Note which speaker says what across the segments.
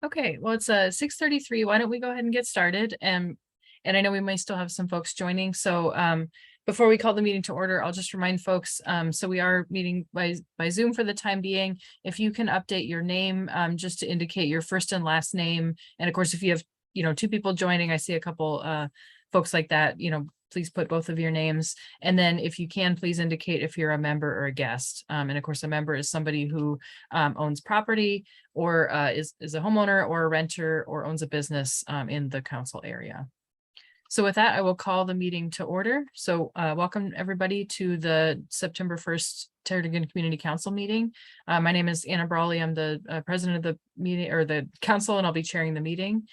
Speaker 1: Okay, well, it's 6:33. Why don't we go ahead and get started? And I know we may still have some folks joining. So before we call the meeting to order, I'll just remind folks, so we are meeting by Zoom for the time being. If you can update your name just to indicate your first and last name. And of course, if you have, two people joining, I see a couple folks like that, please put both of your names. And then if you can, please indicate if you're a member or a guest. And of course, a member is somebody who owns property or is a homeowner or a renter or owns a business in the council area. So with that, I will call the meeting to order. So welcome everybody to the September 1st Tarragona Community Council meeting. My name is Anna Brawley. I'm the president of the meeting or the council, and I'll be chairing the meeting.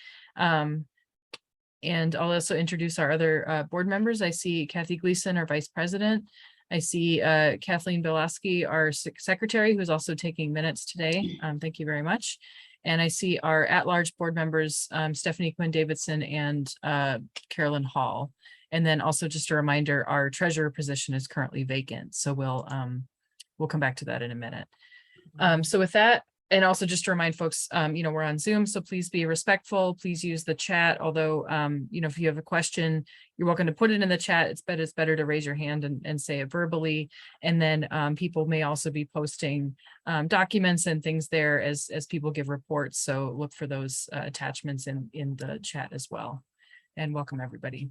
Speaker 1: And I'll also introduce our other board members. I see Kathy Gleason, our vice president. I see Kathleen Bilaski, our secretary, who's also taking minutes today. Thank you very much. And I see our at-large board members, Stephanie Quinn Davidson and Carolyn Hall. And then also just a reminder, our treasurer position is currently vacant. So we'll come back to that in a minute. So with that, and also just to remind folks, we're on Zoom, so please be respectful. Please use the chat. Although, if you have a question, you're welcome to put it in the chat. It's better to raise your hand and say it verbally. And then people may also be posting documents and things there as people give reports. So look for those attachments in the chat as well. And welcome everybody.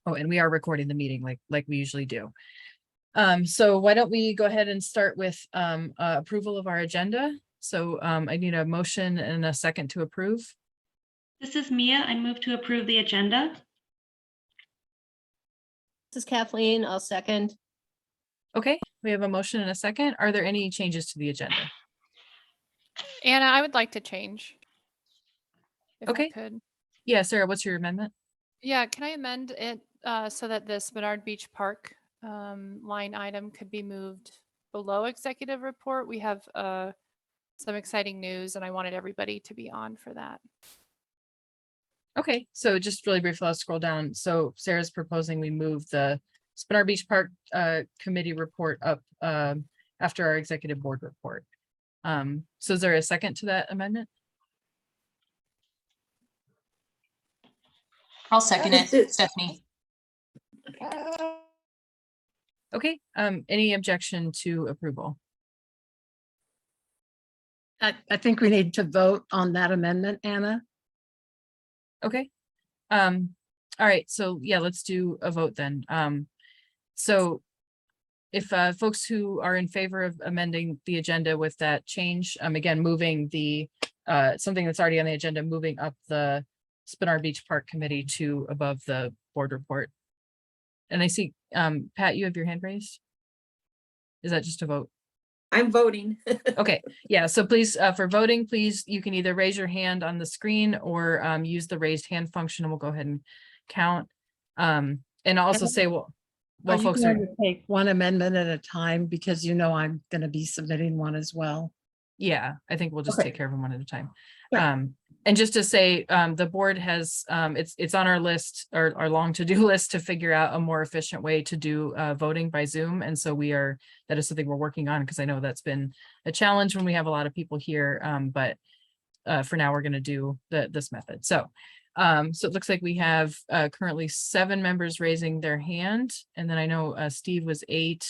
Speaker 1: Oh, and we are recording the meeting like we usually do. So why don't we go ahead and start with approval of our agenda. So I need a motion and a second to approve.
Speaker 2: This is Mia. I move to approve the agenda.
Speaker 3: This is Kathleen. I'll second.
Speaker 1: Okay, we have a motion and a second. Are there any changes to the agenda?
Speaker 4: Anna, I would like to change. If
Speaker 1: Okay.
Speaker 4: I could.
Speaker 1: Yeah, Sarah, what's your amendment?
Speaker 4: Yeah, can I amend it so that this Menard Beach Park line item could be moved below executive report? We have some exciting news and I wanted everybody to be on for that.
Speaker 1: Okay, so just really briefly, I'll scroll down. So Sarah's proposing we move the Menard Beach Park committee report up after our executive board report. So is there a second to that amendment?
Speaker 5: I'll second it, Stephanie.
Speaker 1: Okay, any objection to approval?
Speaker 6: I think we need to vote on that amendment, Anna.
Speaker 1: Okay. All right, so yeah, let's do a vote then. So if folks who are in favor of amending the agenda with that change, again, moving the something that's already on the agenda, moving up the Menard Beach Park committee to above the board report. And I see, Pat, you have your hand raised. Is that just a vote?
Speaker 7: I'm voting.
Speaker 1: Okay, yeah, so please, for voting, please, you can either raise your hand on the screen or use the raised hand function and we'll go ahead and count. And I'll also say, well, folks are
Speaker 6: going to take one amendment at a time because I'm going to be submitting one as well.
Speaker 1: Yeah, I think we'll just take care of them one at a time.
Speaker 6: Sure.
Speaker 1: And just to say, the board has, it's on our list, our long to-do list to figure out a more efficient way to do voting by Zoom. And so that is something we're working on because I know that's been a challenge when we have a lot of people here. But for now, we're going to do this method. So it looks like we have currently 7 members raising their hand. And then I know Steve was 8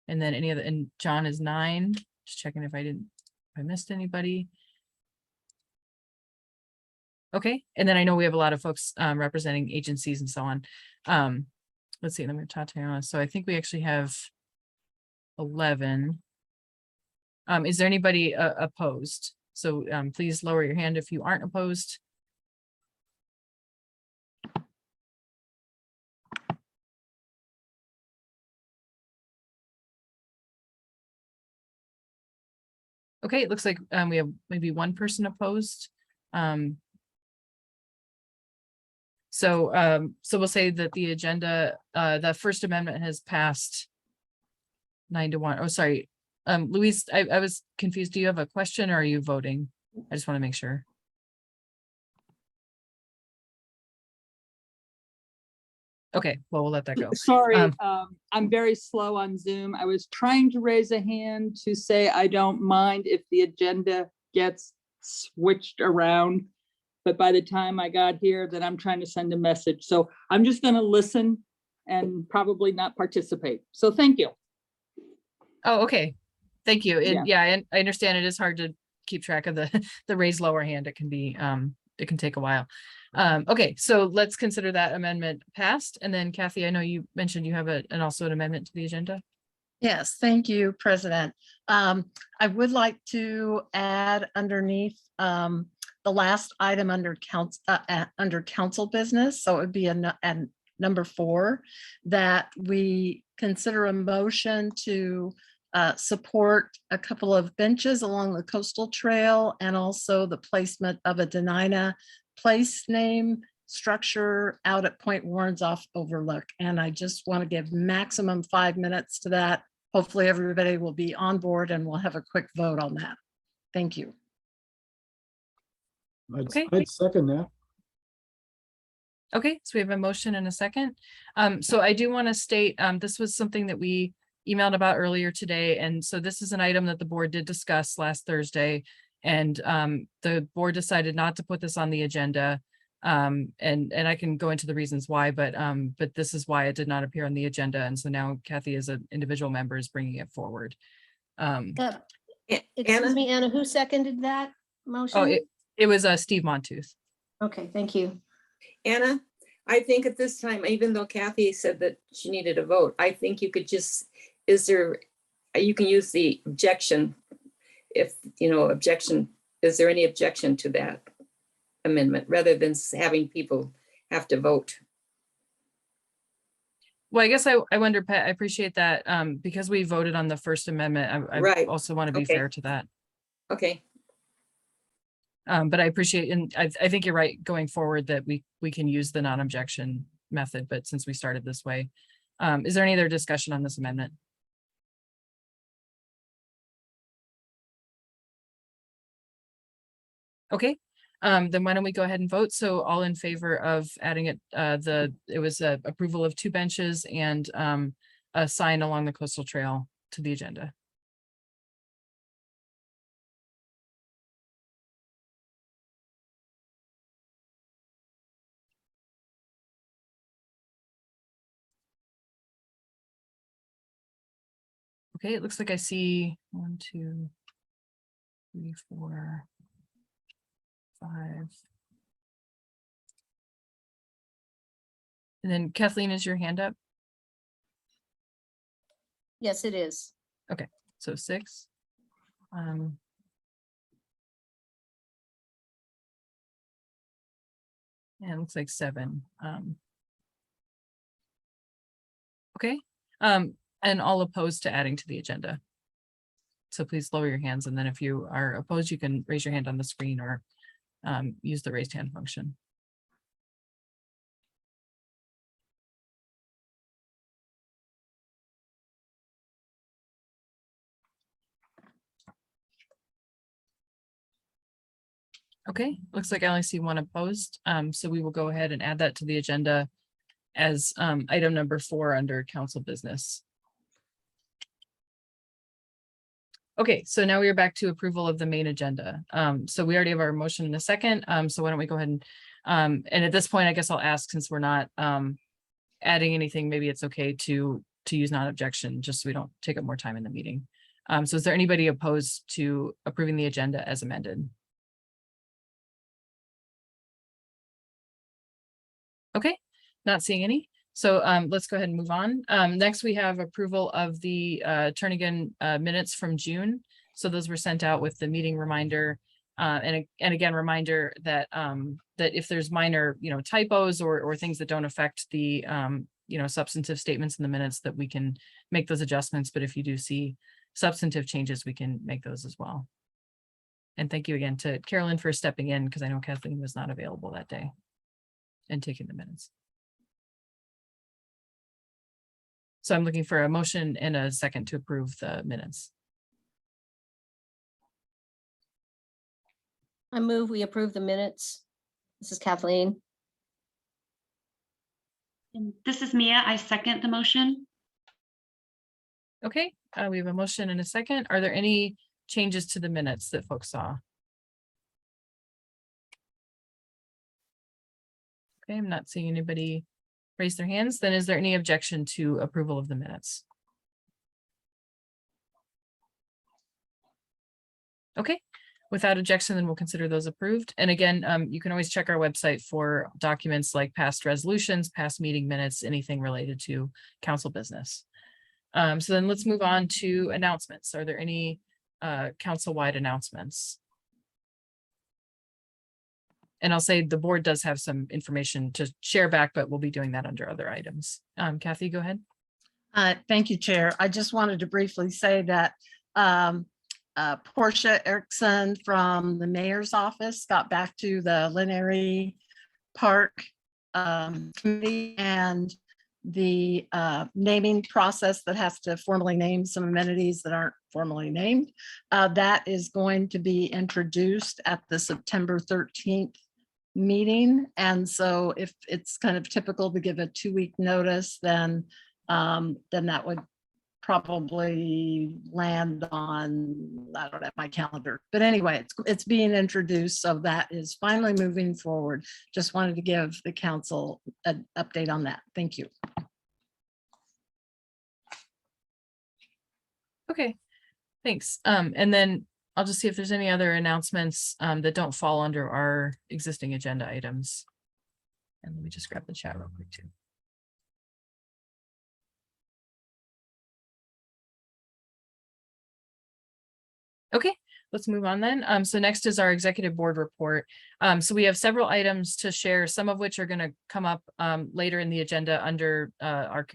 Speaker 1: and then and John is 9. Just checking if I missed anybody. Okay, and then I know we have a lot of folks representing agencies and so on. Let's see, let me Tatiana. So I think we actually have 11. Is there anybody opposed? So please lower your hand if you aren't opposed. Okay, it looks like we have maybe one person opposed. So we'll say that the agenda, the First Amendment has passed 9-1. Oh, sorry. Louise, I was confused. Do you have a question or are you voting? I just want to make sure. Okay, well, we'll let that go.
Speaker 8: Sorry, I'm very slow on Zoom. I was trying to raise a hand to say I don't mind if the agenda gets switched around. But by the time I got here, then I'm trying to send a message. So I'm just going to listen and probably not participate. So thank you.
Speaker 1: Oh, okay. Thank you.
Speaker 8: Yeah.
Speaker 1: And yeah, I understand it is hard to keep track of the, the raised lower hand. It can be, it can take a while. Okay, so let's consider that amendment passed. And then Kathy, I know you mentioned you have an also an amendment to the agenda.
Speaker 6: Yes, thank you, President. I would like to add underneath the last item under council business. So it would be a number 4, that we consider a motion to support a couple of benches along the coastal trail and also the placement of a Denina place name structure out at Point Warren's off Overlook. And I just want to give maximum 5 minutes to that. Hopefully everybody will be on board and we'll have a quick vote on that. Thank you.
Speaker 1: Okay.
Speaker 7: I'd second that.
Speaker 1: Okay, so we have a motion and a second. So I do want to state, this was something that we emailed about earlier today. And so this is an item that the board did discuss last Thursday. And the board decided not to put this on the agenda. And I can go into the reasons why, but this is why it did not appear on the agenda. And so now Kathy, as an individual member, is bringing it forward.
Speaker 3: Excuse me, Anna, who seconded that motion?
Speaker 1: Oh, it was Steve Montooth.
Speaker 3: Okay, thank you.
Speaker 9: Anna, I think at this time, even though Kathy said that she needed a vote, I think you could just, you can use the objection. If, objection, is there any objection to that amendment rather than having people have to vote?
Speaker 1: Well, I guess I wonder, Pat, I appreciate that because we voted on the First Amendment. I
Speaker 9: Right.
Speaker 1: also want to be
Speaker 9: Okay.
Speaker 1: fair to that.
Speaker 9: Okay.
Speaker 1: But I appreciate, and I think you're right, going forward that we can use the non-objection method, but since we started this way, is there any other discussion on this amendment? Okay, then why don't we go ahead and vote? So all in favor of adding it, it was approval of 2 benches and a sign along the coastal trail to the agenda. Okay, it looks like I see 1, 2, 3, 4, 5. And then Kathleen, is your hand up?
Speaker 3: Yes, it is.
Speaker 1: So 6. And it looks like 7. Okay, and all opposed to adding to the agenda. So please lower your hands, and then if you are opposed, you can raise your hand on the screen or use the raised hand function. Okay, looks like I only see 1 opposed. So we will go ahead and add that to the agenda as item number 4 under council business. Okay, so now we are back to approval of the main agenda. So we already have our motion in a second. So why don't we go ahead and at this point, I guess I'll ask, since we're not adding anything, maybe it's okay to use non-objection, just so we don't take up more time in the meeting. So is there anybody opposed to approving the agenda as amended? Okay, not seeing any. So let's go ahead and move on. Next, we have approval of the Turnigan minutes from June. So those were sent out with the meeting reminder. And again, reminder that that if there's minor, typos or things that don't affect the, substantive statements in the minutes, that we can make those adjustments. But if you do see substantive changes, we can make those as well. And thank you again to Carolyn for stepping in, because I know Kathleen was not available that day and taking the minutes. So I'm looking for a motion and a second to approve the minutes.
Speaker 3: I move we approve the minutes. This is Kathleen.
Speaker 2: And this is Mia. I second the motion.
Speaker 1: Okay, we have a motion and a second. Are there any changes to the minutes that folks saw? Okay, I'm not seeing anybody raise their hands. Then is there any objection to approval of the minutes? Okay, without objection, then we'll consider those approved. And again, you can always check our website for documents like past resolutions, past meeting minutes, anything related to council business. So then let's move on to announcements. Are there any council-wide announcements? And I'll say the board does have some information to share back, but we'll be doing that under other items. Kathy, go ahead.
Speaker 6: Thank you, Chair. I just wanted to briefly say that Portia Erickson from the mayor's office got back to the Lineary Park committee, and the naming process that has to formally name some amenities that aren't formally named. That is going to be introduced at the September 13th meeting. And so if it's kind of typical to give a 2-week notice, then that would probably land on, I don't have my calendar, but anyway, it's being introduced. So that is finally moving forward. Just wanted to give the council an update on that. Thank you.
Speaker 1: Okay, thanks. And then I'll just see if there's any other announcements that don't fall under our existing agenda items. And let me just grab the chat real quick too. Okay, let's move on then. So next is our executive board report. So we have several items to share, some of which are going to come up later in the agenda under our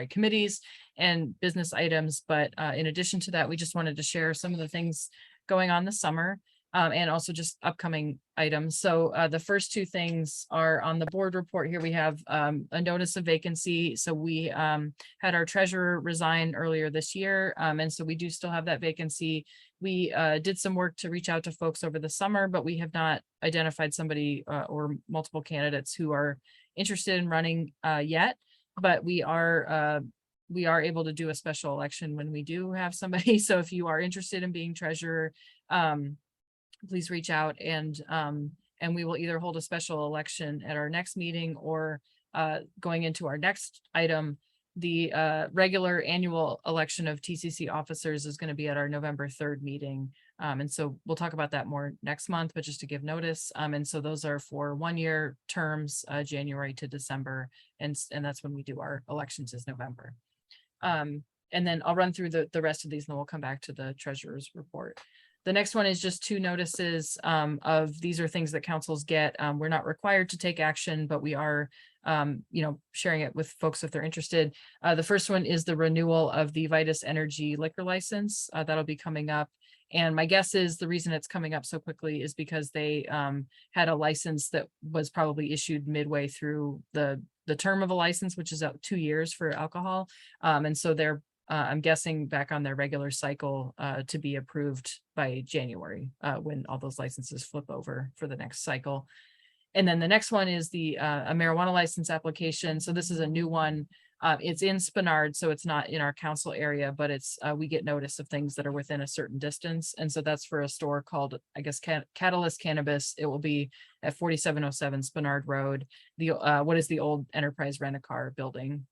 Speaker 1: committees and business items. But in addition to that, we just wanted to share some of the things going on this summer and also just upcoming items. So the first two things are on the board report here. We have a notice of vacancy. So we had our treasurer resign earlier this year. And so we do still have that vacancy. We did some work to reach out to folks over the summer, but we have not identified somebody or multiple candidates who are interested in running yet. But we are able to do a special election when we do have somebody. So if you are interested in being treasurer, please reach out and we will either hold a special election at our next meeting or going into our next item, the regular annual election of TCC officers is going to be at our November 3rd meeting. And so we'll talk about that more next month, but just to give notice. And so those are for 1-year terms, January to December. And that's when we do our elections is November. And then I'll run through the rest of these and then we'll come back to the treasurer's report. The next one is just 2 notices of these are things that councils get. We're not required to take action, but we are, sharing it with folks if they're interested. The first one is the renewal of the Vitus Energy liquor license. That'll be coming up. And my guess is the reason it's coming up so quickly is because they had a license that was probably issued midway through the term of a license, which is 2 years for alcohol. And so they're I'm guessing back on their regular cycle to be approved by January when all those licenses flip over for the next cycle. And then the next one is the a marijuana license application. So this is a new one. It's in Spenard, so it's not in our council area, but it's we get notice of things that are within a certain distance. And so that's for a store called, I guess, Catalyst Cannabis. It will be at 4707 Spenard Road. The what is the old Enterprise Rent-A-Car building.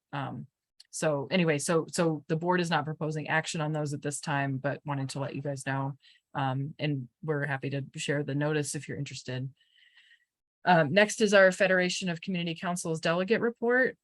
Speaker 1: So anyway, so the board is not proposing action on those at this time, but wanted to let you guys know. And we're happy to share the notice if you're interested. Next is our Federation of Community Councils delegate report.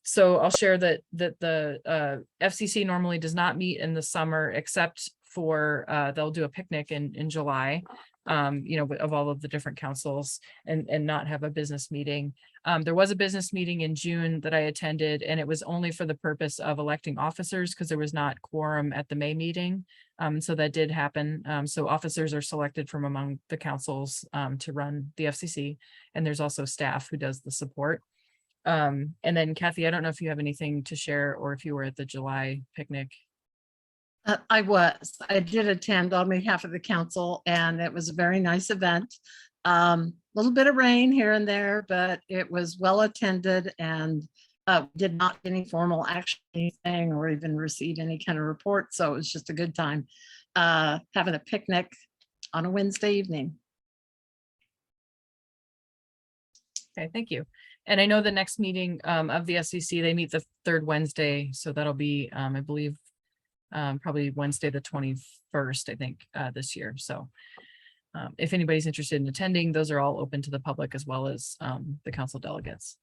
Speaker 1: So I'll share that the FCC normally does not meet in the summer except for they'll do a picnic in July. Of all of the different councils and not have a business meeting. There was a business meeting in June that I attended, and it was only for the purpose of electing officers because there was not quorum at the May meeting. So that did happen. So officers are selected from among the councils to run the FCC, and there's also staff who does the support. And then Kathy, I don't know if you have anything to share or if you were at the July picnic.
Speaker 6: I did attend on behalf of the council, and it was a very nice event. Little bit of rain here and there, but it was well attended and did not get any formal action anything or even receive any kind of report. So it was just a good time having a picnic on a Wednesday evening.
Speaker 1: Okay, thank you. And I know the next meeting of the SEC, they meet the third Wednesday, so that'll be, I believe, probably Wednesday, the 21st, I think, this year. So if anybody's interested in attending, those are all open to the public as well as the council delegates.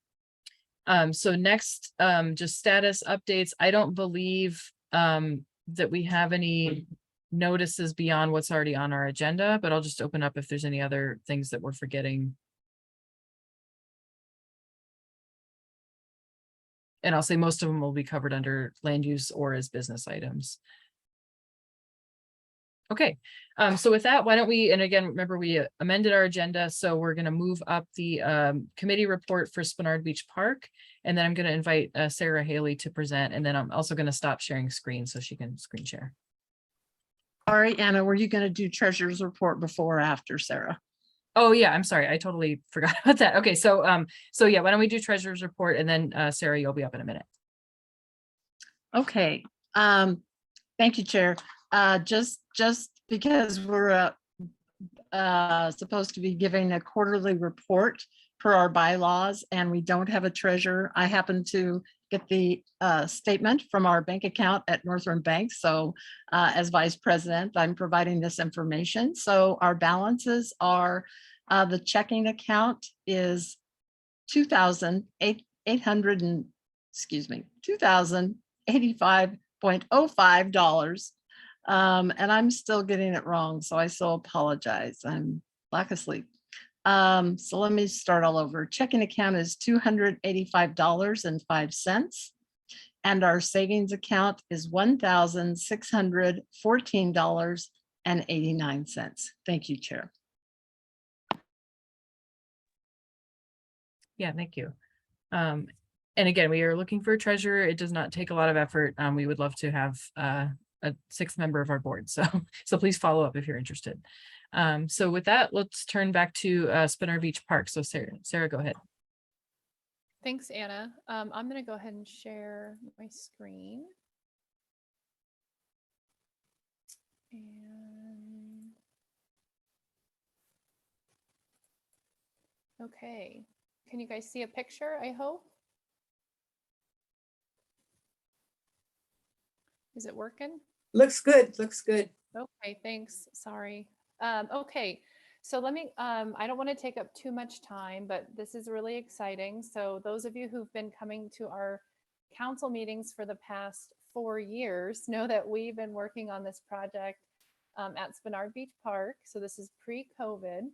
Speaker 1: So next, just status updates. I don't believe that we have any notices beyond what's already on our agenda, but I'll just open up if there's any other things that we're forgetting. And I'll say most of them will be covered under land use or as business items. Okay, so with that, why don't we, and again, remember we amended our agenda, so we're going to move up the committee report for Spenard Beach Park. And then I'm going to invite Sarah Haley to present, and then I'm also going to stop sharing screen so she can screen share.
Speaker 6: Sorry, Anna, were you going to do treasurer's report before or after, Sarah?
Speaker 1: Oh yeah, I'm sorry. I totally forgot about that. Okay, so yeah, why don't we do treasurer's report, and then Sarah, you'll be up in a minute.
Speaker 6: Okay, thank you, Chair. Just because we're supposed to be giving a quarterly report per our bylaws and we don't have a treasurer, I happen to get the statement from our bank account at Northern Bank. So as vice president, I'm providing this information. So our balances are, the checking account is $2,085.05. And I'm still getting it wrong, so I so apologize. I'm lack of sleep. So let me start all over. Checking account is $285.05. And our savings account is $1,614.89. Thank you, Chair.
Speaker 1: Yeah, thank you. And again, we are looking for a treasurer. It does not take a lot of effort. We would love to have a sixth member of our board. So please follow up if you're interested. So with that, let's turn back to Spenard Beach Park. So Sarah, go ahead.
Speaker 4: Thanks, Anna. I'm going to go ahead and share my screen. And okay, can you guys see a picture, I hope? Is it working?
Speaker 9: Looks good, looks good.
Speaker 4: Okay, thanks. Sorry. Okay, so let me, I don't want to take up too much time, but this is really exciting. So those of you who've been coming to our council meetings for the past 4 years know that we've been working on this project at Spenard Beach Park. So this is pre-COVID.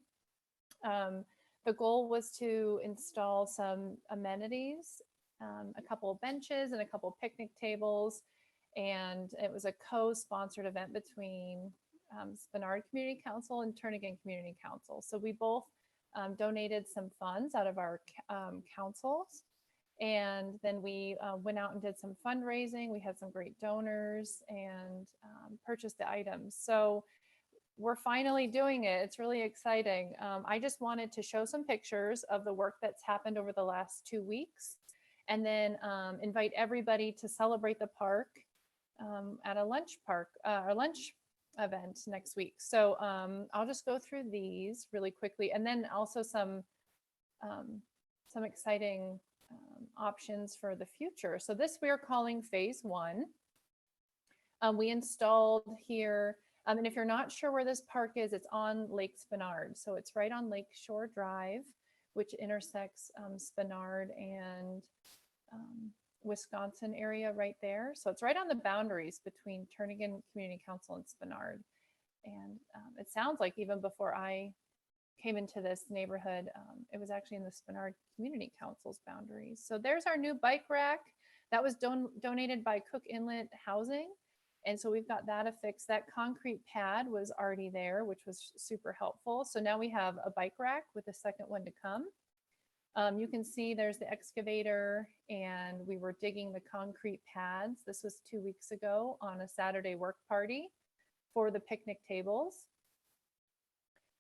Speaker 4: The goal was to install some amenities, a couple of benches and a couple of picnic tables. And it was a co-sponsored event between Spenard Community Council and Turnagain Community Council. So we both donated some funds out of our councils. And then we went out and did some fundraising. We had some great donors and purchased the items. So we're finally doing it. It's really exciting. I just wanted to show some pictures of the work that's happened over the last 2 weeks, and then invite everybody to celebrate the park at a lunch event next week. So I'll just go through these really quickly, and then also some exciting options for the future. So this we are calling phase 1. We installed here, and if you're not sure where this park is, it's on Lake Spenard. So it's right on Lake Shore Drive, which intersects Spenard and Wisconsin area right there. So it's right on the boundaries between Turnagain Community Council and Spenard. And it sounds like even before I came into this neighborhood, it was actually in the Spenard Community Council's boundaries. So there's our new bike rack that was donated by Cook Inlet Housing. And so we've got that affixed. That concrete pad was already there, which was super helpful. So now we have a bike rack with a second one to come. You can see there's the excavator, and we were digging the concrete pads. This was 2 weeks ago on a Saturday work party for the picnic tables.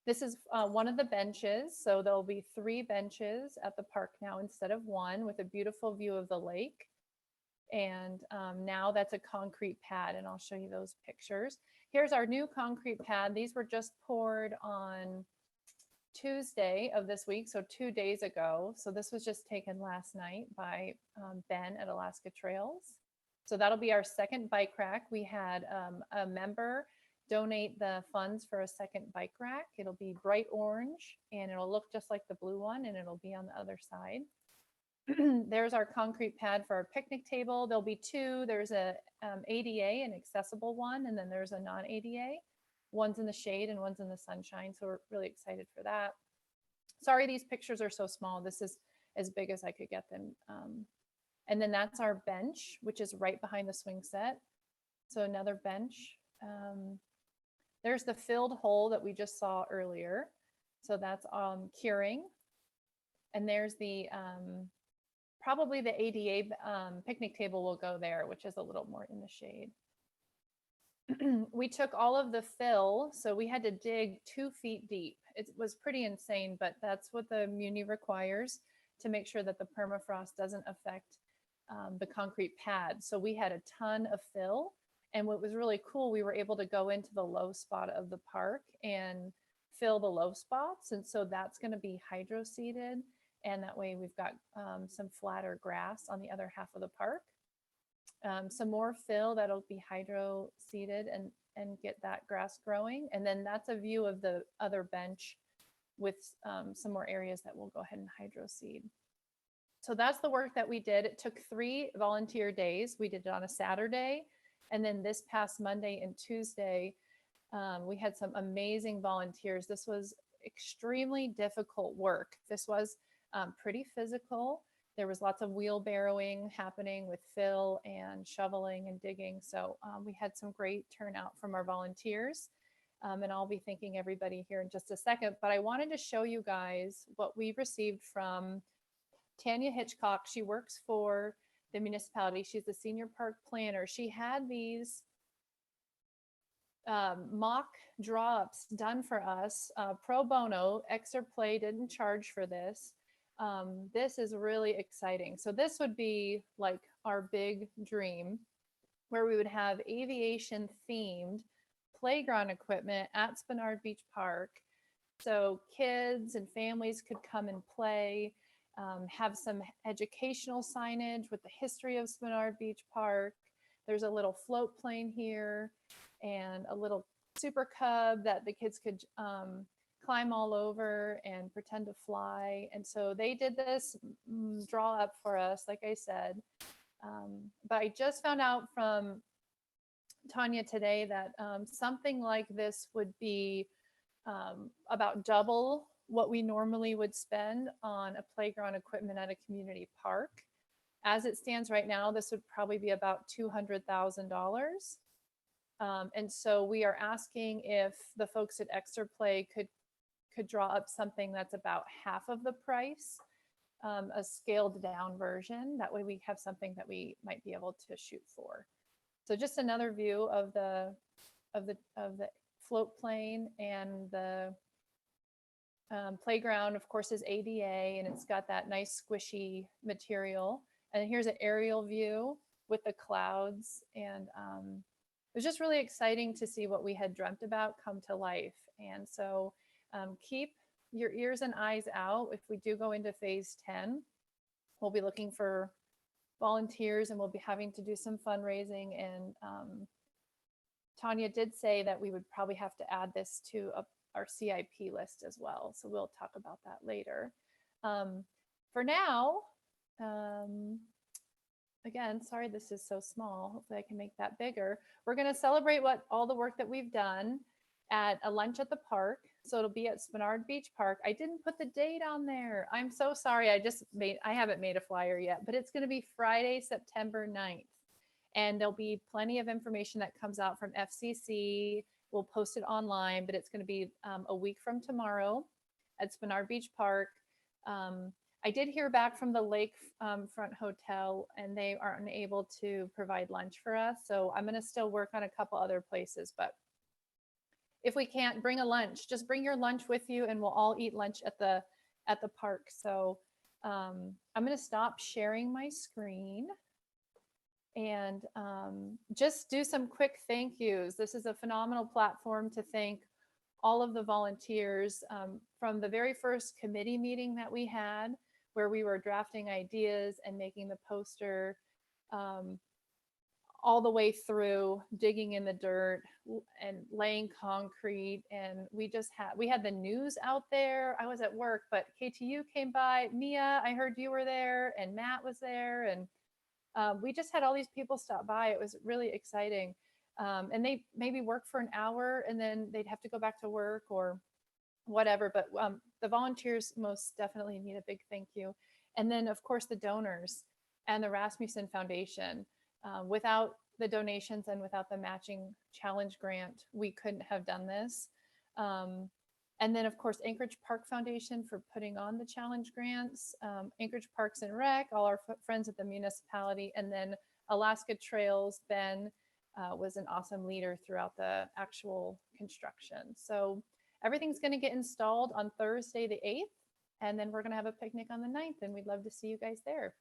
Speaker 4: This is one of the benches. So there'll be 3 benches at the park now instead of 1, with a beautiful view of the lake. And now that's a concrete pad, and I'll show you those pictures. Here's our new concrete pad. These were just poured on Tuesday of this week, so 2 days ago. So this was just taken last night by Ben at Alaska Trails. So that'll be our second bike rack. We had a member donate the funds for a second bike rack. It'll be bright orange and it'll look just like the blue one, and it'll be on the other side. There's our concrete pad for our picnic table. There'll be two. There's a ADA, an accessible one, and then there's a non-ADA. One's in the shade and one's in the sunshine. So we're really excited for that. Sorry, these pictures are so small. This is as big as I could get them. And then that's our bench, which is right behind the swing set. So another bench. There's the filled hole that we just saw earlier. So that's curing. And there's the probably the ADA picnic table will go there, which is a little more in the shade. We took all of the fill, so we had to dig 2 feet deep. It was pretty insane, but that's what the Muni requires to make sure that the permafrost doesn't affect the concrete pad. So we had a ton of fill, and what was really cool, we were able to go into the low spot of the park and fill the low spots, and so that's going to be hydro seeded, and that way we've got some flatter grass on the other half of the park. Some more fill that'll be hydro seeded and get that grass growing. And then that's a view of the other bench with some more areas that we'll go ahead and hydro seed. So that's the work that we did. It took 3 volunteer days. We did it on a Saturday. And then this past Monday and Tuesday, we had some amazing volunteers. This was extremely difficult work. This was pretty physical. There was lots of wheelbarrowing happening with fill and shoveling and digging. So we had some great turnout from our volunteers. And I'll be thanking everybody here in just a second. But I wanted to show you guys what we received from Tanya Hitchcock. She works for the municipality. She's the senior park planner. She had these mock draw-ups done for us, pro bono. Excerpt Play didn't charge for this. This is really exciting. So this would be like our big dream, where we would have aviation themed playground equipment at Spenard Beach Park. So kids and families could come and play, have some educational signage with the history of Spenard Beach Park. There's a little float plane here and a little super cub that the kids could climb all over and pretend to fly. And so they did this draw up for us, like I said. But I just found out from Tanya today that something like this would be about double what we normally would spend on a playground equipment at a community park. As it stands right now, this would probably be about $200,000. And so we are asking if the folks at Extra Play could draw up something that's about half of the price, a scaled down version. That way we have something that we might be able to shoot for. So just another view of the float plane, and the playground, of course, is ADA, and it's got that nice squishy material. And here's an aerial view with the clouds. And it was just really exciting to see what we had dreamt about come to life. And so keep your ears and eyes out. If we do go into phase 10, we'll be looking for volunteers, and we'll be having to do some fundraising. And Tanya did say that we would probably have to add this to our CIP list as well. So we'll talk about that later. For now, again, sorry, this is so small. Hopefully I can make that bigger. We're going to celebrate all the work that we've done at a lunch at the park. So it'll be at Spenard Beach Park. I didn't put the date on there. I'm so sorry. I haven't made a flyer yet, but it's going to be Friday, September 9th. And there'll be plenty of information that comes out from FCC. We'll post it online, but it's going to be a week from tomorrow at Spenard Beach Park. I did hear back from the Lakefront Hotel, and they are unable to provide lunch for us. So I'm going to still work on a couple other places, but if we can't, bring a lunch. Just bring your lunch with you, and we'll all eat lunch at the park. So I'm going to stop sharing my screen and just do some quick thank yous. This is a phenomenal platform to thank all of the volunteers from the very first committee meeting that we had, where we were drafting ideas and making the poster, all the way through digging in the dirt and laying concrete. And we had the news out there. I was at work, but KTU came by. Mia, I heard you were there, and Matt was there. And we just had all these people stop by. It was really exciting. And they maybe work for an hour and then they'd have to go back to work or whatever. But the volunteers most definitely need a big thank you. And then, of course, the donors and the Rasmussen Foundation. Without the donations and without the matching challenge grant, we couldn't have done this. And then, of course, Anchorage Park Foundation for putting on the challenge grants, Anchorage Parks and Rec, all our friends at the municipality, and then Alaska Trails. Ben was an awesome leader throughout the actual construction. So everything's going to get installed on Thursday, the 8th, and then we're going to have a picnic on the 9th, and we'd love to see you guys there.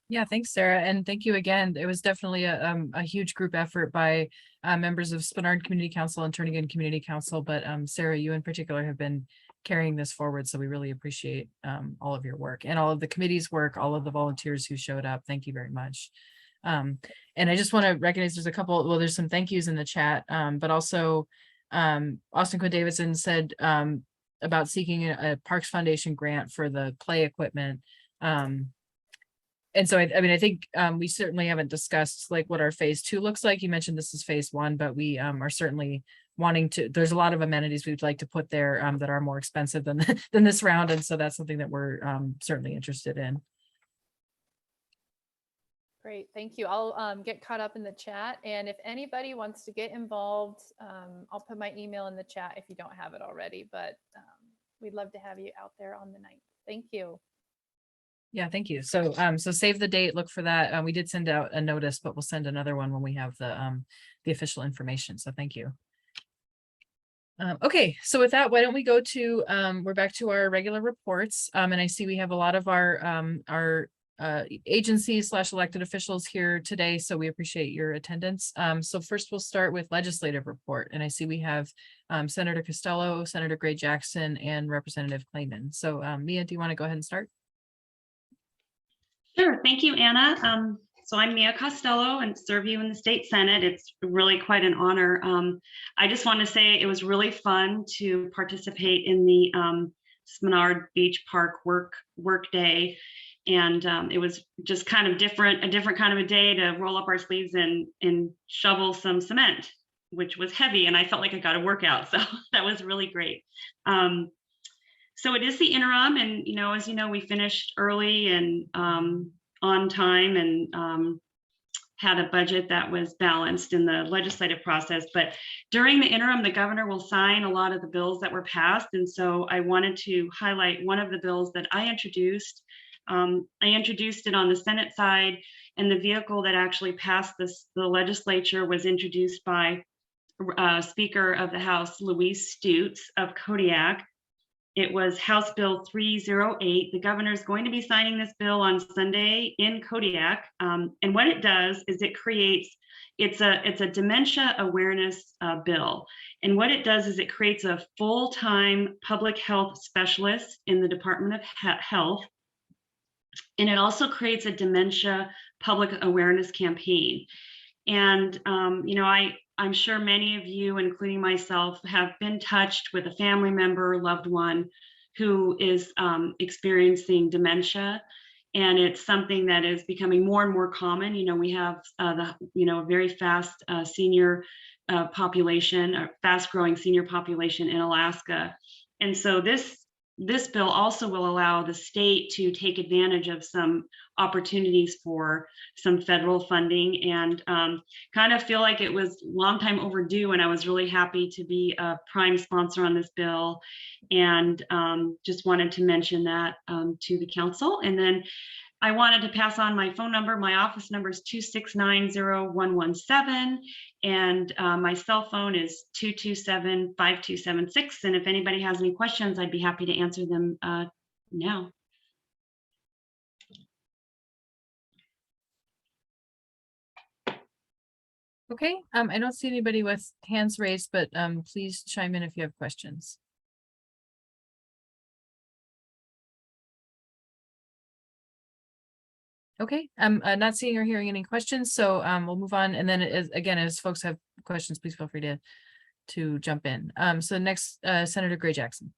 Speaker 1: Yeah, thanks, Sarah. And thank you again. It was definitely a huge group effort by members of Spenard Community Council and Turnigan Community Council. But Sarah, you in particular have been carrying this forward. So we really appreciate all of your work and all of the committee's work, all of the volunteers who showed up. Thank you very much. And I just want to recognize there's a couple, well, there's some thank yous in the chat, but also Austin Quinn Davidson said about seeking a Parks Foundation grant for the play equipment. And so, I mean, I think we certainly haven't discussed like what our phase 2 looks like. You mentioned this is phase 1, but we are certainly wanting to, there's a lot of amenities we'd like to put there that are more expensive than, than this round. And so that's something that we're certainly interested in.
Speaker 4: Great, thank you. I'll get caught up in the chat. And if anybody wants to get involved, I'll put my email in the chat if you don't have it already, but we'd love to have you out there on the 9th. Thank you.
Speaker 1: Yeah, thank you. So so save the date, look for that. We did send out a notice, but we'll send another one when we have the official information. So thank you. Okay, so with that, why don't we go to we're back to our regular reports. And I see we have a lot of our agencies / elected officials here today. So we appreciate your attendance. So first we'll start with legislative report. And I see we have Senator Costello, Senator Gray Jackson, and Representative Clayman. So Mia, do you want to go ahead and start?
Speaker 2: Sure. Thank you, Anna. So I'm Mia Costello and serve you in the state Senate. It's really quite an honor. I just want to say it was really fun to participate in the Spenard Beach Park work day. And it was just kind of a different kind of a day to roll up our sleeves and shovel some cement, which was heavy. And I felt like I got a workout. So that was really great. So it is the interim, and as you know, we finished early and on time, and had a budget that was balanced in the legislative process. But during the interim, the governor will sign a lot of the bills that were passed, and so I wanted to highlight one of the bills that I introduced. I introduced it on the Senate side, and the vehicle that actually passed the legislature was introduced by Speaker of the House Louise Stutes of Kodiak. It was House Bill 308. The governor is going to be signing this bill on Sunday in Kodiak. And what it does is it's a dementia awareness bill. And what it does is it creates a full-time public health specialist in the Department of Health. And it also creates a dementia public awareness campaign. And, I'm sure many of you, including myself, have been touched with a family member, loved one who is experiencing dementia. And it's something that is becoming more and more common. We have a very fast senior population, a fast growing senior population in Alaska. And so this bill also will allow the state to take advantage of some opportunities for some federal funding, and kind of feel like it was a long time overdue. And I was really happy to be a prime sponsor on this bill, and just wanted to mention that to the council. And then I wanted to pass on my phone number. My office number is 2690117, and my cell phone is 227-5276. And if anybody has any questions, I'd be happy to answer them now.
Speaker 1: Okay, I don't see anybody with hands raised, but please chime in if you have questions. Okay, I'm not seeing or hearing any questions, so we'll move on. And then as folks have questions, please feel free to jump in. So next, Senator Gray Jackson.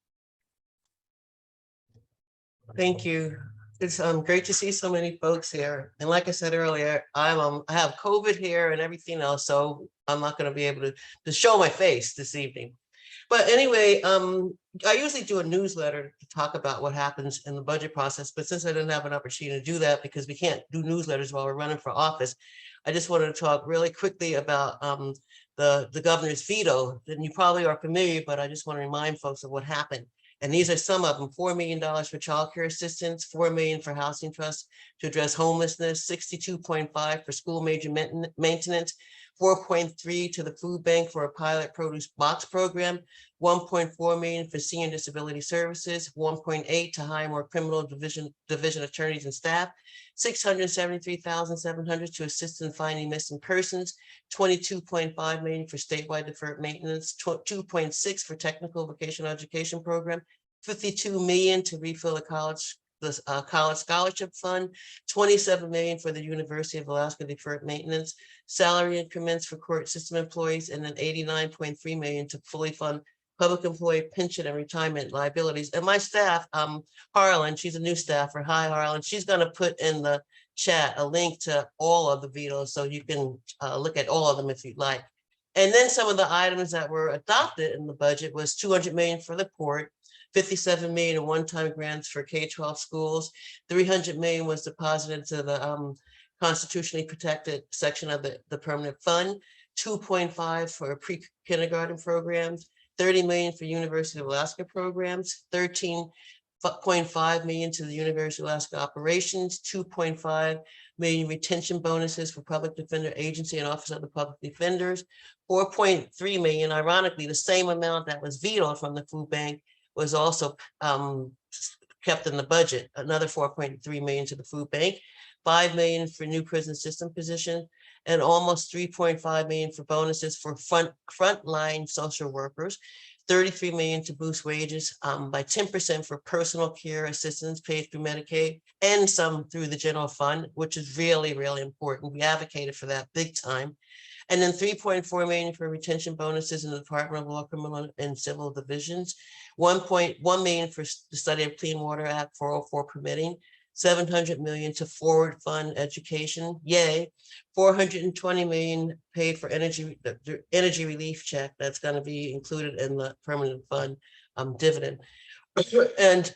Speaker 7: Thank you. It's great to see so many folks here. And like I said earlier, I have COVID here and everything else, so I'm not going to be able to show my face this evening. But anyway, I usually do a newsletter to talk about what happens in the budget process. But since I didn't have an opportunity to do that because we can't do newsletters while we're running for office, I just wanted to talk really quickly about the governor's veto. And you probably are familiar, but I just want to remind folks of what happened. And these are some of them: $4 million for childcare assistance, $4 million for housing trust to address homelessness, 62.5 for school major maintenance, 4.3 to the food bank for a pilot produce box program, 1.4 million for senior disability services, 1.8 to hire more criminal division attorneys and staff, 673,700 to assist in finding missing persons, 22.5 million for statewide deferred maintenance, 2.6 for technical vocational education program, 52 million to refill the college scholarship fund, 27 million for the University of Alaska deferred maintenance, salary increments for court system employees, and then 89.3 million to fully fund public employee pension and retirement liabilities. And my staff, Harlan, she's a new staffer. Hi, Harlan. She's going to put in the chat a link to all of the vetoes so you can look at all of them if you'd like. And then some of the items that were adopted in the budget was 200 million for the port, 57 million in one-time grants for K-12 schools, 300 million was deposited into the constitutionally protected section of the permanent fund, 2.5 for pre-kindergarten programs, 30 million for University of Alaska programs, 13.5 million to the University of Alaska operations, 2.5 million retention bonuses for public defender agency and office of the public defenders, 4.3 million, ironically, the same amount that was vetoed from the food bank was also kept in the budget, another 4.3 million to the food bank, 5 million for new prison system position, and almost 3.5 million for bonuses for frontline social workers, 33 million to boost wages by 10% for personal care assistance paid through Medicaid and some through the general fund, which is really, really important. We advocated for that big time. And then 3.4 million for retention bonuses in the Department of Law, Criminal and Civil Divisions, 1.1 million for the Study of Clean Water Act 404 permitting, 700 million to forward fund education, yay, 420 million paid for energy relief check that's going to be included in the permanent fund dividend. And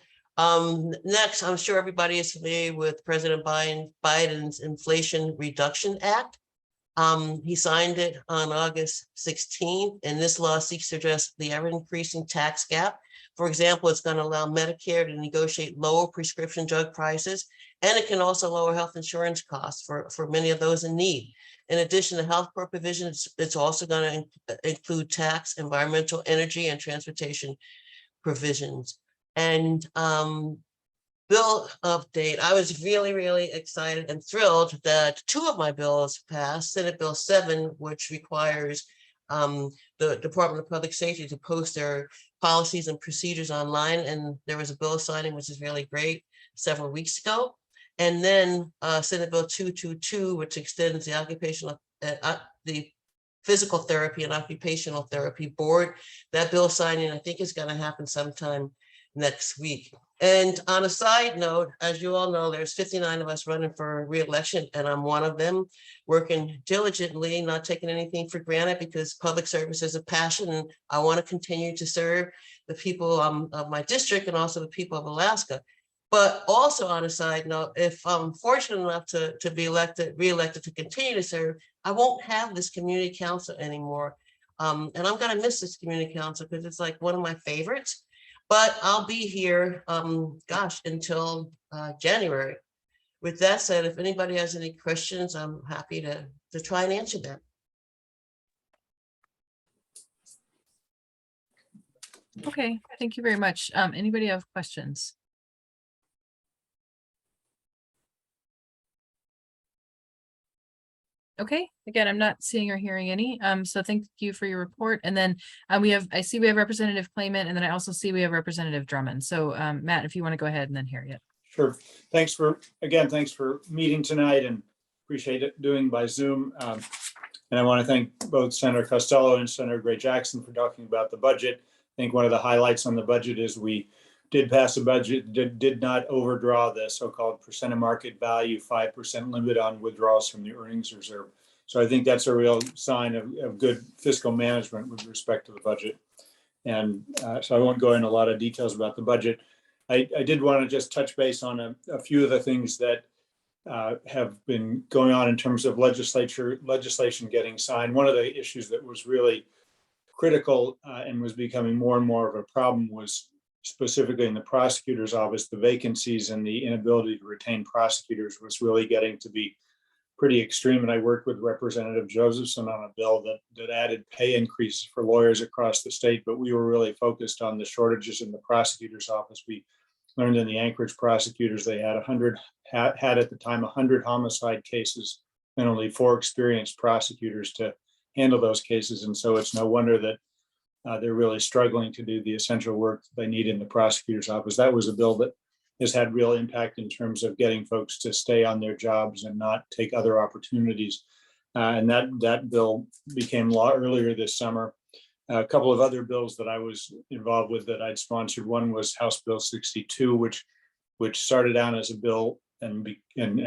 Speaker 7: next, I'm sure everybody is familiar with President Biden's Inflation Reduction Act. He signed it on August 16th, and this law seeks to address the ever-increasing tax gap. For example, it's going to allow Medicare to negotiate lower prescription drug prices, and it can also lower health insurance costs for many of those in need. In addition to health care provisions, it's also going to include tax, environmental, energy, and transportation provisions. And bill update, I was really, really excited and thrilled that two of my bills passed. Senate Bill 7, which requires the Department of Public Safety to post their policies and procedures online. And there was a bill signing, which is really great, several weeks ago. And then Senate Bill 222, which extends the occupational, the physical therapy and occupational therapy board. That bill signing, I think, is going to happen sometime next week. And on a side note, as you all know, there's 59 of us running for re-election, and I'm one of them, working diligently, not taking anything for granted, because public service is a passion, and I want to continue to serve the people of my district and also the people of Alaska. But also on a side note, if I'm fortunate enough to be re-elected to continue to serve, I won't have this community council anymore. And I'm going to miss this community council because it's like one of my favorites. But I'll be here, until January. With that said, if anybody has any questions, I'm happy to try and answer them.
Speaker 1: Okay, thank you very much. Anybody have questions? Okay, again, I'm not seeing or hearing any, so thank you for your report. And then I see we have Representative Clayman, and then I also see we have Representative Drummond. So Matt, if you want to go ahead and then Harriet.
Speaker 10: Sure. Thanks for meeting tonight and appreciate it doing by Zoom. And I want to thank both Senator Costello and Senator Gray Jackson for talking about the budget. I think one of the highlights on the budget is we did pass a budget, did not overdraw the so-called percent of market value, 5% limit on withdrawals from the earnings reserve. So I think that's a real sign of good fiscal management with respect to the budget. And so I won't go into a lot of details about the budget. I did want to just touch base on a few of the things that have been going on in terms of legislation getting signed. One of the issues that was really critical and was becoming more and more of a problem was specifically in the prosecutor's office, the vacancies and the inability to retain prosecutors was really getting to be pretty extreme. And I worked with Representative Josephson on a bill that added pay increases for lawyers across the state, but we were really focused on the shortages in the prosecutor's office. We learned in the Anchorage prosecutors, they had had at the time 100 homicide cases and only 4 experienced prosecutors to handle those cases. And so it's no wonder that they're really struggling to do the essential work they need in the prosecutor's office. That was a bill that has had real impact in terms of getting folks to stay on their jobs and not take other opportunities. And that bill became law earlier this summer. A couple of other bills that I was involved with that I'd sponsored. One was House Bill 62, which started out as a bill and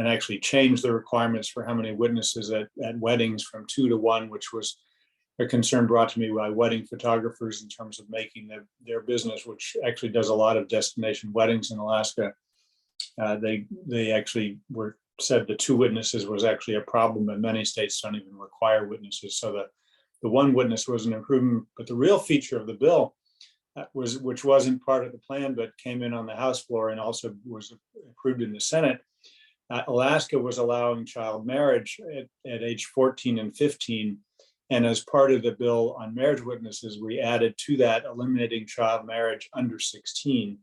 Speaker 10: actually changed the requirements for how many witnesses at weddings from 2 to 1, which was a concern brought to me by wedding photographers in terms of making their business, which actually does a lot of destination weddings in Alaska. They actually said the 2 witnesses was actually a problem, and many states don't even require witnesses. So the 1 witness was an improvement, but the real feature of the bill which wasn't part of the plan, but came in on the House floor and also was approved in the Senate. Alaska was allowing child marriage at age 14 and 15. And as part of the bill on marriage witnesses, we added to that eliminating child marriage under 16.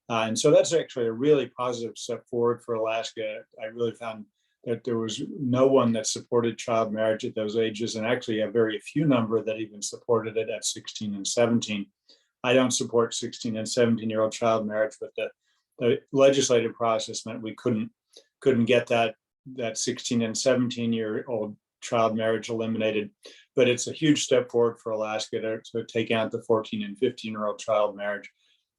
Speaker 10: And so that's actually a really positive step forward for Alaska. I really found that there was no one that supported child marriage at those ages, and actually a very few number that even supported it at 16 and 17. I don't support 16 and 17-year-old child marriage, but the legislative process meant we couldn't get that 16 and 17-year-old child marriage eliminated. But it's a huge step forward for Alaska to take out the 14 and 15-year-old child marriage.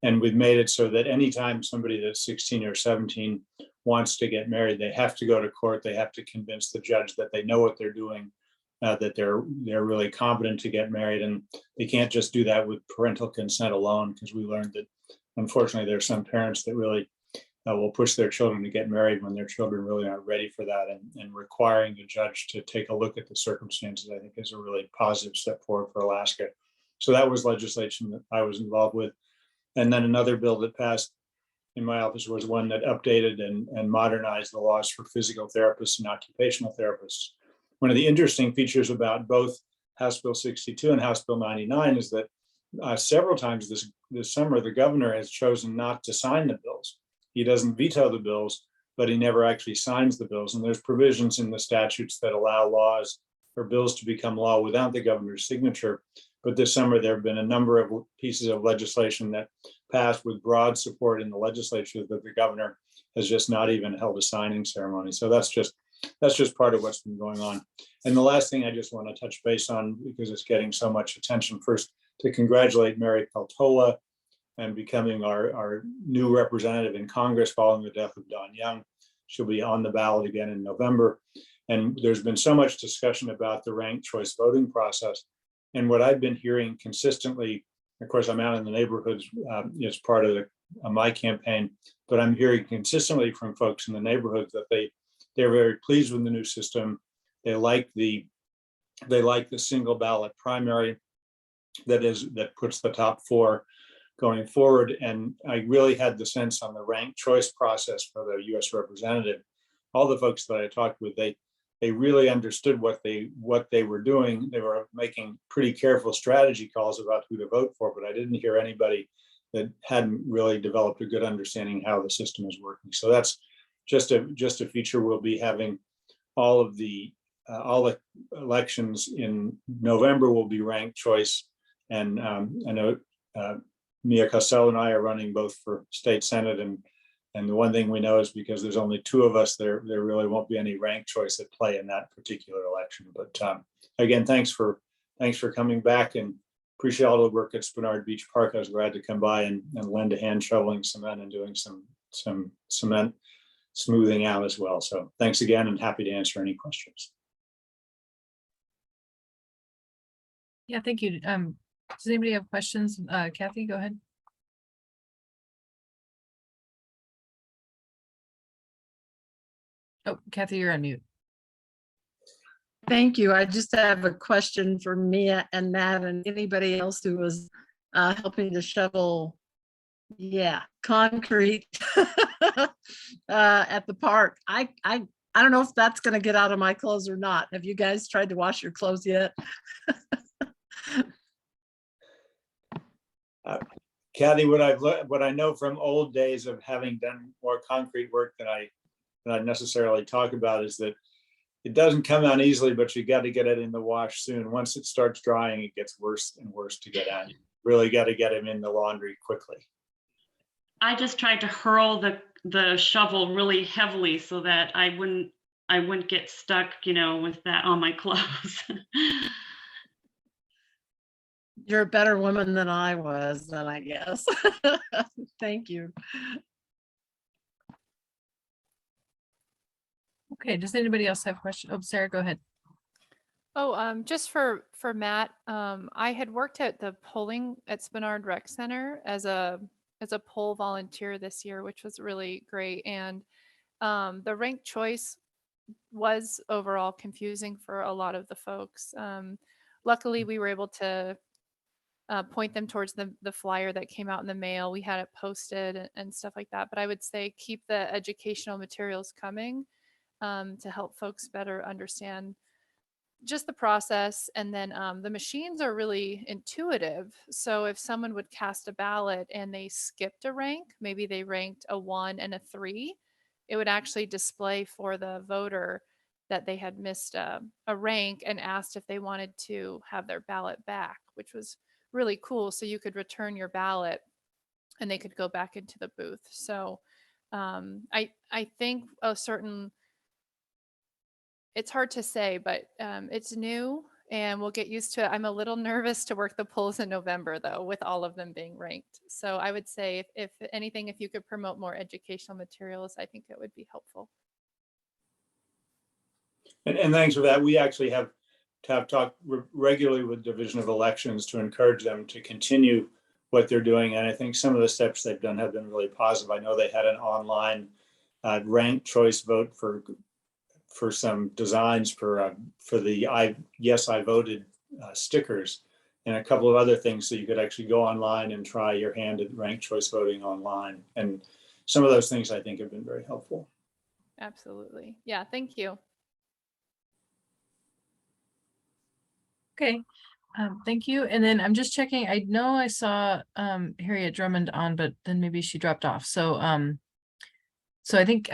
Speaker 10: And we've made it so that anytime somebody that's 16 or 17 wants to get married, they have to go to court. They have to convince the judge that they know what they're doing, that they're really competent to get married. And they can't just do that with parental consent alone, because we learned that, unfortunately, there are some parents that really will push their children to get married when their children really aren't ready for that. And requiring the judge to take a look at the circumstances, I think, is a really positive step forward for Alaska. So that was legislation that I was involved with. And then another bill that passed in my office was one that updated and modernized the laws for physical therapists and occupational therapists. One of the interesting features about both House Bill 62 and House Bill 99 is that several times this summer, the governor has chosen not to sign the bills. He doesn't veto the bills, but he never actually signs the bills. And there's provisions in the statutes that allow laws or bills to become law without the governor's signature. But this summer, there have been a number of pieces of legislation that passed with broad support in the legislature that the governor has just not even held a signing ceremony. So that's just part of what's been going on. And the last thing I just want to touch base on, because it's getting so much attention, first to congratulate Mary Peltola and becoming our new representative in Congress following the death of Don Young. She'll be on the ballot again in November. And there's been so much discussion about the ranked choice voting process. And what I've been hearing consistently, of course, I'm out in the neighborhoods as part of my campaign, but I'm hearing consistently from folks in the neighborhoods that they're very pleased with the new system. They like the single ballot primary that puts the top 4 going forward. And I really had the sense on the ranked choice process for the U.S. representative, all the folks that I talked with, they really understood what they were doing. They were making pretty careful strategy calls about who to vote for, but I didn't hear anybody that hadn't really developed a good understanding how the system is working. So that's just a feature. We'll be having all of the all the elections in November will be ranked choice. And I know Mia Costello and I are running both for state senate, and the one thing we know is because there's only 2 of us, there really won't be any ranked choice at play in that particular election. But again, thanks for coming back, and appreciate all the work at Spenard Beach Park. I was glad to come by and lend a hand shoveling cement and doing some cement smoothing out as well. So thanks again, and happy to answer any questions.
Speaker 1: Yeah, thank you. Does anybody have questions? Kathy, go ahead. Oh, Kathy, you're on mute.
Speaker 6: Thank you. I just have a question for Mia and Matt and anybody else who was helping to shovel, concrete at the park. I don't know if that's going to get out of my clothes or not. Have you guys tried to wash your clothes yet?
Speaker 10: Kathy, what I know from old days of having done more concrete work than I necessarily talk about is that it doesn't come out easily, but you got to get it in the wash soon. Once it starts drying, it gets worse and worse to get out. You really got to get them in the laundry quickly.
Speaker 2: I just tried to hurl the shovel really heavily so that I wouldn't get stuck, with that on my clothes.
Speaker 6: You're a better woman than I was, then, I guess. Thank you.
Speaker 1: Okay, does anybody else have questions? Oh, Sarah, go ahead.
Speaker 4: Oh, just for Matt, I had worked at the polling at Spenard Rec Center as a poll volunteer this year, which was really great. And the ranked choice was overall confusing for a lot of the folks. Luckily, we were able to point them towards the flyer that came out in the mail. We had it posted and stuff like that. But I would say keep the educational materials coming to help folks better understand just the process. And then the machines are really intuitive. So if someone would cast a ballot and they skipped a rank, maybe they ranked a 1 and a 3, it would actually display for the voter that they had missed a rank and asked if they wanted to have their ballot back, which was really cool. So you could return your ballot and they could go back into the booth. So I think it's hard to say, but it's new and we'll get used to it. I'm a little nervous to work the polls in November, though, with all of them being ranked. So I would say, if anything, if you could promote more educational materials, I think it would be helpful.
Speaker 10: And thanks for that. We actually have talked regularly with Division of Elections to encourage them to continue what they're doing. And I think some of the steps they've done have been really positive. I know they had an online ranked choice vote for some designs for the Yes, I Voted stickers, and a couple of other things, so you could actually go online and try your hand at ranked choice voting online. And some of those things I think have been very helpful.
Speaker 4: Absolutely. Yeah, thank you.
Speaker 1: Okay, thank you. And then I'm just checking. I know I saw Harriet Drummond on, but then maybe she dropped off. So so I think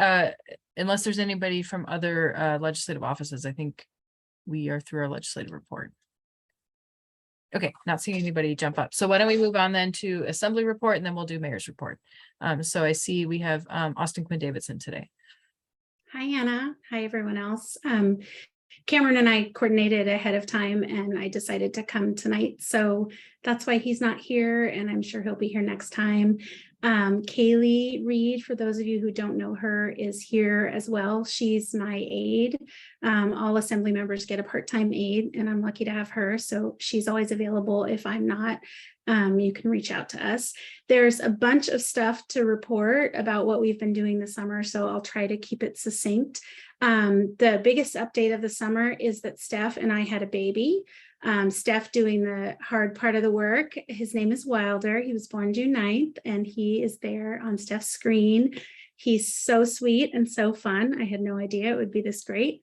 Speaker 1: unless there's anybody from other legislative offices, I think we are through our legislative report. Okay, not seeing anybody jump up. So why don't we move on then to assembly report, and then we'll do mayor's report. So I see we have Austin Quinn Davidson today.
Speaker 11: Hi, Anna. Hi, everyone else. Cameron and I coordinated ahead of time and I decided to come tonight. So that's why he's not here, and I'm sure he'll be here next time. Kaylee Reed, for those of you who don't know her, is here as well. She's my aide. All assembly members get a part-time aide, and I'm lucky to have her. So she's always available if I'm not. You can reach out to us. There's a bunch of stuff to report about what we've been doing this summer, so I'll try to keep it succinct. The biggest update of the summer is that Steph and I had a baby. Steph doing the hard part of the work. His name is Wilder. He was born June 9th, and he is there on Steph's screen. He's so sweet and so fun. I had no idea it would be this great.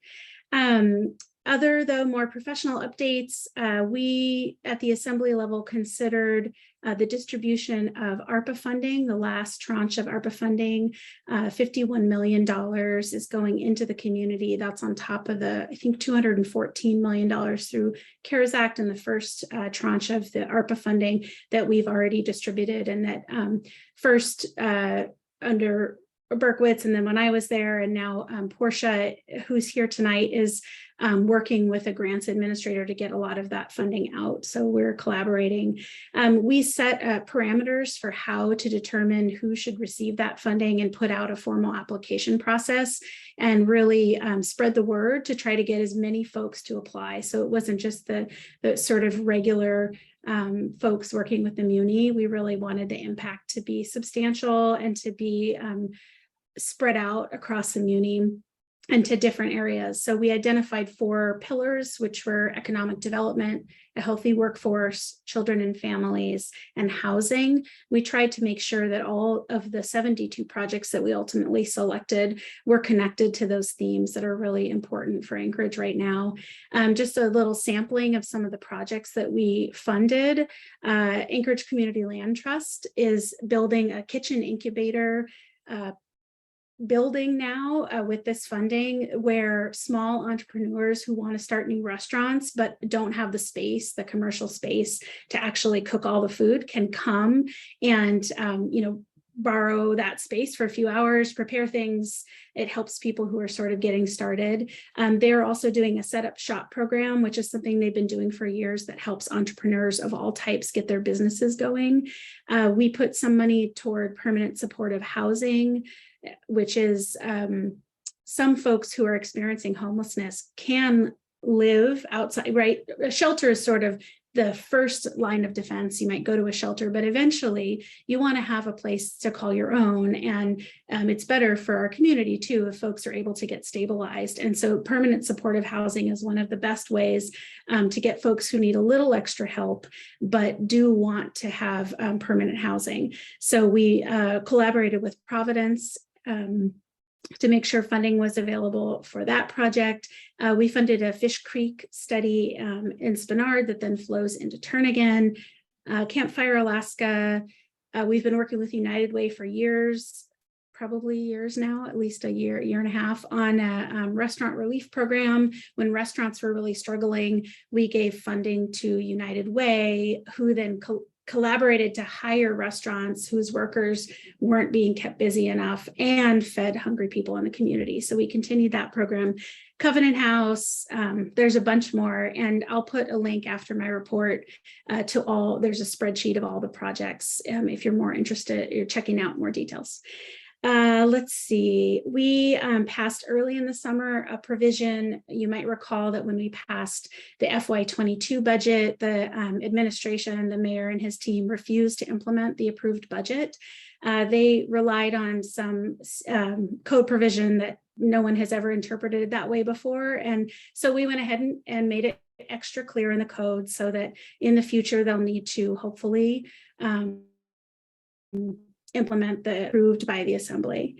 Speaker 11: Other, though, more professional updates, we at the assembly level considered the distribution of ARPA funding. The last tranche of ARPA funding, $51 million is going into the community. That's on top of the, I think, $214 million through CARES Act and the first tranche of the ARPA funding that we've already distributed, and that first under Berkowitz, and then when I was there, and now Portia, who's here tonight, is working with a grants administrator to get a lot of that funding out. So we're collaborating. We set parameters for how to determine who should receive that funding and put out a formal application process, and really spread the word to try to get as many folks to apply. So it wasn't just the sort of regular folks working with the Muni. We really wanted the impact to be substantial and to be spread out across the Muni and to different areas. So we identified 4 pillars, which were economic development, a healthy workforce, children and families, and housing. We tried to make sure that all of the 72 projects that we ultimately selected were connected to those themes that are really important for Anchorage right now. Just a little sampling of some of the projects that we funded. Anchorage Community Land Trust is building a kitchen incubator building now with this funding, where small entrepreneurs who want to start new restaurants but don't have the space, the commercial space to actually cook all the food, can come and borrow that space for a few hours, prepare things. It helps people who are sort of getting started. They're also doing a setup shop program, which is something they've been doing for years that helps entrepreneurs of all types get their businesses going. We put some money toward permanent supportive housing, which is some folks who are experiencing homelessness can live outside, right? A shelter is sort of the first line of defense. You might go to a shelter, but eventually you want to have a place to call your own. And it's better for our community too, if folks are able to get stabilized. And so permanent supportive housing is one of the best ways to get folks who need a little extra help, but do want to have permanent housing. So we collaborated with Providence to make sure funding was available for that project. We funded a Fish Creek study in Spenard that then flows into Turnagain. Campfire Alaska, we've been working with United Way for years, probably years now, at least a year and a half, on a restaurant relief program. When restaurants were really struggling, we gave funding to United Way, who then collaborated to hire restaurants whose workers weren't being kept busy enough and fed hungry people in the community. So we continued that program. Covenant House, there's a bunch more, and I'll put a link after my report to all, there's a spreadsheet of all the projects if you're more interested, you're checking out more details. Let's see, we passed early in the summer a provision. You might recall that when we passed the FY22 budget, the administration, the mayor and his team refused to implement the approved budget. They relied on some code provision that no one has ever interpreted that way before. And so we went ahead and made it extra clear in the code so that in the future they'll need to hopefully implement the approved by the assembly.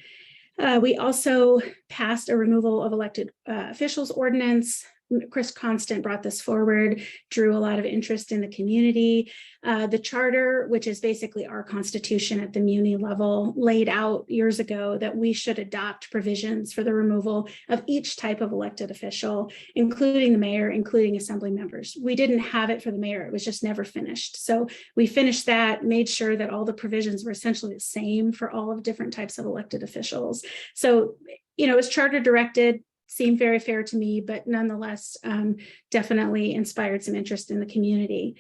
Speaker 11: We also passed a removal of elected officials ordinance. Chris Constant brought this forward, drew a lot of interest in the community. The charter, which is basically our constitution at the muni level, laid out years ago that we should adopt provisions for the removal of each type of elected official, including the mayor, including assembly members. We didn't have it for the mayor. It was just never finished. So we finished that, made sure that all the provisions were essentially the same for all of different types of elected officials. So, it's charter directed, seemed very fair to me, but nonetheless, definitely inspired some interest in the community.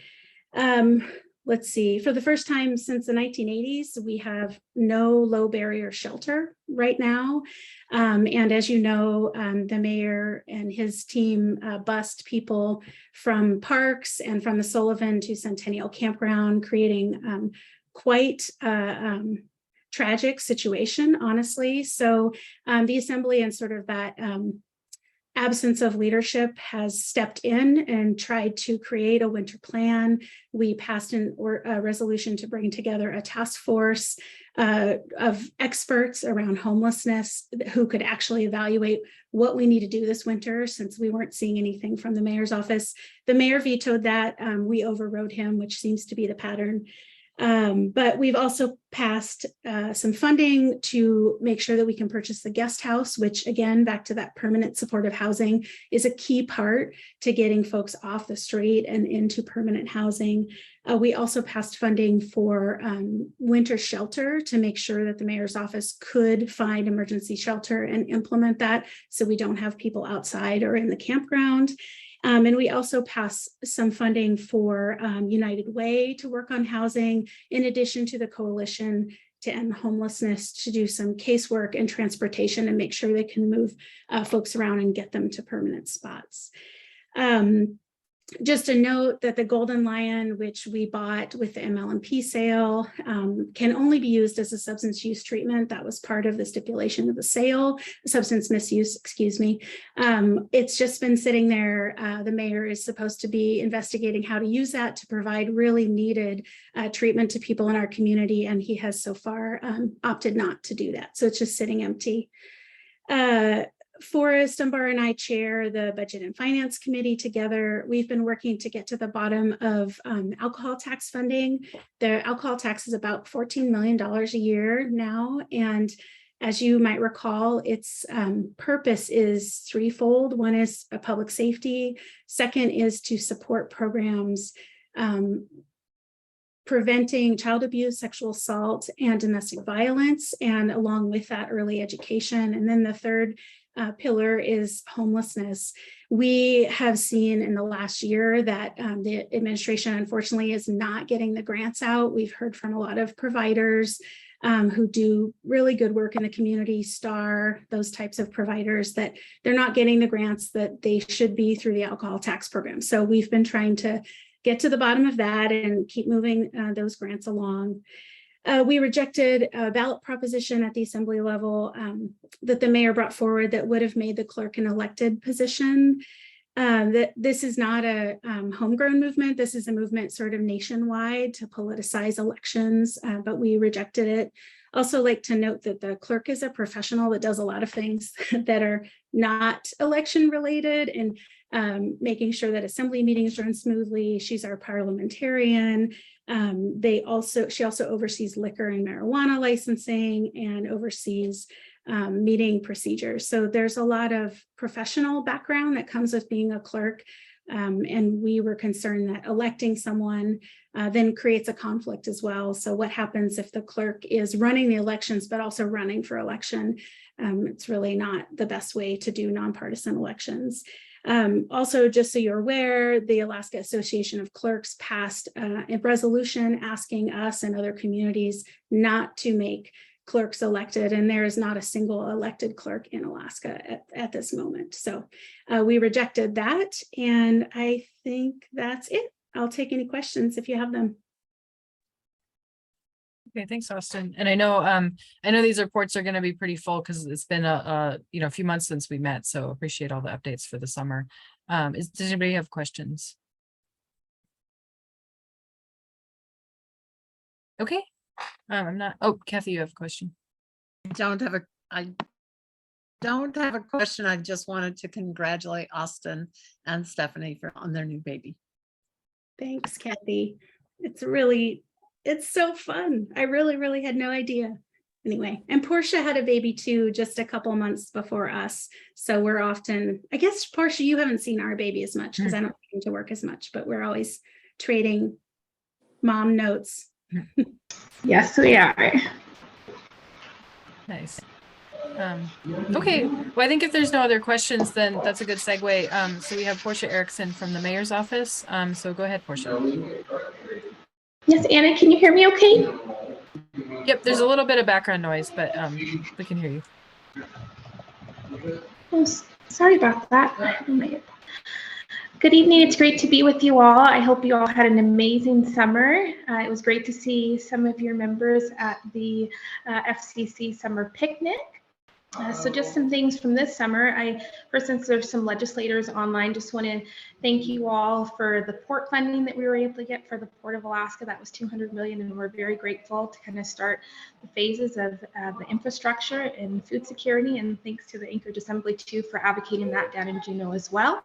Speaker 11: Let's see, for the first time since the 1980s, we have no low barrier shelter right now. And as you know, the mayor and his team bused people from parks and from the Sullivan to Centennial Campground, creating quite tragic situation, honestly. So the assembly and sort of that absence of leadership has stepped in and tried to create a winter plan. We passed a resolution to bring together a task force of experts around homelessness who could actually evaluate what we need to do this winter, since we weren't seeing anything from the mayor's office. The mayor vetoed that. We overrode him, which seems to be the pattern. But we've also passed some funding to make sure that we can purchase the guest house, which again, back to that permanent supportive housing, is a key part to getting folks off the street and into permanent housing. We also passed funding for winter shelter to make sure that the mayor's office could find emergency shelter and implement that, so we don't have people outside or in the campground. And we also passed some funding for United Way to work on housing, in addition to the Coalition to End Homelessness to do some casework and transportation and make sure they can move folks around and get them to permanent spots. Just a note that the Golden Lion, which we bought with the MLMP sale, can only be used as a substance use treatment. That was part of the stipulation of the sale, substance misuse, excuse me. It's just been sitting there. The mayor is supposed to be investigating how to use that to provide really needed treatment to people in our community, and he has so far opted not to do that. So it's just sitting empty. Forrest Dunbar and I chair the Budget and Finance Committee together. We've been working to get to the bottom of alcohol tax funding. The alcohol tax is about $14 million a year now. And as you might recall, its purpose is threefold. One is a public safety. Second is to support programs preventing child abuse, sexual assault, and domestic violence, and along with that, early education. And then the third pillar is homelessness. We have seen in the last year that the administration, unfortunately, is not getting the grants out. We've heard from a lot of providers who do really good work in the community, STAR, those types of providers, that they're not getting the grants that they should be through the alcohol tax program. So we've been trying to get to the bottom of that and keep moving those grants along. We rejected a ballot proposition at the assembly level that the mayor brought forward that would have made the clerk an elected position. That this is not a homegrown movement. This is a movement sort of nationwide to politicize elections, but we rejected it. Also like to note that the clerk is a professional that does a lot of things that are not election related, and making sure that assembly meetings run smoothly. She's our parliamentarian. She also oversees liquor and marijuana licensing and oversees meeting procedures. So there's a lot of professional background that comes with being a clerk. And we were concerned that electing someone then creates a conflict as well. So what happens if the clerk is running the elections, but also running for election? It's really not the best way to do nonpartisan elections. Also, just so you're aware, the Alaska Association of Clerks passed a resolution asking us and other communities not to make clerks elected, and there is not a single elected clerk in Alaska at this moment. So we rejected that, and I think that's it. I'll take any questions if you have them.
Speaker 1: Okay, thanks, Austin. And I know these reports are going to be pretty full because it's been a few months since we met. So appreciate all the updates for the summer. Does anybody have questions? Okay. I'm not. Oh, Kathy, you have a question.
Speaker 6: I don't have a question. I just wanted to congratulate Austin and Stephanie on their new baby.
Speaker 11: Thanks, Kathy. It's so fun. I really had no idea. Anyway, and Portia had a baby too, just a couple months before us. So we're often, I guess, Portia, you haven't seen our baby as much because I don't come to work as much, but we're always trading mom notes.
Speaker 12: Yes, we are.
Speaker 1: Nice. Okay, well, I think if there's no other questions, then that's a good segue. So we have Portia Erickson from the mayor's office. So go ahead, Portia.
Speaker 12: Yes, Anna, can you hear me okay?
Speaker 1: Yep, there's a little bit of background noise, but we can hear you.
Speaker 12: Oh, sorry about that. Good evening. It's great to be with you all. I hope you all had an amazing summer. It was great to see some of your members at the FCC summer picnic. So just some things from this summer. Since there's some legislators online, just want to thank you all for the port funding that we were able to get for the Port of Alaska. That was $200 million, and we're very grateful to kind of start the phases of the infrastructure and food security. And thanks to the Anchorage Assembly too for advocating that down in Juneau as well.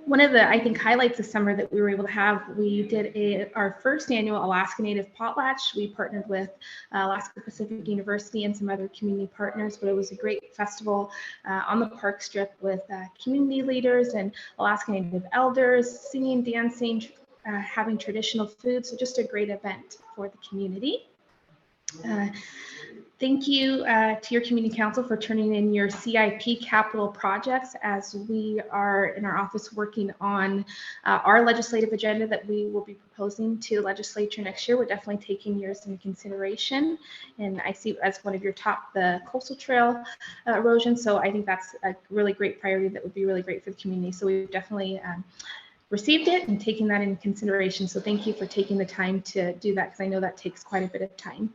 Speaker 12: One of the, I think, highlights this summer that we were able to have, we did our first annual Alaska Native Potlatch. We partnered with Alaska Pacific University and some other community partners, but it was a great festival on the park strip with community leaders and Alaska Native elders, singing, dancing, having traditional food. So just a great event for the community. Thank you to your community council for turning in your CIP capital projects as we are in our office working on our legislative agenda that we will be proposing to the legislature next year. We're definitely taking yours into consideration. And I see as one of your top, the coastal trail erosion. So I think that's a really great priority that would be really great for the community. So we've definitely received it and taking that into consideration. So thank you for taking the time to do that, because I know that takes quite a bit of time.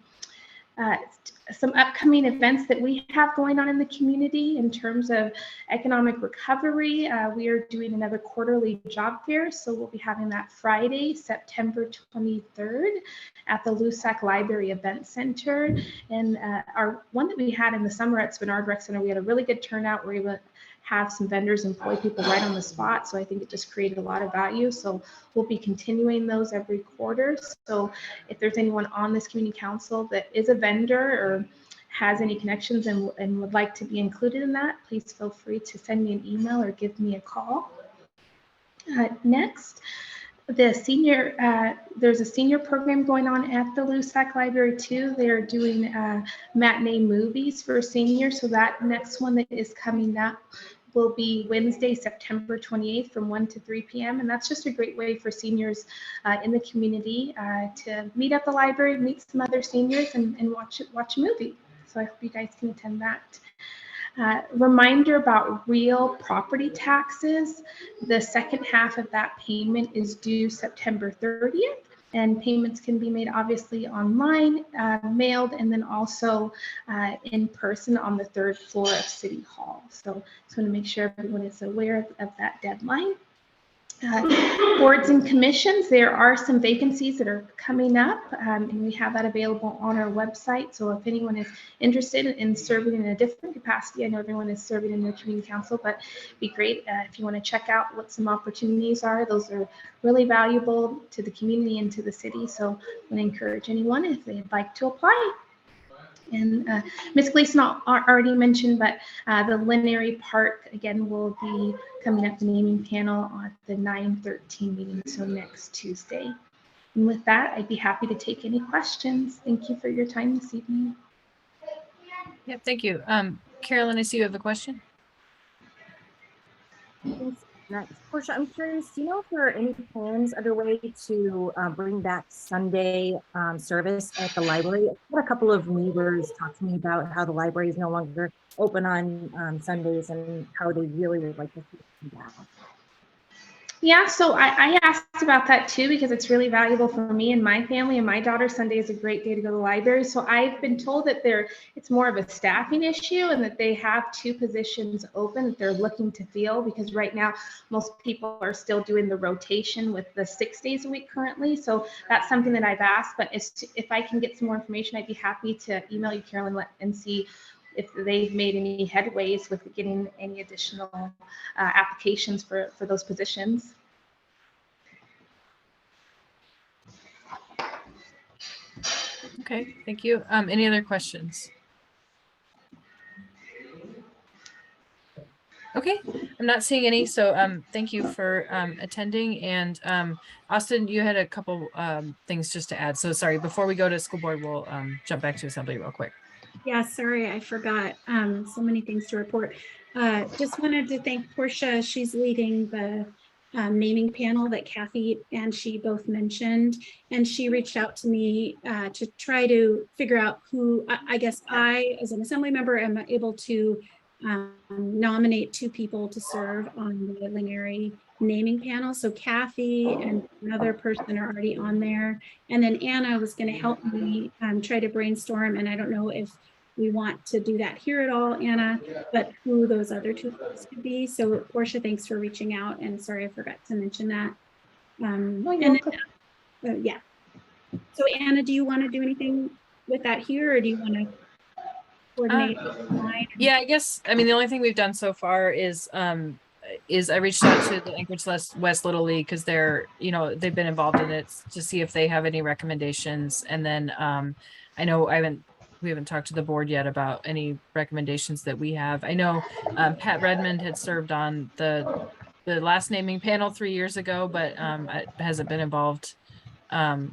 Speaker 12: Some upcoming events that we have going on in the community in terms of economic recovery. We are doing another quarterly job fair. So we'll be having that Friday, September 23rd at the Lusac Library Event Center. And our one that we had in the summer at Spenard Rec Center, we had a really good turnout. We were able to have some vendors employ people right on the spot. So I think it just created a lot of value. So we'll be continuing those every quarter. So if there's anyone on this community council that is a vendor or has any connections and would like to be included in that, please feel free to send me an email or give me a call. Next, the senior, there's a senior program going on at the Lusac Library too. They're doing matinee movies for seniors. So that next one that is coming up will be Wednesday, September 28th from 1 to 3 p.m. And that's just a great way for seniors in the community to meet at the library, meet some other seniors and watch a movie. So I hope you guys can attend that. Reminder about real property taxes. The second half of that payment is due September 30th. And payments can be made obviously online, mailed, and then also in person on the 3rd floor of City Hall. So just want to make sure everyone is aware of that deadline. Boards and commissions, there are some vacancies that are coming up, and we have that available on our website. So if anyone is interested in serving in a different capacity, I know everyone is serving in the community council, but it'd be great if you want to check out what some opportunities are. Those are really valuable to the community and to the city. So I want to encourage anyone if they'd like to apply. And Ms. Gleason already mentioned, but the Lineary Park, again, will be coming up the naming panel on the 9/13 meeting, so next Tuesday. And with that, I'd be happy to take any questions. Thank you for your time this evening.
Speaker 1: Yeah, thank you. Carolyn, I see you have a question.
Speaker 13: Next, Portia, I'm curious, do you know if there are any plans underway to bring back Sunday service at the library? I've had a couple of neighbors talk to me about how the library is no longer open on Sundays and how they really would like to see it back.
Speaker 12: Yeah, so I asked about that too, because it's really valuable for me and my family, and my daughter. Sunday is a great day to go to the library. So I've been told that it's more of a staffing issue and that they have 2 positions open that they're looking to fill, because right now most people are still doing the rotation with the 6 days a week currently. So that's something that I've asked, but if I can get some more information, I'd be happy to email you, Carolyn, and see if they've made any headways with getting any additional applications for those positions.
Speaker 1: Okay, thank you. Any other questions? Okay, I'm not seeing any, so thank you for attending. And Austin, you had a couple things just to add. So sorry, before we go to school board, we'll jump back to assembly real quick.
Speaker 11: Yeah, sorry, I forgot. So many things to report. Just wanted to thank Portia. She's leading the naming panel that Kathy and she both mentioned. And she reached out to me to try to figure out who, I guess I, as an assembly member, am able to nominate 2 people to serve on the Lineary naming panel. So Kathy and another person are already on there. And then Anna was going to help me try to brainstorm. And I don't know if we want to do that here at all, Anna, but who those other two folks could be. So Portia, thanks for reaching out, and sorry I forgot to mention that. Yeah. So Anna, do you want to do anything with that here, or do you want to coordinate?
Speaker 1: Yeah, I guess, I mean, the only thing we've done so far is I reached out to the Anchorage West Little League because they're, you know, they've been involved in it to see if they have any recommendations. And then I know we haven't talked to the board yet about any recommendations that we have. I know Pat Redmond had served on the last naming panel 3 years ago, but it hasn't been involved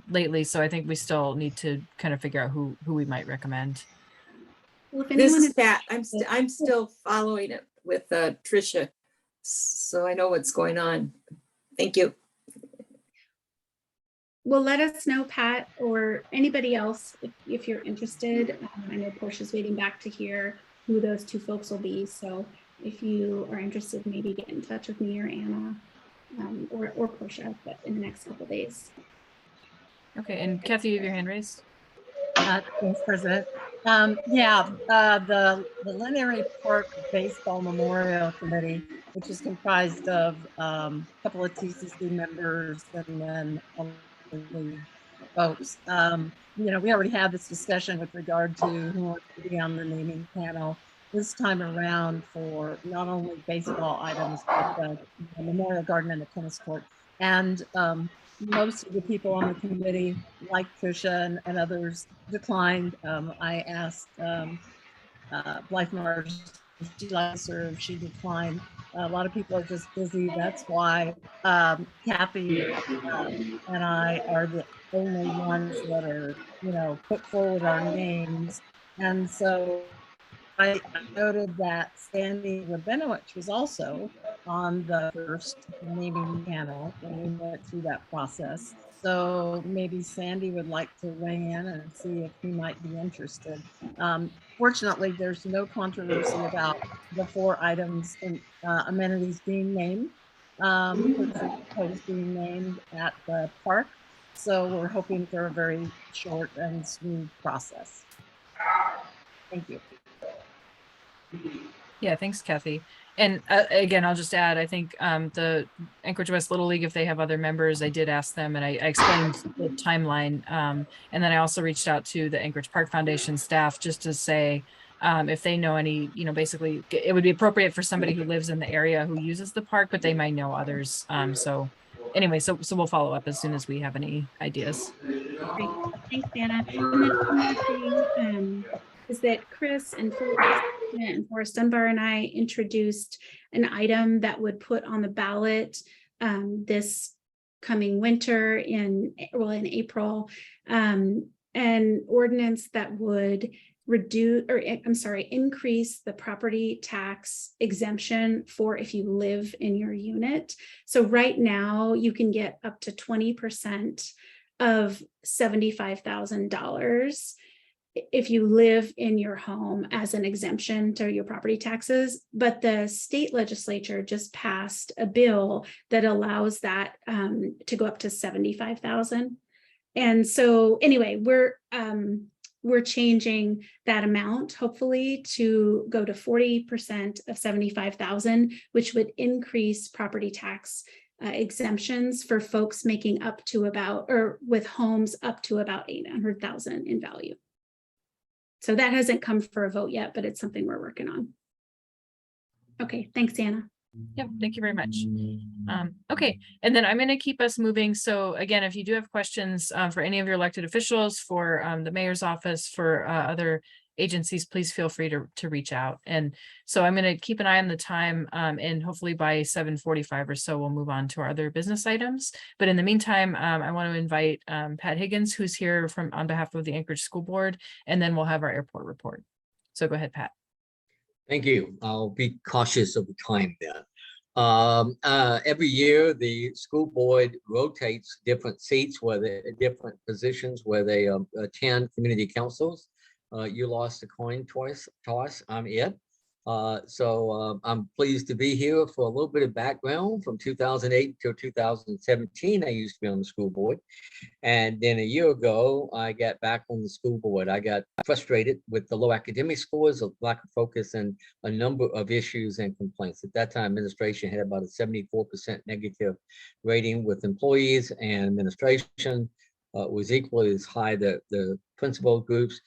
Speaker 1: lately. So I think we still need to kind of figure out who we might recommend.
Speaker 11: Well, if
Speaker 9: This
Speaker 11: anyone
Speaker 9: is Pat. I'm still following it with Tricia, so I know what's going on. Thank you.
Speaker 11: Well, let us know, Pat, or anybody else, if you're interested. I know Portia's waiting back to hear who those two folks will be. So if you are interested, maybe get in touch with me or Anna or Portia, but in the next couple of days.
Speaker 1: Okay, and Kathy, you have your hand raised.
Speaker 6: Thanks, President. The Lineary Park Baseball Memorial Committee, which is comprised of a couple of TCC members and then folks. You know, we already had this discussion with regard to who wants to be on the naming panel this time around for not only baseball items, but the memorial garden and the tennis court. And most of the people on the committee, like Tricia and others, declined. I asked Blythe Marsh if she'd like to serve. She declined. A lot of people are just busy. That's why Kathy and I are the only ones that are, you know, put forward our names. And so I noted that Sandy Rabinowitz was also on the first naming panel when we went through that process. So maybe Sandy would like to weigh in and see if he might be interested. Fortunately, there's no controversy about the 4 items in amenities being named, being named at the park. So we're hoping for a very short and smooth process. Thank you.
Speaker 1: Yeah, thanks, Kathy. And again, I'll just add, I think the Anchorage West Little League, if they have other members, I did ask them and I explained the timeline. And then I also reached out to the Anchorage Park Foundation staff just to say if they know any, you know, basically it would be appropriate for somebody who lives in the area who uses the park, but they might know others. So anyway, so we'll follow up as soon as we have any ideas.
Speaker 11: Great. Thanks, Anna. And then one more thing is that Chris and Forrest Dunbar and I introduced an item that would put on the ballot this coming winter in April, an ordinance that would increase the property tax exemption for if you live in your unit. So right now you can get up to 20% of $75,000 if you live in your home as an exemption to your property taxes. But the state legislature just passed a bill that allows that to go up to 75,000. And so anyway, we're changing that amount, hopefully, to go to 40% of 75,000, which would increase property tax exemptions for folks making up to about, or with homes up to about 800,000 in value. So that hasn't come for a vote yet, but it's something we're working on. Okay, thanks, Anna.
Speaker 1: Yep, thank you very much. Okay, and then I'm going to keep us moving. So again, if you do have questions for any of your elected officials, for the mayor's office, for other agencies, please feel free to reach out. And so I'm going to keep an eye on the time and hopefully by 7:45 or so, we'll move on to our other business items. But in the meantime, I want to invite Pat Higgins, who's here on behalf of the Anchorage School Board, and then we'll have our airport report. So go ahead, Pat.
Speaker 14: Thank you. I'll be cautious of the time then. Every year, the school board rotates different seats, different positions where they attend community councils. You lost the coin toss. I'm it. I'm pleased to be here for a little bit of background. From 2008 till 2017, I used to be on the school board. And then a year ago, I got back on the school board. I got frustrated with the low academic scores, a lack of focus, and a number of issues and complaints. At that time, administration had about a 74% negative rating with employees, and administration was equally as high, the principal groups,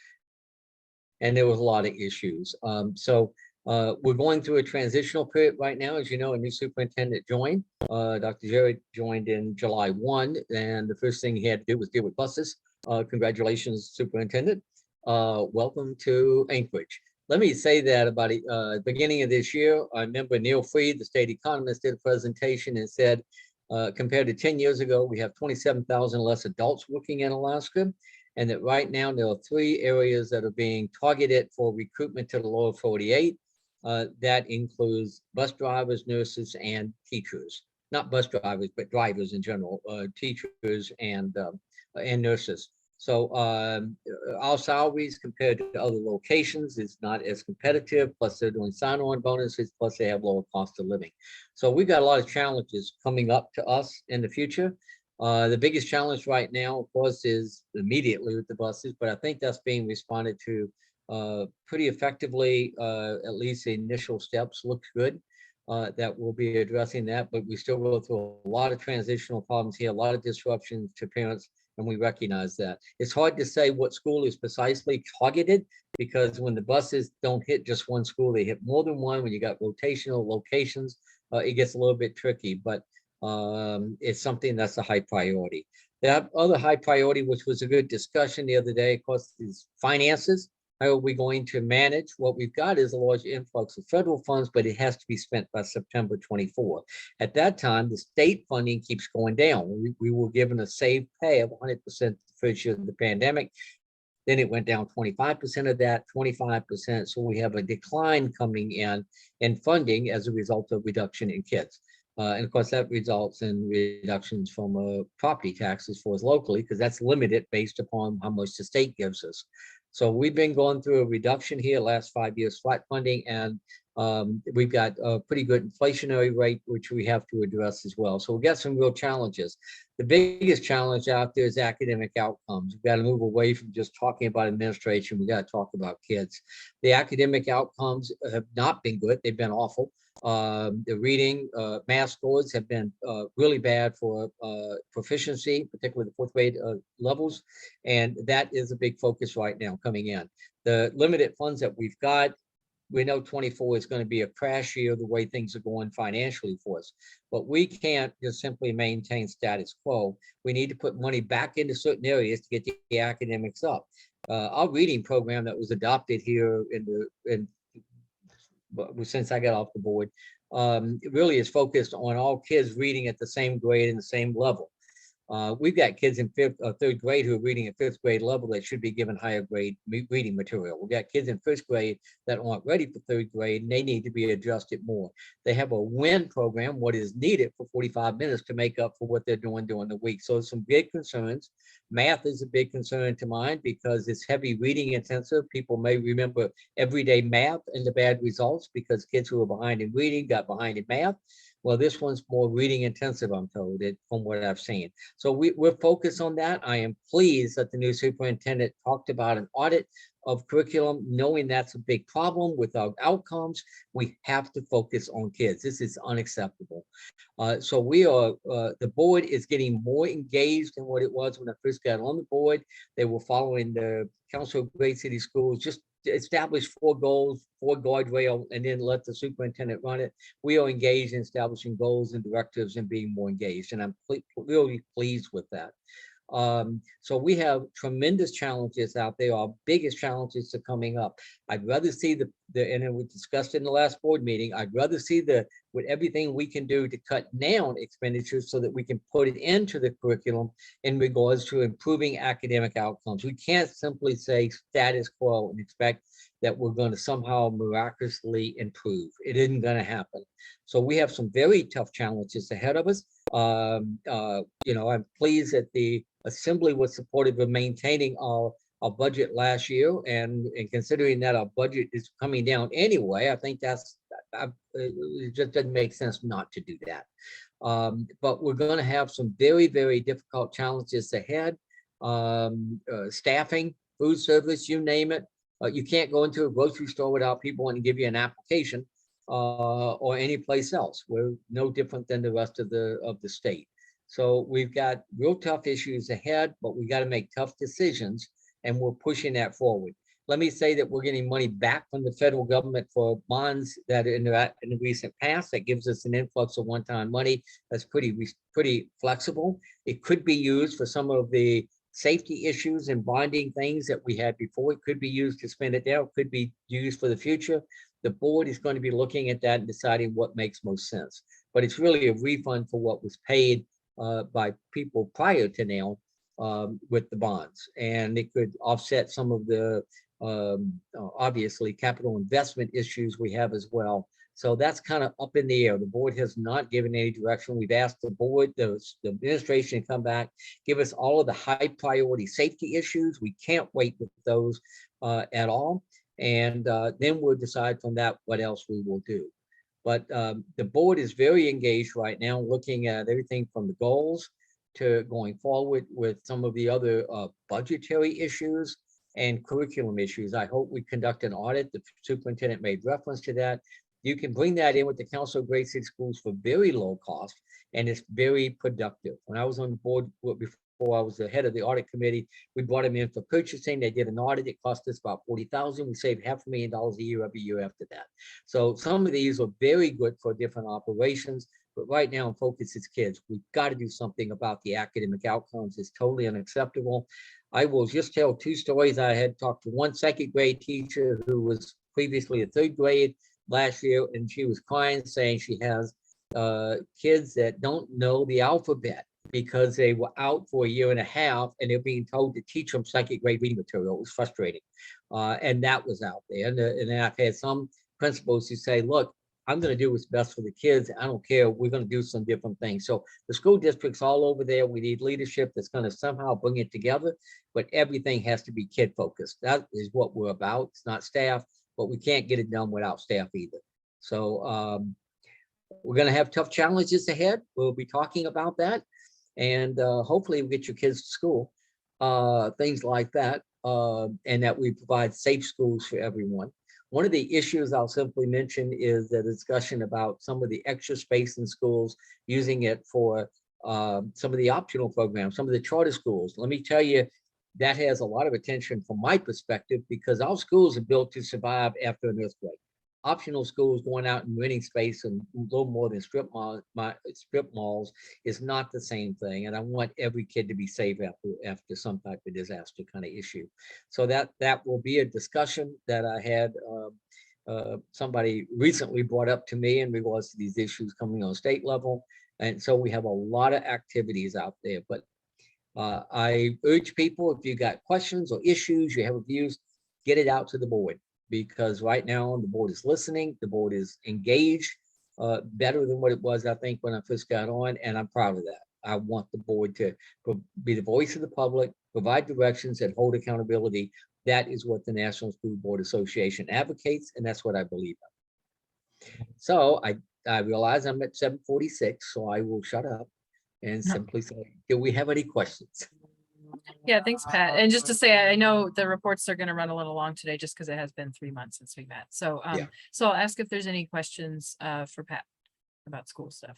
Speaker 14: and there was a lot of issues. We're going through a transitional period right now. As you know, a new superintendent joined. Dr. Jared joined in July 1, and the first thing he had to do was deal with buses. Congratulations, superintendent. Welcome to Anchorage. Let me say that about the beginning of this year, I remember Neil Freed, the state economist, did a presentation and said, compared to 10 years ago, we have 27,000 less adults working in Alaska. And that right now there are 3 areas that are being targeted for recruitment to the lower 48. That includes bus drivers, nurses, and teachers. Not bus drivers, but drivers in general, teachers and nurses. So our salaries compared to other locations is not as competitive. Plus they're doing sign-on bonuses. Plus they have lower cost of living. So we've got a lot of challenges coming up to us in the future. The biggest challenge right now, of course, is immediately with the buses, but I think that's being responded to pretty effectively. At least the initial steps look good. That we'll be addressing that, but we still go through a lot of transitional problems here, a lot of disruptions to parents, and we recognize that. It's hard to say what school is precisely targeted, because when the buses don't hit just one school, they hit more than one. When you got rotational locations, it gets a little bit tricky, but it's something that's a high priority. The other high priority, which was a good discussion the other day, of course, is finances. How are we going to manage? What we've got is a large influx of federal funds, but it has to be spent by September 24. At that time, the state funding keeps going down. We were given a save pay of 100% the first year of the pandemic. Then it went down 25% of that, 25%. So we have a decline coming in funding as a result of reduction in kids. And of course, that results in reductions from property taxes for us locally, because that's limited based upon how much the state gives us. So we've been going through a reduction here last 5 years, flat funding, and we've got a pretty good inflationary rate, which we have to address as well. So we've got some real challenges. The biggest challenge out there is academic outcomes. We've got to move away from just talking about administration. We got to talk about kids. The academic outcomes have not been good. They've been awful. The reading, math scores have been really bad for proficiency, particularly the 4th grade levels. And that is a big focus right now coming in. The limited funds that we've got, we know 24 is going to be a crash year the way things are going financially for us. But we can't just simply maintain status quo. We need to put money back into certain areas to get the academics up. Our reading program that was adopted here since I got off the board, it really is focused on all kids reading at the same grade and the same level. We've got kids in 3rd grade who are reading at 5th grade level that should be given higher grade reading material. We've got kids in 1st grade that aren't ready for 3rd grade, and they need to be adjusted more. They have a WIN program, what is needed for 45 minutes to make up for what they're doing during the week. So some big concerns. Math is a big concern to mine because it's heavy reading intensive. People may remember everyday math and the bad results because kids who were behind in reading got behind in math. Well, this one's more reading intensive, I'm told, from what I've seen. So we're focused on that. I am pleased that the new superintendent talked about an audit of curriculum, knowing that's a big problem with our outcomes. We have to focus on kids. This is unacceptable. So we are, the board is getting more engaged than what it was when I first got on the board. They were following the Council of Great City Schools, just establish 4 goals, 4 guardrail, and then let the superintendent run it. We are engaged in establishing goals and directives and being more engaged, and I'm really pleased with that. So we have tremendous challenges out there. Our biggest challenges are coming up. I'd rather see and we discussed in the last board meeting, I'd rather see with everything we can do to cut down expenditures so that we can put it into the curriculum in regards to improving academic outcomes. We can't simply say status quo and expect that we're going to somehow miraculously improve. It isn't going to happen. So we have some very tough challenges ahead of us. I'm pleased that the Assembly was supportive of maintaining our our budget last year, and considering that our budget is coming down anyway, I think it just doesn't make sense not to do that. But we're going to have some very, very difficult challenges ahead. Staffing, food service, you name it. You can't go into a grocery store without people wanting to give you an application, or any place else. We're no different than the rest of the state. So we've got real tough issues ahead, but we got to make tough decisions, and we're pushing that forward. Let me say that we're getting money back from the federal government for bonds that in the recent past, that gives us an influx of one-time money that's pretty flexible. It could be used for some of the safety issues and bonding things that we had before. It could be used to spend it there. It could be used for the future. The board is going to be looking at that and deciding what makes most sense. But it's really a refund for what was paid by people prior to now with the bonds. And it could offset some of the obviously capital investment issues we have as well. So that's kind of up in the air. The board has not given any direction. We've asked the board, the administration to come back, give us all of the high priority safety issues. We can't wait with those at all. And then we'll decide from that what else we will do. But the board is very engaged right now, looking at everything from the goals to going forward with some of the other budgetary issues and curriculum issues. I hope we conduct an audit. The superintendent made reference to that. You can bring that in with the Council of Great City Schools for very low cost, and it's very productive. When I was on the board before I was the head of the audit committee, we brought them in for purchasing. They did an audit. It cost us about $40,000. We saved $500,000 a year every year after that. So some of these are very good for different operations, but right now focus is kids. We've got to do something about the academic outcomes. It's totally unacceptable. I will just tell two stories. I had talked to one second grade teacher who was previously a third grade last year, and she was crying, saying she has kids that don't know the alphabet because they were out for a year and a half and they're being told to teach them second grade reading material. It was frustrating. And that was out there. And then I've had some principals who say, look, I'm going to do what's best for the kids. I don't care. We're going to do some different things. So the school districts all over there, we need leadership that's going to somehow bring it together, but everything has to be kid focused. That is what we're about. It's not staff, but we can't get it done without staff either. So we're going to have tough challenges ahead. We'll be talking about that. And hopefully we'll get your kids to school, things like that, and that we provide safe schools for everyone. One of the issues I'll simply mention is the discussion about some of the extra space in schools, using it for some of the optional programs, some of the charter schools. Let me tell you, that has a lot of attention from my perspective, because our schools are built to survive after an earthquake. Optional schools going out and renting space and a little more than strip malls is not the same thing. And I want every kid to be safe after some type of disaster kind of issue. So that will be a discussion that I had somebody recently brought up to me in regards to these issues coming on state level. And so we have a lot of activities out there, but I urge people, if you got questions or issues, you have views, get it out to the board. Because right now the board is listening, the board is engaged better than what it was, I think, when I first got on, and I'm proud of that. I want the board to be the voice of the public, provide directions, and hold accountability. That is what the National School Board Association advocates, and that's what I believe in. So I realize I'm at 7:46, so I will shut up and simply say, do we have any questions?
Speaker 1: Yeah, thanks, Pat. And just to say, I know the reports are going to run a little long today just because it has been 3 months since we met. So,
Speaker 14: Yeah.
Speaker 1: So I'll ask if there's any questions for Pat about school stuff.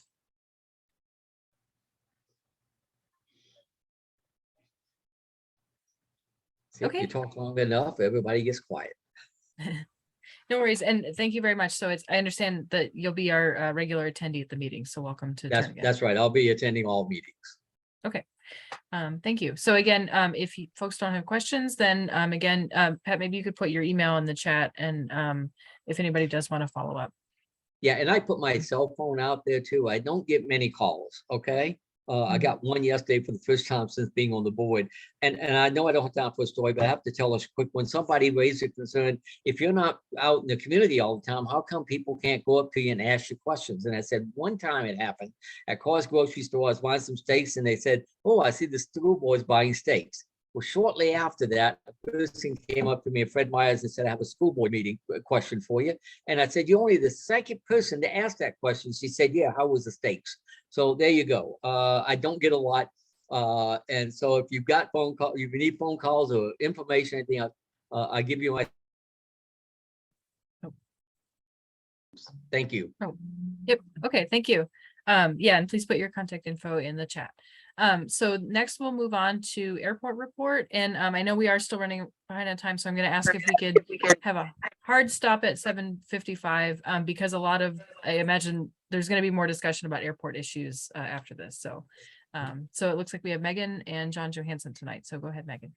Speaker 14: See, if you talk long enough, everybody gets quiet.
Speaker 1: No worries. And thank you very much. So I understand that you'll be our regular attendee at the meeting. So welcome to Turn Again.
Speaker 14: That's right. I'll be attending all meetings.
Speaker 1: Okay. Thank you. So again, if folks don't have questions, then again, Pat, maybe you could put your email in the chat, and if anybody does want to follow up.
Speaker 14: Yeah, and I put my cell phone out there too. I don't get many calls, okay? I got one yesterday for the first time since being on the board. And I know I don't have time for a story, but I have to tell us quick. When somebody raised a concern, if you're not out in the community all the time, how come people can't go up to you and ask you questions? And I said, one time it happened at Carr's grocery store. I was buying some steaks and they said, oh, I see the school boys buying steaks. Well, shortly after that, a person came up to me, Fred Myers, and said, I have a school board meeting question for you. And I said, you're only the second person to ask that question. She said, yeah, how was the stakes? So there you go. I don't get a lot. And so if you've got phone call, if you need phone calls or information, anything else, I give you my. Thank you.
Speaker 1: Oh, yep. Okay, thank you. Yeah, and please put your contact info in the chat. So next we'll move on to airport report. And I know we are still running behind on time, so I'm going to ask if we could have a hard stop at 7:55 because a lot of, I imagine there's going to be more discussion about airport issues after this. So it looks like we have Megan and John Johansson tonight. So go ahead, Megan.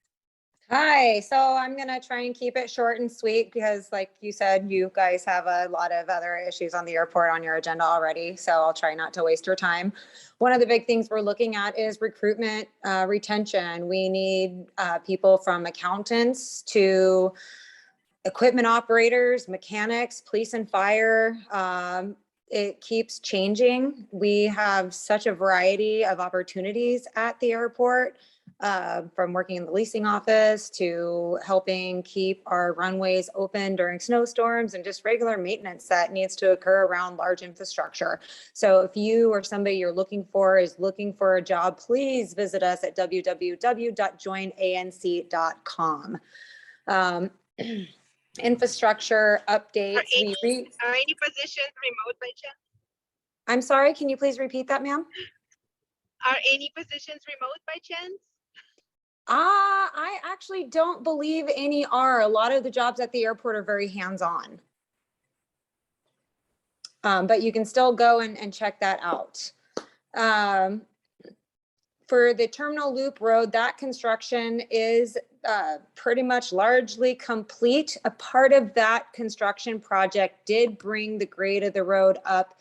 Speaker 15: Hi, so I'm gonna try and keep it short and sweet because like you said, you guys have a lot of other issues on the airport on your agenda already. So I'll try not to waste your time. One of the big things we're looking at is recruitment, retention. We need people from accountants to equipment operators, mechanics, police and fire. It keeps changing. We have such a variety of opportunities at the airport. From working in the leasing office to helping keep our runways open during snowstorms and just regular maintenance that needs to occur around large infrastructure. So if you or somebody you're looking for is looking for a job, please visit us at www.joinanc.com. Infrastructure updates.
Speaker 16: Are any positions remote by chance?
Speaker 15: I'm sorry, can you please repeat that, ma'am?
Speaker 16: Are any positions remote by chance?
Speaker 15: I actually don't believe any are. A lot of the jobs at the airport are very hands-on. But you can still go and check that out. For the Terminal Loop Road, that construction is pretty much largely complete. A part of that construction project did bring the grade of the road up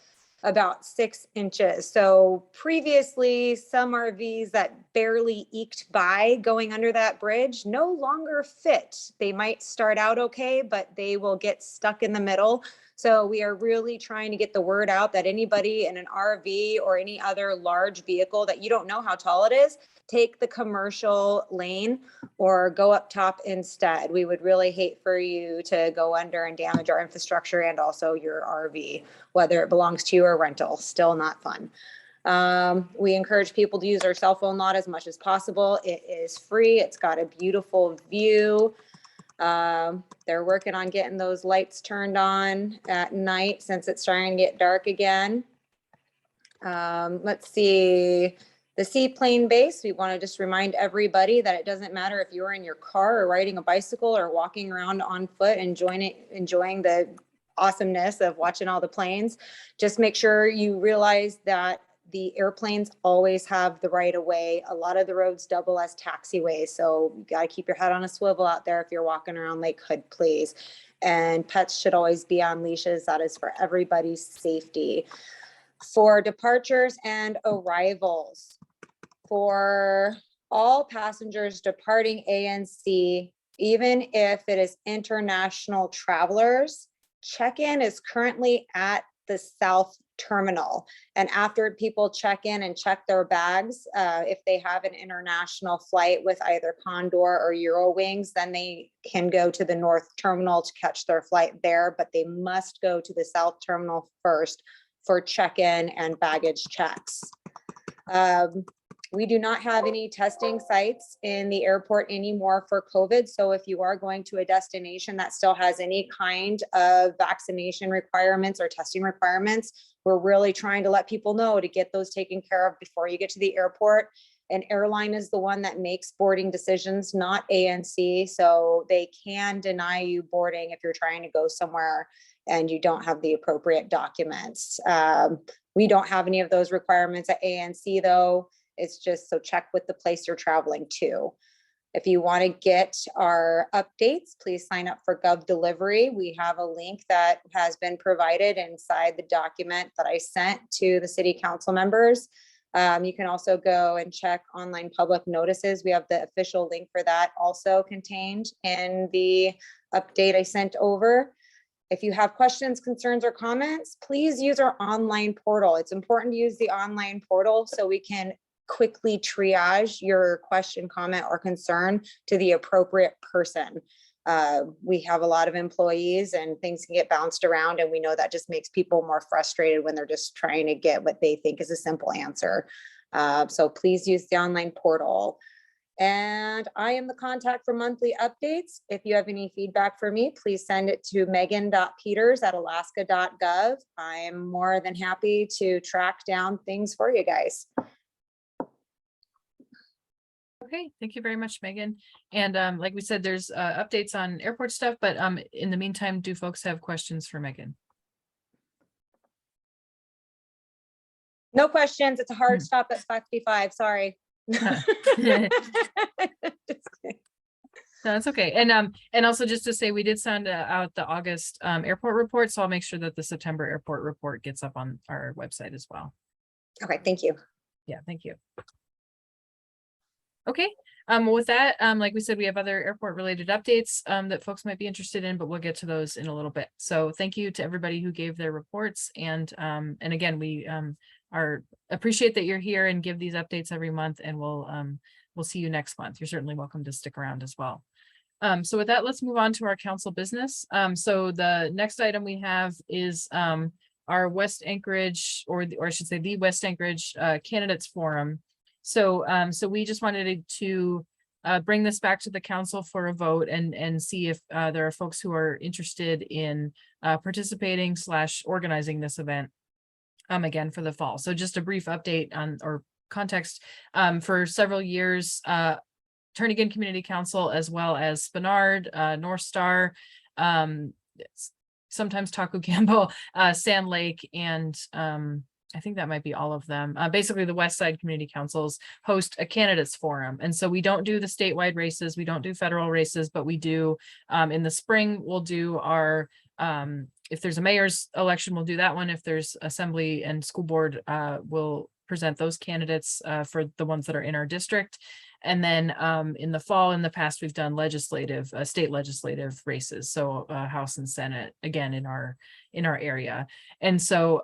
Speaker 15: about 6 inches. So previously, some RVs that barely eked by going under that bridge no longer fit. They might start out okay, but they will get stuck in the middle. So we are really trying to get the word out that anybody in an RV or any other large vehicle that you don't know how tall it is, take the commercial lane or go up top instead. We would really hate for you to go under and damage our infrastructure and also your RV, whether it belongs to you or rental. Still not fun. We encourage people to use our cell phone lot as much as possible. It is free. It's got a beautiful view. They're working on getting those lights turned on at night since it's starting to get dark again. Let's see. The seaplane base, we want to just remind everybody that it doesn't matter if you're in your car or riding a bicycle or walking around on foot, enjoying the awesomeness of watching all the planes. Just make sure you realize that the airplanes always have the right of way. A lot of the roads double as taxiways, so you got to keep your head on a swivel out there if you're walking around Lake Hood, please. And pets should always be on leashes. That is for everybody's safety. For departures and arrivals, for all passengers departing ANC, even if it is international travelers, check-in is currently at the South Terminal. And after people check in and check their bags, if they have an international flight with either Condor or Eurowings, then they can go to the North Terminal to catch their flight there, but they must go to the South Terminal first for check-in and baggage checks. We do not have any testing sites in the airport anymore for COVID. So if you are going to a destination that still has any kind of vaccination requirements or testing requirements, we're really trying to let people know to get those taken care of before you get to the airport. An airline is the one that makes boarding decisions, not ANC. So they can deny you boarding if you're trying to go somewhere and you don't have the appropriate documents. We don't have any of those requirements at ANC though. It's just, so check with the place you're traveling to. If you want to get our updates, please sign up for Gov Delivery. We have a link that has been provided inside the document that I sent to the city council members. You can also go and check online public notices. We have the official link for that also contained in the update I sent over. If you have questions, concerns, or comments, please use our online portal. It's important to use the online portal so we can quickly triage your question, comment, or concern to the appropriate person. We have a lot of employees and things can get bounced around, and we know that just makes people more frustrated when they're just trying to get what they think is a simple answer. So please use the online portal. And I am the contact for monthly updates. If you have any feedback for me, please send it to megan.peters@alaska.gov. I am more than happy to track down things for you guys.
Speaker 1: Okay, thank you very much, Megan. And like we said, there's updates on airport stuff, but in the meantime, do folks have questions for Megan?
Speaker 15: No questions. It's a hard stop at 55. Sorry.
Speaker 1: No, that's okay. And also just to say, we did send out the August airport report, so I'll make sure that the September airport report gets up on our website as well.
Speaker 15: Okay, thank you.
Speaker 1: Yeah, thank you. Okay, with that, like we said, we have other airport related updates that folks might be interested in, but we'll get to those in a little bit. So thank you to everybody who gave their reports, and again, we appreciate that you're here and give these updates every month, and we'll see you next month. You're certainly welcome to stick around as well. So with that, let's move on to our council business. So the next item we have is our West Anchorage, or I should say the West Anchorage Candidates Forum. So we just wanted to bring this back to the council for a vote and see if there are folks who are interested in participating / organizing this event again for the fall. So just a brief update on or context. For several years, Turnagain Community Council, as well as Spenard, North Star, sometimes Taco Gamble, Sand Lake, and I think that might be all of them. Basically, the West Side Community Councils host a candidates forum. And so we don't do the statewide races, we don't do federal races, but we do in the spring, we'll do our, if there's a mayor's election, we'll do that one. If there's assembly and school board, we'll present those candidates for the ones that are in our district. And then in the fall, in the past, we've done legislative, state legislative races. So House and Senate, again, in our area. And so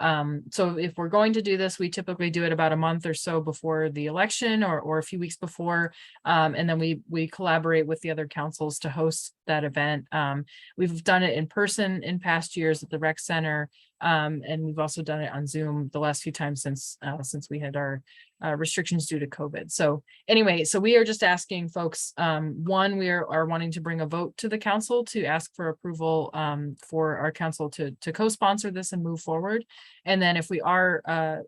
Speaker 1: so if we're going to do this, we typically do it about a month or so before the election, or a few weeks before. And then we collaborate with the other councils to host that event. We've done it in person in past years at the rec center. And we've also done it on Zoom the last few times since we had our restrictions due to COVID. So anyway, so we are just asking folks, one, we are wanting to bring a vote to the council to ask for approval for our council to co-sponsor this and move forward. And then if we are,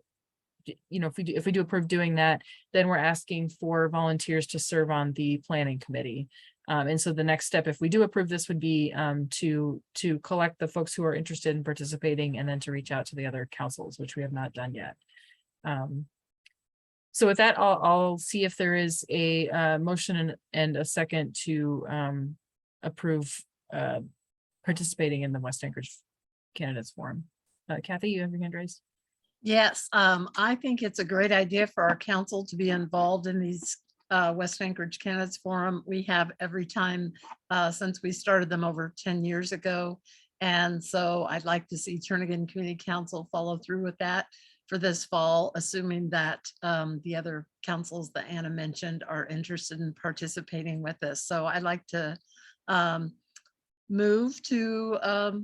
Speaker 1: if we do approve doing that, then we're asking for volunteers to serve on the planning committee. And so the next step, if we do approve this, would be to collect the folks who are interested in participating, and then to reach out to the other councils, which we have not done yet. So with that, I'll see if there is a motion and a second to approve participating in the West Anchorage Candidates Forum. Kathy, you have your hand raised.
Speaker 6: Yes, I think it's a great idea for our council to be involved in these West Anchorage Candidates Forum. We have every time since we started them over 10 years ago. And so I'd like to see Turnagain Community Council follow through with that for this fall, assuming that the other councils that Anna mentioned are interested in participating with us. So I'd like to move to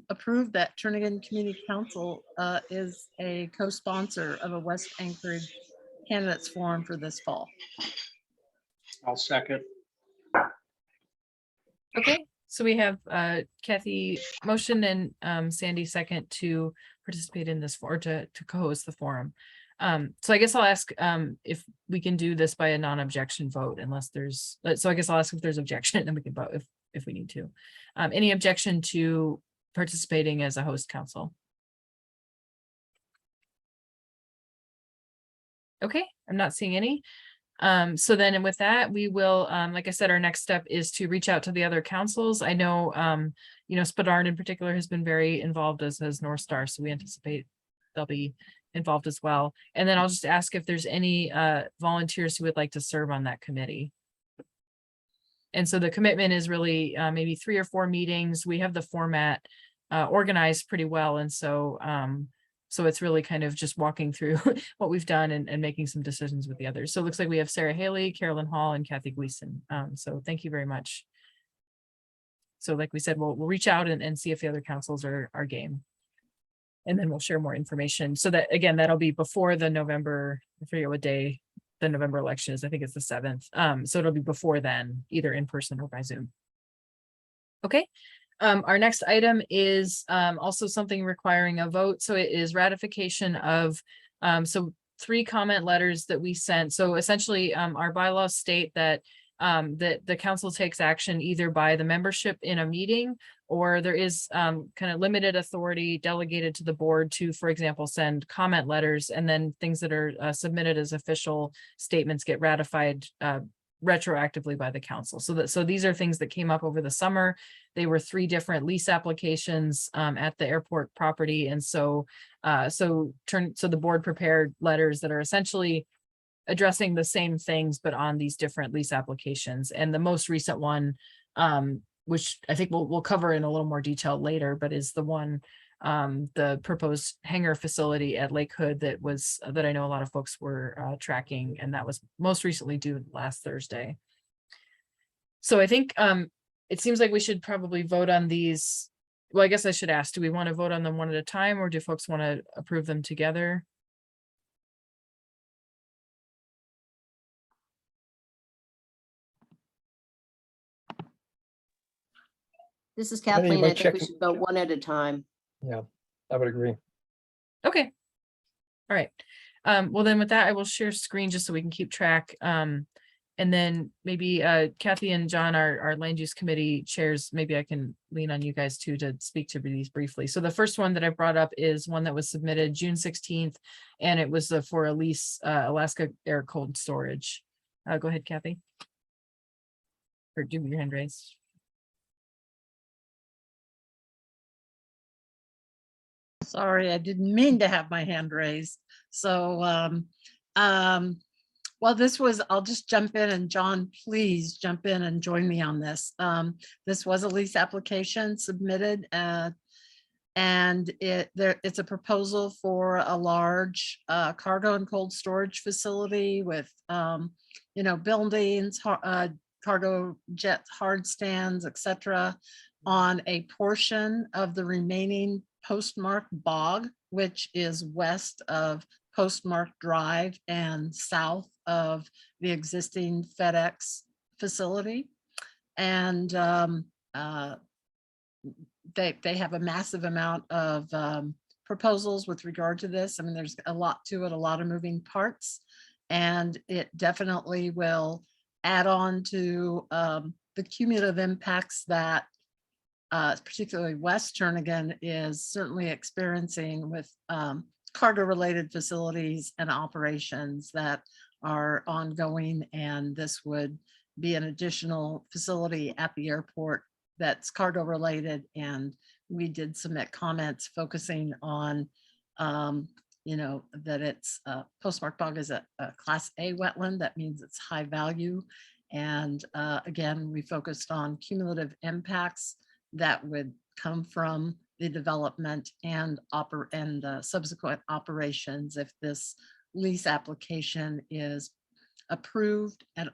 Speaker 6: approve that Turnagain Community Council is a co-sponsor of a West Anchorage Candidates Forum for this fall.
Speaker 17: I'll second.
Speaker 1: Okay, so we have Kathy motion and Sandy second to participate in this, or to co-host the forum. So I guess I'll ask if we can do this by a non-objection vote, unless there's, so I guess I'll ask if there's objection, and then we can vote if we need to. Any objection to participating as a host council? Okay, I'm not seeing any. So then with that, we will, like I said, our next step is to reach out to the other councils. I know, Spenard in particular has been very involved, as has North Star, so we anticipate they'll be involved as well. And then I'll just ask if there's any volunteers who would like to serve on that committee. And so the commitment is really maybe 3 or 4 meetings. We have the format organized pretty well. And so So it's really kind of just walking through what we've done and making some decisions with the others. So it looks like we have Sarah Haley, Carolyn Hall, and Kathy Gleason. So thank you very much. So like we said, we'll reach out and see if the other councils are game. And then we'll share more information. So that, again, that'll be before the November, I forget what day the November election is. I think it's the 7th. So it'll be before then, either in person or by Zoom. Okay. Our next item is also something requiring a vote. So it is ratification of so 3 comment letters that we sent. So essentially our bylaws state that that the council takes action either by the membership in a meeting, or there is kind of limited authority delegated to the board to, for example, send comment letters, and then things that are submitted as official statements get ratified retroactively by the council. So these are things that came up over the summer. They were 3 different lease applications at the airport property. And so the board prepared letters that are essentially addressing the same things, but on these different lease applications. And the most recent one, which I think we'll cover in a little more detail later, but is the one, the proposed hangar facility at Lake Hood that I know a lot of folks were tracking, and that was most recently due last Thursday. So I think it seems like we should probably vote on these. Well, I guess I should ask, do we want to vote on them one at a time, or do folks want to approve them together?
Speaker 3: This is
Speaker 17: I think
Speaker 3: Kathleen.
Speaker 17: by
Speaker 3: I think we
Speaker 17: checking-
Speaker 3: should go one at a time.
Speaker 17: Yeah, I would agree.
Speaker 1: Okay. All right. Well, then with that, I will share screen just so we can keep track. And then maybe Kathy and John, our land use committee chairs, maybe I can lean on you guys too to speak to these briefly. So the first one that I brought up is one that was submitted June 16th, and it was for a lease, Alaska Air Cold Storage. Go ahead, Kathy. Or do your hand raised.
Speaker 6: Sorry, I didn't mean to have my hand raised. So, well, I'll just jump in, and John, please jump in and join me on this. This was a lease application submitted, and it's a proposal for a large cargo and cold storage facility with, buildings, cargo jet hard stands, etc., on a portion of the remaining Postmark Bog, which is west of Postmark Drive and south of the existing FedEx facility. And they have a massive amount of proposals with regard to this. I mean, there's a lot to it, a lot of moving parts, and it definitely will add on to the cumulative impacts that particularly West Jernigan is certainly experiencing with cargo related facilities and operations that are ongoing. And this would be an additional facility at the airport that's cargo related. And we did submit comments focusing on, that it's Postmark Bog is a Class A wetland. That means it's high value. And again, we focused on cumulative impacts that would come from the development and subsequent operations if this lease application is approved, and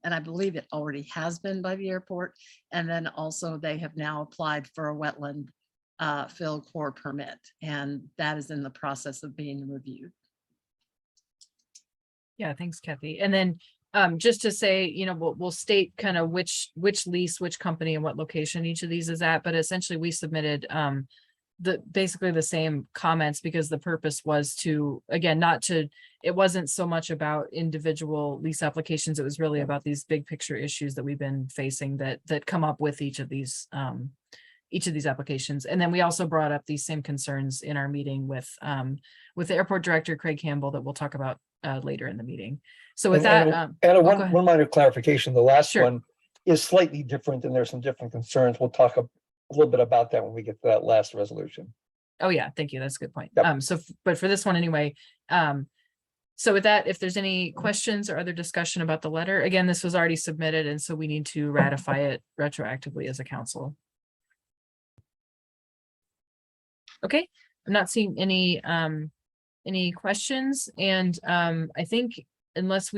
Speaker 6: I believe it already has been by the airport. And then also they have now applied for a wetland fill core permit, and that is in the process of being reviewed.
Speaker 1: Yeah, thanks, Kathy. And then just to say, we'll state kind of which lease, which company, and what location each of these is at, but essentially we submitted basically the same comments because the purpose was to, again, it wasn't so much about individual lease applications. It was really about these big picture issues that we've been facing that come up with each of these applications. And then we also brought up these same concerns in our meeting with the airport director, Craig Campbell, that we'll talk about later in the meeting. So with that,
Speaker 17: Anna,
Speaker 1: go ahead.
Speaker 17: one minor clarification. The last
Speaker 1: Sure.
Speaker 17: one is slightly different, and there's some different concerns. We'll talk a little bit about that when we get to that last resolution.
Speaker 1: Oh yeah, thank you. That's a good point.
Speaker 17: Yep.
Speaker 1: But for this one anyway, so with that, if there's any questions or other discussion about the letter, again, this was already submitted, and so we need to ratify it retroactively as a council. Okay, I'm not seeing any questions, and I think unless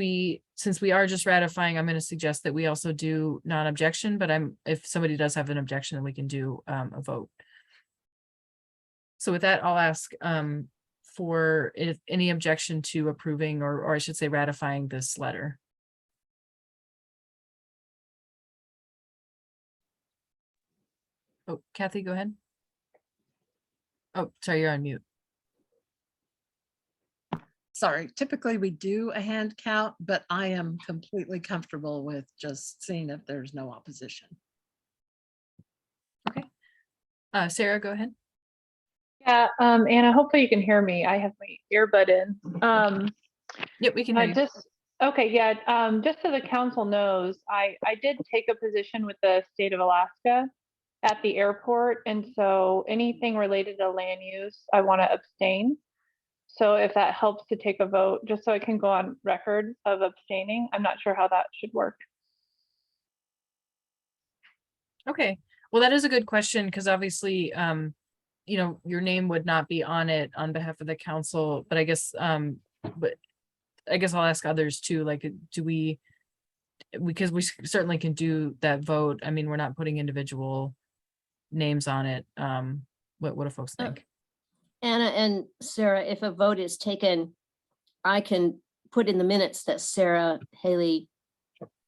Speaker 1: since we are just ratifying, I'm going to suggest that we also do non-objection, but if somebody does have an objection, then we can do a vote. So with that, I'll ask for if any objection to approving, or I should say ratifying this letter. Oh, Kathy, go ahead. Oh, sorry, you're on mute.
Speaker 6: Sorry, typically we do a hand count, but I am completely comfortable with just seeing if there's no opposition.
Speaker 1: Okay. Sarah, go ahead.
Speaker 4: Yeah, Anna, hopefully you can hear me. I have my earbud in.
Speaker 1: Yep, we can hear you.
Speaker 4: Okay, yeah, just so the council knows, I did take a position with the state of Alaska at the airport, and so anything related to land use, I want to abstain. So if that helps to take a vote, just so I can go on record of abstaining, I'm not sure how that should work.
Speaker 1: Okay, well, that is a good question, because obviously, you know, your name would not be on it on behalf of the council, but I guess I'll ask others too, like, do we, because we certainly can do that vote. I mean, we're not putting individual names on it. What do folks think?
Speaker 3: Anna and Sarah, if a vote is taken, I can put in the minutes that Sarah Haley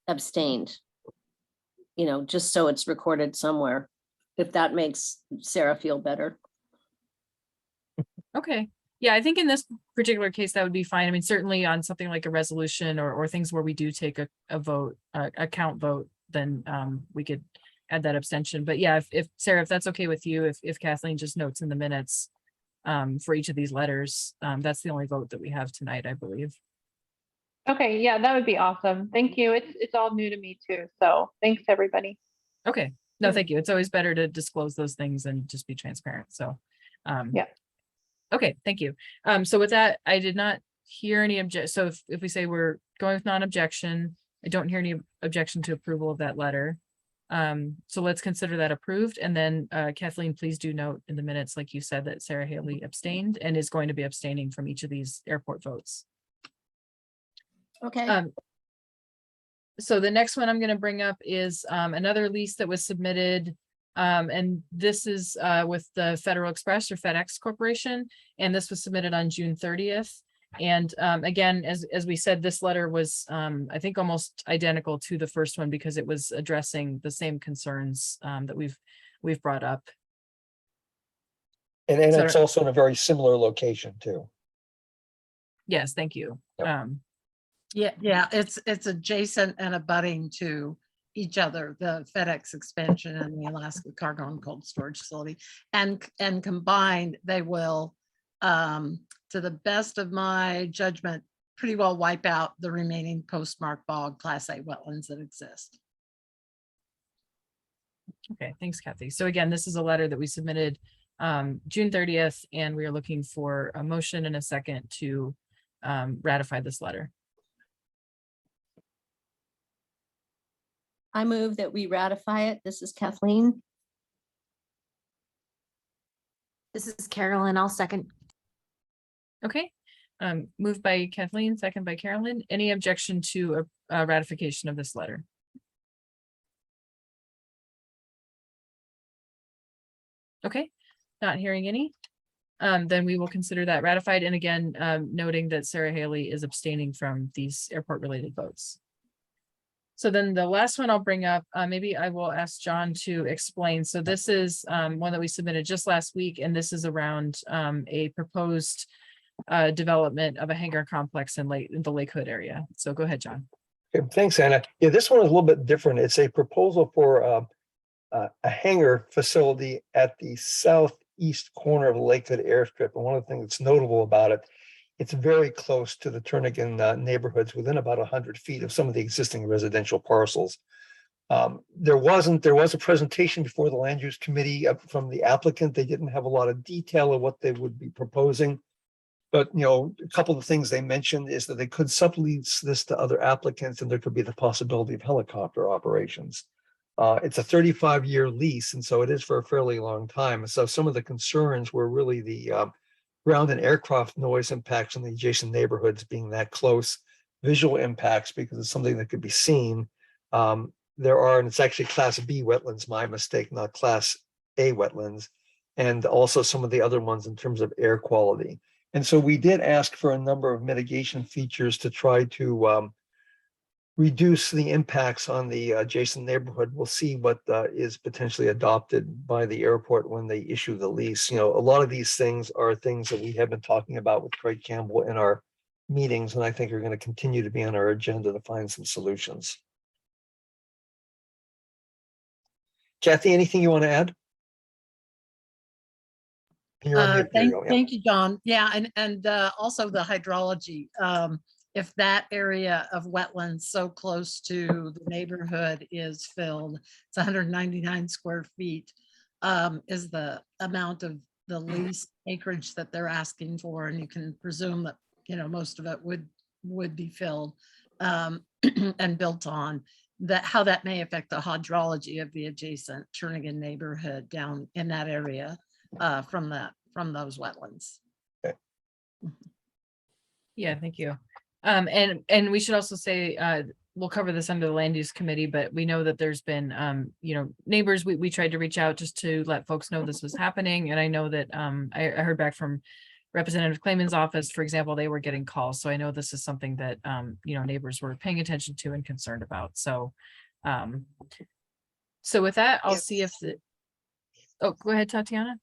Speaker 3: abstained. You know, just so it's recorded somewhere, if that makes Sarah feel better.
Speaker 1: Okay, yeah, I think in this particular case, that would be fine. I mean, certainly on something like a resolution or things where we do take a vote, a count vote, then we could add that abstention. But yeah, if Sarah, if that's okay with you, if Kathleen just notes in the minutes for each of these letters, that's the only vote that we have tonight, I believe.
Speaker 4: Okay, yeah, that would be awesome. Thank you. It's all new to me too. So thanks, everybody.
Speaker 1: Okay, no, thank you. It's always better to disclose those things and just be transparent. So,
Speaker 4: yeah.
Speaker 1: Okay, thank you. So with that, I did not hear any so if we say we're going with non-objection, I don't hear any objection to approval of that letter. So let's consider that approved. And then Kathleen, please do note in the minutes, like you said, that Sarah Haley abstained and is going to be abstaining from each of these airport votes.
Speaker 3: Okay.
Speaker 1: So the next one I'm going to bring up is another lease that was submitted. And this is with the Federal Express or FedEx Corporation. And this was submitted on June 30th. And again, as we said, this letter was, I think, almost identical to the first one because it was addressing the same concerns that we've brought up.
Speaker 17: And it's also in a very similar location too.
Speaker 1: Yes, thank you.
Speaker 17: Yep.
Speaker 6: Yeah, it's adjacent and abutting to each other, the FedEx expansion and the Alaska Cargo and Cold Storage Facility. And combined, they will, to the best of my judgment, pretty well wipe out the remaining postmark bog Class A wetlands that exist.
Speaker 1: Okay, thanks, Kathy. So again, this is a letter that we submitted June 30th, and we are looking for a motion and a second to ratify this letter.
Speaker 3: I move that we ratify it. This is Kathleen.
Speaker 13: This is Carolyn. I'll second.
Speaker 1: Okay, moved by Kathleen, second by Carolyn. Any objection to a ratification of this letter? Okay, not hearing any. Then we will consider that ratified. And again, noting that Sarah Haley is abstaining from these airport related votes. So then the last one I'll bring up, maybe I will ask John to explain. So this is one that we submitted just last week, and this is around a proposed development of a hangar complex in the Lake Hood area. So go ahead, John.
Speaker 17: Okay, thanks, Anna. Yeah, this one is a little bit different. It's a proposal for a hangar facility at the southeast corner of the Lake Hood airstrip. And one of the things that's notable about it, it's very close to the Turnagain neighborhoods, within about 100 feet of some of the existing residential parcels. There was a presentation before the land use committee from the applicant. They didn't have a lot of detail of what they would be proposing. But, you know, a couple of things they mentioned is that they could sublease this to other applicants, and there could be the possibility of helicopter operations. It's a 35-year lease, and so it is for a fairly long time. So some of the concerns were really the ground and aircraft noise impacts in the adjacent neighborhoods being that close, visual impacts because it's something that could be seen. There are, and it's actually Class B wetlands, my mistake, not Class A wetlands, and also some of the other ones in terms of air quality. And so we did ask for a number of mitigation features to try to reduce the impacts on the adjacent neighborhood. We'll see what is potentially adopted by the airport when they issue the lease. You know, a lot of these things are things that we have been talking about with Craig Campbell in our meetings, and I think are going to continue to be on our agenda to find some solutions. Kathy, anything you want to add? You're on mute. There you go. Yeah.
Speaker 6: Thank you, John. Yeah, and also the hydrology. If that area of wetlands so close to the neighborhood is filled, it's 199 square feet, is the amount of the lease acreage that they're asking for, and you can presume that, you know, most of it would be filled and built on. That how that may affect the hydrology of the adjacent Turnagain neighborhood down in that area from those wetlands.
Speaker 17: Okay.
Speaker 1: Yeah, thank you. And we should also say, we'll cover this under the land use committee, but we know that there's been, you know, neighbors, we tried to reach out just to let folks know this was happening. And I know that I heard back from Representative Clayman's office, for example, they were getting calls. So I know this is something that, you know, neighbors were paying attention to and concerned about. So, so with that, I'll see if the, oh, go ahead, Tatiana.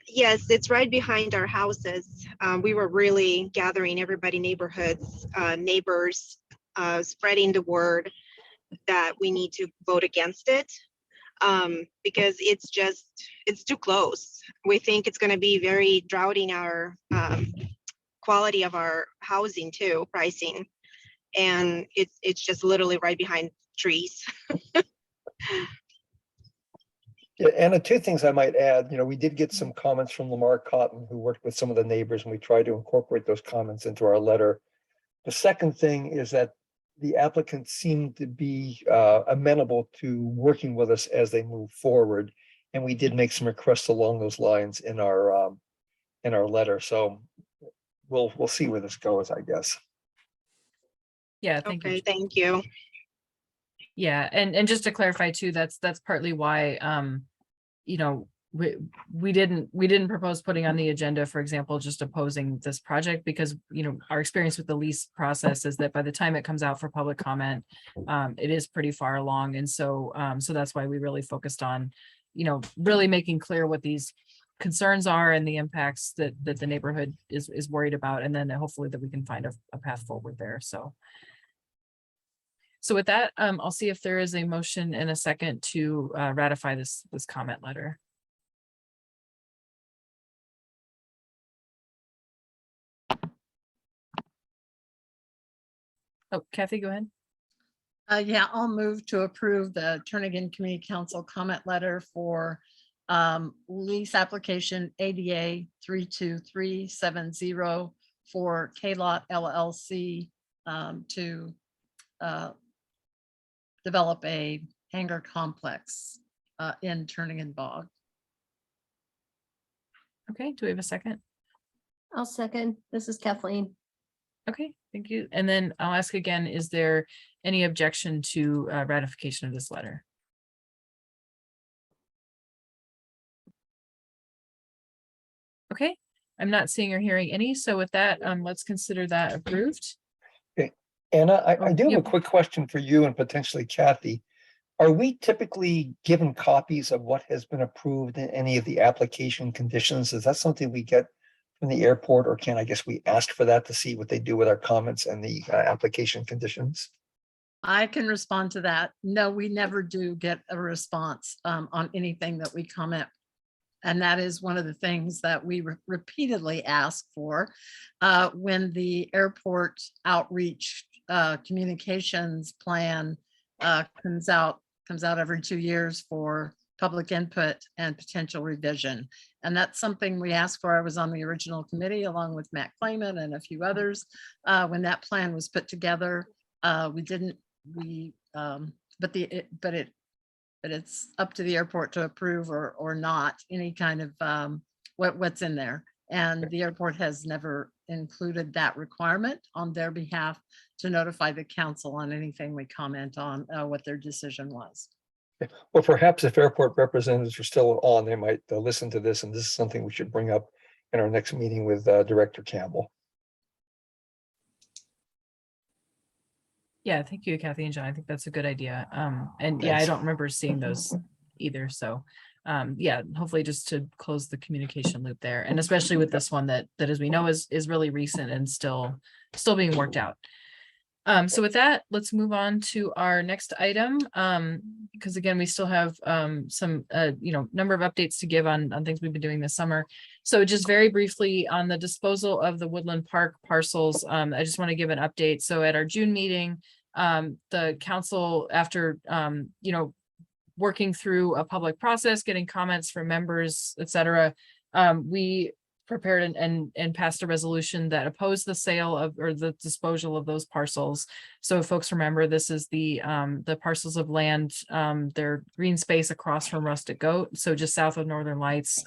Speaker 16: Yes, it's right behind our houses. We were really gathering everybody, neighborhoods, neighbors, spreading the word that we need to vote against it because it's too close. We think it's going to be very droughting our quality of our housing too, pricing, and it's just literally right behind trees.
Speaker 17: Yeah, Anna, two things I might add. You know, we did get some comments from Lamar Cotton, who worked with some of the neighbors, and we tried to incorporate those comments into our letter. The second thing is that the applicants seem to be amenable to working with us as they move forward, and we did make some requests along those lines in our letter. So we'll see where this goes, I guess.
Speaker 1: Yeah, thank you.
Speaker 16: Okay, thank you.
Speaker 1: Yeah, and just to clarify too, that's partly why you know, we didn't propose putting on the agenda, for example, just opposing this project, because, you know, our experience with the lease process is that by the time it comes out for public comment, it is pretty far along. And so so that's why we really focused on, you know, really making clear what these concerns are and the impacts that the neighborhood is worried about, and then hopefully that we can find a path forward there. So with that, I'll see if there is a motion and a second to ratify this comment letter. Oh, Kathy, go ahead.
Speaker 6: Yeah, I'll move to approve the Turnagain Community Council comment letter for lease application ADA 32370 for K-Lot LLC to develop a hangar complex in Turnagain Bog.
Speaker 1: Okay, do we have a second?
Speaker 3: I'll second. This is Kathleen.
Speaker 1: Okay, thank you. And then I'll ask again, is there any objection to ratification of this letter? Okay, I'm not seeing or hearing any. So with that, let's consider that approved.
Speaker 17: Okay, Anna, I do have a
Speaker 1: Yep.
Speaker 17: quick question for you and potentially Kathy. Are we typically given copies of what has been approved in any of the application conditions? Is that something we get from the airport, or I guess we ask for that to see what they do with our comments and the application conditions?
Speaker 6: I can respond to that. No, we never do get a response on anything that we comment. And that is one of the things that we repeatedly ask for when the airport outreach communications plan comes out every 2 years for public input and potential revision. And that's something we asked for. I was on the original committee along with Matt Clayman and a few others when that plan was put together. But it but it's up to the airport to approve or not any kind of what's in there. And the airport has never included that requirement on their behalf to notify the council on anything we comment on, what their decision was.
Speaker 17: Well, perhaps if airport representatives are still on, they might listen to this, and this is something we should bring up in our next meeting with Director Campbell.
Speaker 1: Yeah, thank you, Kathy and John. I think that's a good idea. And yeah, I
Speaker 17: Thanks.
Speaker 1: don't remember seeing those either. So yeah, hopefully just to close the communication loop there. And especially with this one that as we know is really recent and still being worked out. So with that, let's move on to our next item. Because again, we still have some number of updates to give on things we've been doing this summer. So just very briefly on the disposal of the Woodland Park parcels, I just want to give an update. So at our June meeting, the council, after working through a public process, getting comments from members, et cetera, we prepared and passed a resolution that opposed the sale of or the disposal of those parcels. So if folks remember, this is the parcels of land, they're green space across from Rustic Goat, so just south of Northern Lights,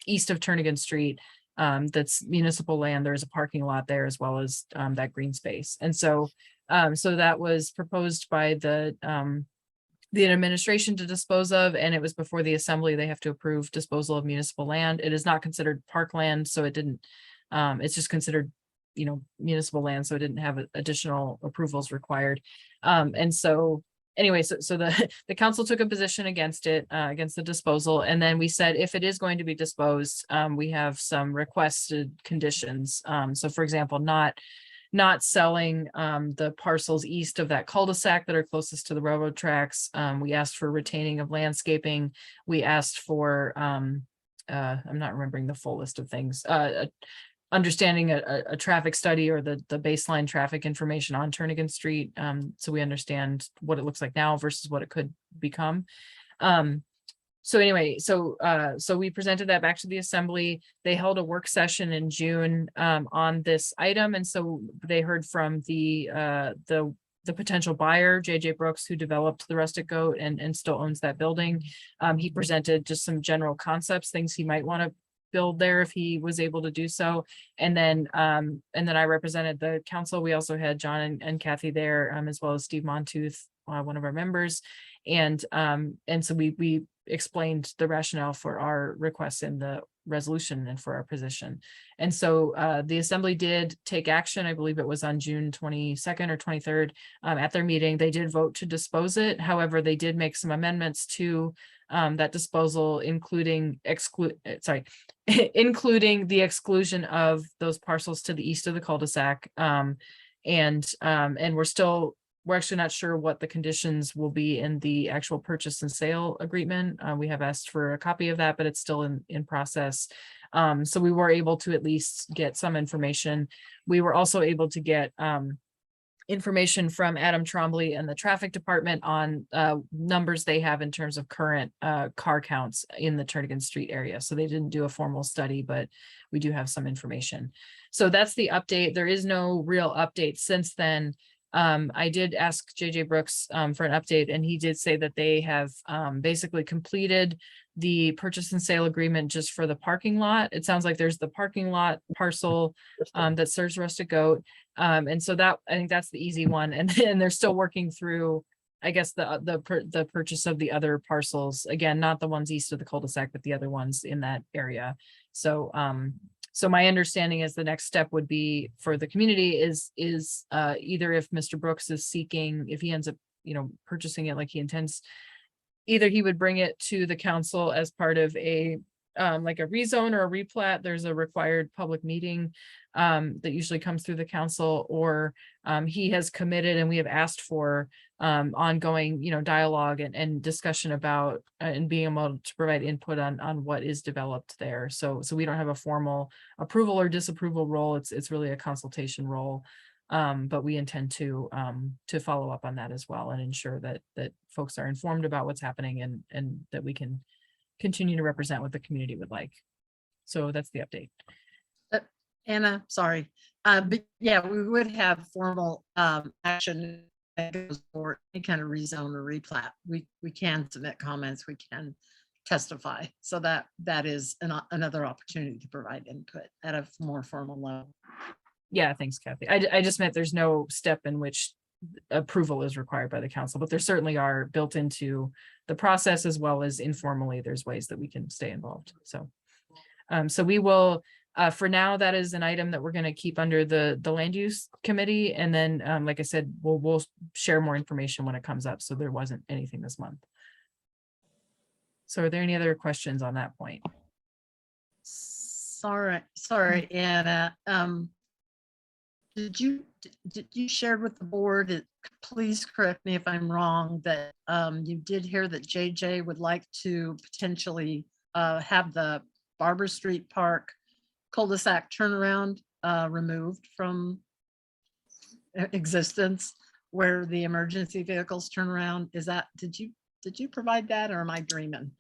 Speaker 1: east of Turnagain Street. That's municipal land. There's a parking lot there as well as that green space. And so that was proposed by the administration to dispose of, and it was before the assembly. They have to approve disposal of municipal land. It is not considered parkland, so it didn't, it's just considered, municipal land, so it didn't have additional approvals required. And so anyway, so the council took a position against it, against the disposal. And then we said, if it is going to be disposed, we have some requested conditions. So for example, not selling the parcels east of that cul-de-sac that are closest to the railroad tracks. We asked for retaining of landscaping. We asked for, I'm not remembering the full list of things, understanding a traffic study or the baseline traffic information on Turnagain Street. So we understand what it looks like now versus what it could become. So anyway, so we presented that back to the assembly. They held a work session in June on this item. And so they heard from the potential buyer, JJ Brooks, who developed the Rustic Goat and still owns that building. He presented just some general concepts, things he might want to build there if he was able to do so. And then I represented the council. We also had John and Kathy there, as well as Steve Montooth, one of our members. And so we explained the rationale for our requests in the resolution and for our position. And so the assembly did take action. I believe it was on June 22nd or 23rd at their meeting. They did vote to dispose it. However, they did make some amendments to that disposal, including including the exclusion of those parcels to the east of the cul-de-sac. And we're actually not sure what the conditions will be in the actual purchase and sale agreement. We have asked for a copy of that, but it's still in process. So we were able to at least get some information. We were also able to get information from Adam Trombley and the traffic department on numbers they have in terms of current car counts in the Turnagain Street area. So they didn't do a formal study, but we do have some information. So that's the update. There is no real update since then. I did ask JJ Brooks for an update, and he did say that they have basically completed the purchase and sale agreement just for the parking lot. It sounds like there's the parking lot parcel that serves Rustic Goat. And so that, I think that's the easy one. And then they're still working through, I guess, the purchase of the other parcels. Again, not the ones east of the cul-de-sac, but the other ones in that area. So so my understanding is the next step would be for the community is either if Mr. Brooks is seeking, if he ends up, purchasing it like he intends, either he would bring it to the council as part of a like a rezone or a replat. There's a required public meeting that usually comes through the council, or he has committed, and we have asked for ongoing, dialogue and discussion about and being able to provide input on what is developed there. So we don't have a formal approval or disapproval role. It's really a consultation role. But we intend to follow up on that as well and ensure that folks are informed about what's happening and that we can continue to represent what the community would like. So that's the update.
Speaker 6: Anna, sorry. But yeah, we would have formal action that goes for any kind of rezone or replat, we can submit comments, we can testify. So that is another opportunity to provide input at a more formal level.
Speaker 1: Yeah, thanks, Kathy. I just meant there's no step in which approval is required by the council, but there certainly are built into the process, as well as informally, there's ways that we can stay involved. So, so we will, for now, that is an item that we're going to keep under the land use committee. And then, like I said, we'll share more information when it comes up. So there wasn't anything this month. So are there any other questions on that point?
Speaker 6: Sorry, Anna. Did you share with the board, please correct me if I'm wrong, that you did hear that JJ would like to potentially have the Barber Street Park cul-de-sac turnaround removed from existence, where the emergency vehicles turn around? Is that, did you provide that, or am I dreaming?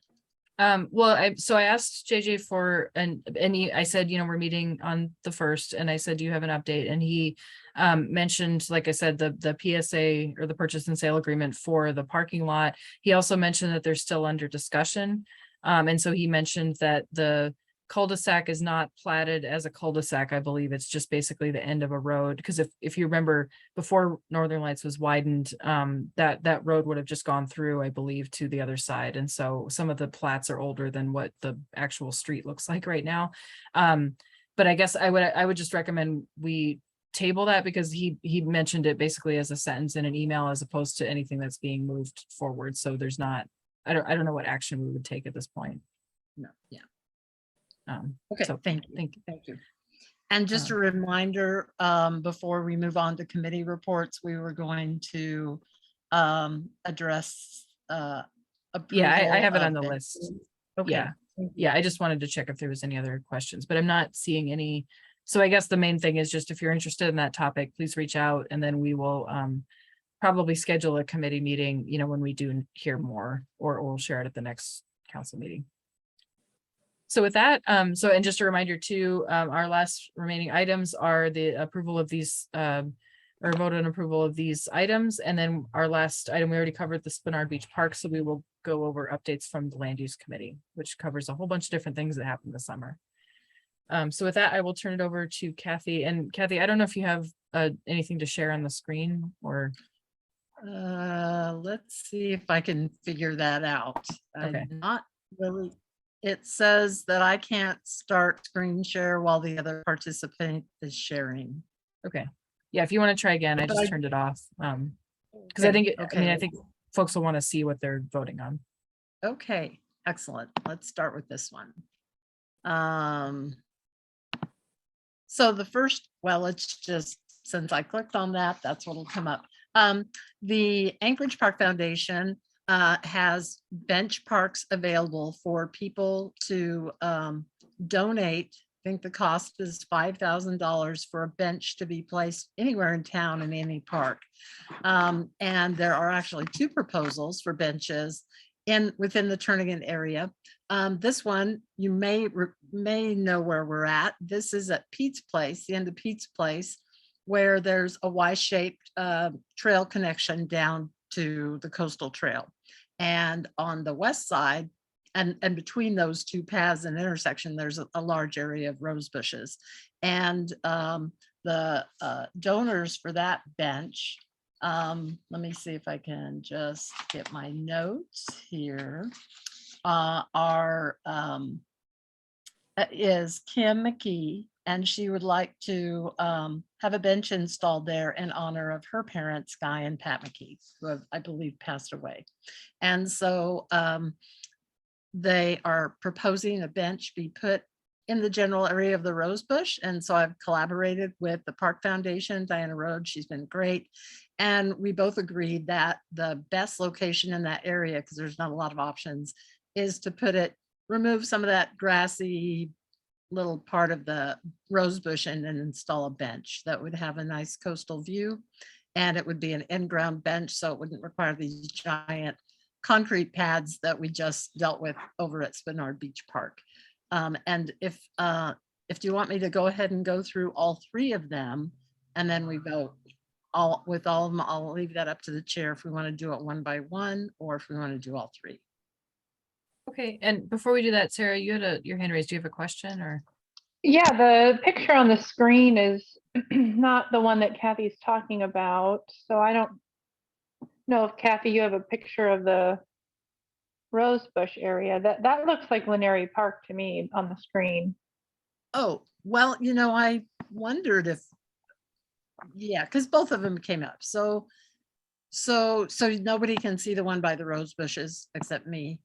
Speaker 1: Well, I asked JJ for I said, you know, we're meeting on the 1st, and I said, do you have an update? And he mentioned, like I said, the PSA, or the purchase and sale agreement for the parking lot. He also mentioned that they're still under discussion. And so he mentioned that the cul-de-sac is not platted as a cul-de-sac. I believe it's just basically the end of a road, because if you remember, before Northern Lights was widened, that road would have just gone through, I believe, to the other side. And so some of the plats are older than what the actual street looks like right now. But I guess I would just recommend we table that, because he mentioned it basically as a sentence in an email, as opposed to anything that's being moved forward. So there's not, I don't know what action we would take at this point.
Speaker 6: No, yeah.
Speaker 1: Okay,
Speaker 6: so thank you. And just a
Speaker 1: Um,
Speaker 6: reminder, before we move on to committee reports, we were going to address
Speaker 1: yeah, I
Speaker 6: approval
Speaker 1: have it on
Speaker 6: of
Speaker 1: the list.
Speaker 6: Okay.
Speaker 1: Yeah. Yeah, I just wanted to check if there was any other questions, but I'm not seeing any. So I guess the main thing is just, if you're interested in that topic, please reach out, and then we will probably schedule a committee meeting, you know, when we do hear more, or we'll share it at the next council meeting. So with that, and just a reminder too, our last remaining items are the approval of these, or vote on approval of these items. And then our last item, we already covered the Spinard Beach Park. So we will go over updates from the land use committee, which covers a whole bunch of different things that happened this summer. So with that, I will turn it over to Kathy. And Kathy, I don't know if you have anything to share on the screen, or.
Speaker 6: Let's see if I can figure that out.
Speaker 1: Okay.
Speaker 6: I'm not really. It says that I can't start screen share while the other participant is sharing.
Speaker 1: Okay. Yeah, if you want to try again, I
Speaker 6: But
Speaker 1: just turned it off. Because I think, I mean, I think folks will want to see what they're voting on.
Speaker 6: Okay, excellent. Let's start with this one. So the first, well, it's just, since I clicked on that, that's what'll come up. The Anchorage Park Foundation has bench parks available for people to donate. I think the cost is $5,000 for a bench to be placed anywhere in town in any park. And there are actually 2 proposals for benches within the Turnagain area. This one, you may know where we're at. This is at Pete's Place, the end of Pete's Place, where there's a Y-shaped trail connection down to the coastal trail. And on the west side, and between those 2 paths and intersection, there's a large area of rose bushes. And the donors for that bench, let me see if I can just get my notes here, is Kim McKee, and she would like to have a bench installed there in honor of her parents, Guy and Pat McKee, who have, I believe, passed away. And so they are proposing a bench be put in the general area of the rose bush. And so I've collaborated with the Park Foundation, Diana Rhodes, she's been great. And we both agreed that the best location in that area, because there's not a lot of options, is to remove some of that grassy little part of the rose bush and then install a bench that would have a nice coastal view. And it would be an in-ground bench, so it wouldn't require these giant concrete pads that we just dealt with over at Spinard Beach Park. And if you want me to go ahead and go through all 3 of them, and then we vote with all of them, I'll leave that up to the chair if we want to do it one by one, or if we want to do all three.
Speaker 1: Okay, and before we do that, Sarah, you had your hand raised. Do you have a question or?
Speaker 12: Yeah, the picture on the screen is not the one that Kathy's talking about. So I don't know if Kathy, you have a picture of the Rosebush area. That looks like Laneri Park to me on the screen.
Speaker 6: Oh, well, I wondered if, yeah, because both of them came up. So nobody can see the one by the rose bushes except me.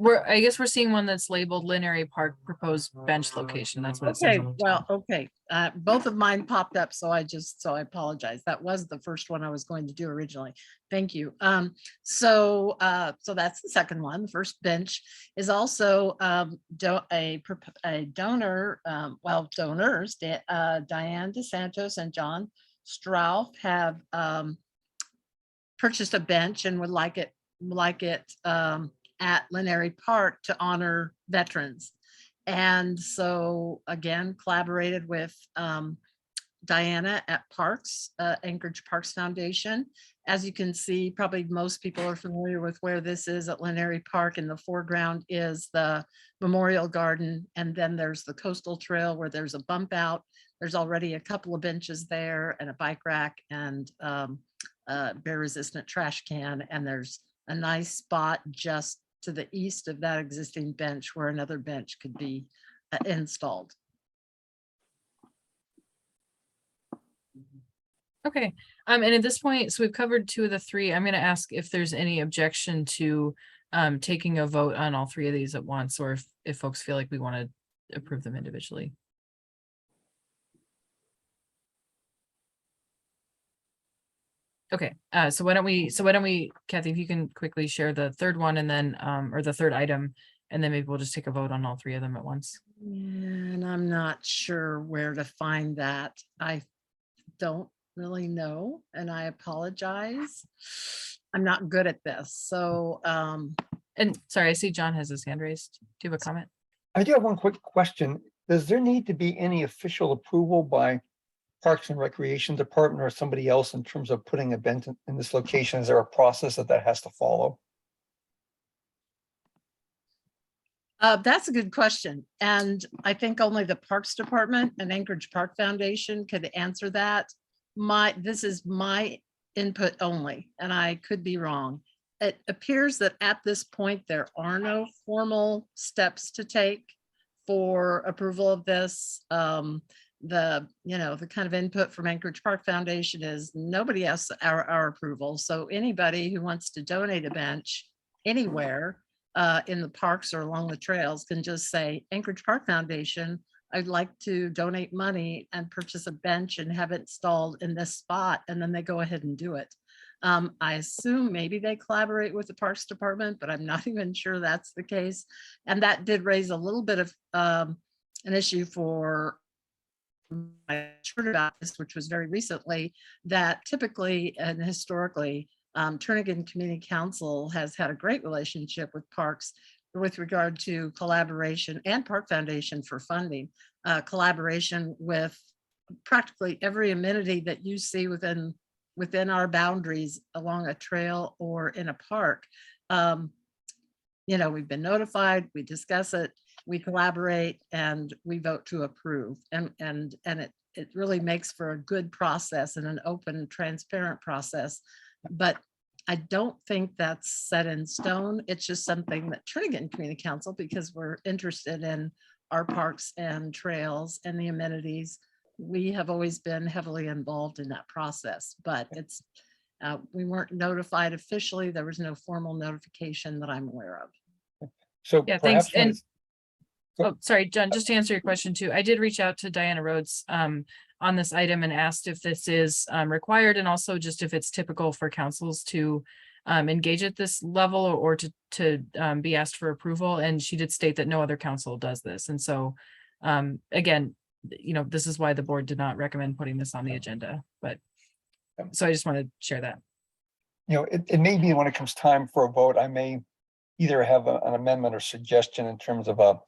Speaker 1: I guess we're seeing one that's labeled Laneri Park proposed bench location. That's what it says.
Speaker 6: Okay,
Speaker 1: on the
Speaker 6: well,
Speaker 1: top.
Speaker 6: okay. Both of mine popped up, so I apologize. That was the first one I was going to do originally. Thank you. So that's the second one. The first bench is also a donor, donors, Diane DeSantos and John Strauff have purchased a bench and would like it at Laneri Park to honor veterans. And so again, collaborated with Diana at Parks, Anchorage Parks Foundation. As you can see, probably most people are familiar with where this is at Laneri Park. In the foreground is the Memorial Garden, and then there's the coastal trail where there's a bump out. There's already a couple of benches there and a bike rack and bear resistant trash can, and there's a nice spot just to the east of that existing bench where another bench could be installed.
Speaker 1: Okay, and at this point, so we've covered two of the three. I'm going to ask if there's any objection to taking a vote on all three of these at once, or if folks feel like we want to approve them individually. Okay, so why don't we, Kathy, if you can quickly share the third one and then, or the third item, and then maybe we'll just take a vote on all three of them at once.
Speaker 6: And I'm not sure where to find that. I don't really know, and I apologize. I'm not good at this. So,
Speaker 1: and sorry, I see John has his hand raised. Do you have a comment?
Speaker 17: I do have one quick question. Does there need to be any official approval by Parks and Recreation Department or somebody else in terms of putting a bench in this location? Is there a process that has to follow?
Speaker 6: That's a good question. And I think only the Parks Department and Anchorage Park Foundation could answer that. This is my input only, and I could be wrong. It appears that at this point, there are no formal steps to take for approval of this. The kind of input from Anchorage Park Foundation is nobody asks our approval. So anybody who wants to donate a bench anywhere in the parks or along the trails can just say, Anchorage Park Foundation, I'd like to donate money and purchase a bench and have it installed in this spot. And then they go ahead and do it. I assume maybe they collaborate with the Parks Department, but I'm not even sure that's the case. And that did raise a little bit of an issue for I heard about this, which was very recently, that typically and historically, Turnagain Community Council has had a great relationship with parks with regard to collaboration, and Park Foundation for funding, collaboration with practically every amenity that you see within our boundaries along a trail or in a park. We've been notified, we discuss it, we collaborate, and we vote to approve. And it really makes for a good process and an open, transparent process. But I don't think that's set in stone. It's just something that Turnagain Community Council, because we're interested in our parks and trails and the amenities, we have always been heavily involved in that process. But we weren't notified officially. There was no formal notification that I'm aware of.
Speaker 17: So
Speaker 1: yeah,
Speaker 17: perhaps
Speaker 1: thanks. Oh, sorry, John, just to answer your question too, I did reach out to Diana Rhodes on this item and asked if this is required, and also just if it's typical for councils to engage at this level or to be asked for approval. And she did state that no other council does this. And so again, this is why the board did not recommend putting this on the agenda. But so I just want to share that.
Speaker 17: It may be when it comes time for a vote, I may either have an amendment or suggestion in terms of a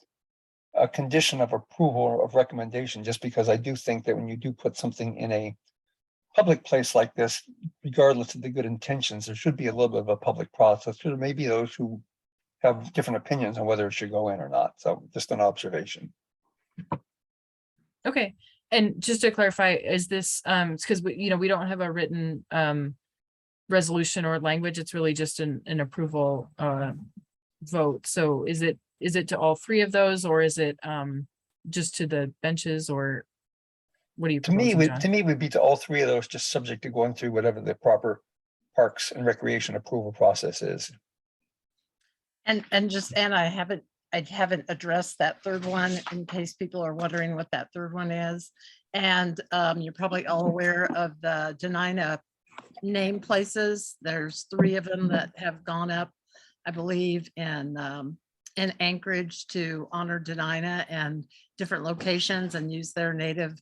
Speaker 17: condition of approval or of recommendation, just because I do think that when you do put something in a public place like this, regardless of the good intentions, there should be a little bit of a public process. There may be those who have different opinions on whether it should go in or not. So just an observation.
Speaker 1: Okay, and just to clarify, is this, because we don't have a written resolution or language, it's really just an approval vote. So is it to all three of those, or is it just to the benches, or what do you?
Speaker 17: To me, it would be to all three of those, just subject to going through whatever the proper Parks and Recreation approval process is.
Speaker 6: And I haven't addressed that third one in case people are wondering what that third one is. And you're probably all aware of the Denina name places. There's 3 of them that have gone up, I believe, in Anchorage to honor Denina and different locations and use their native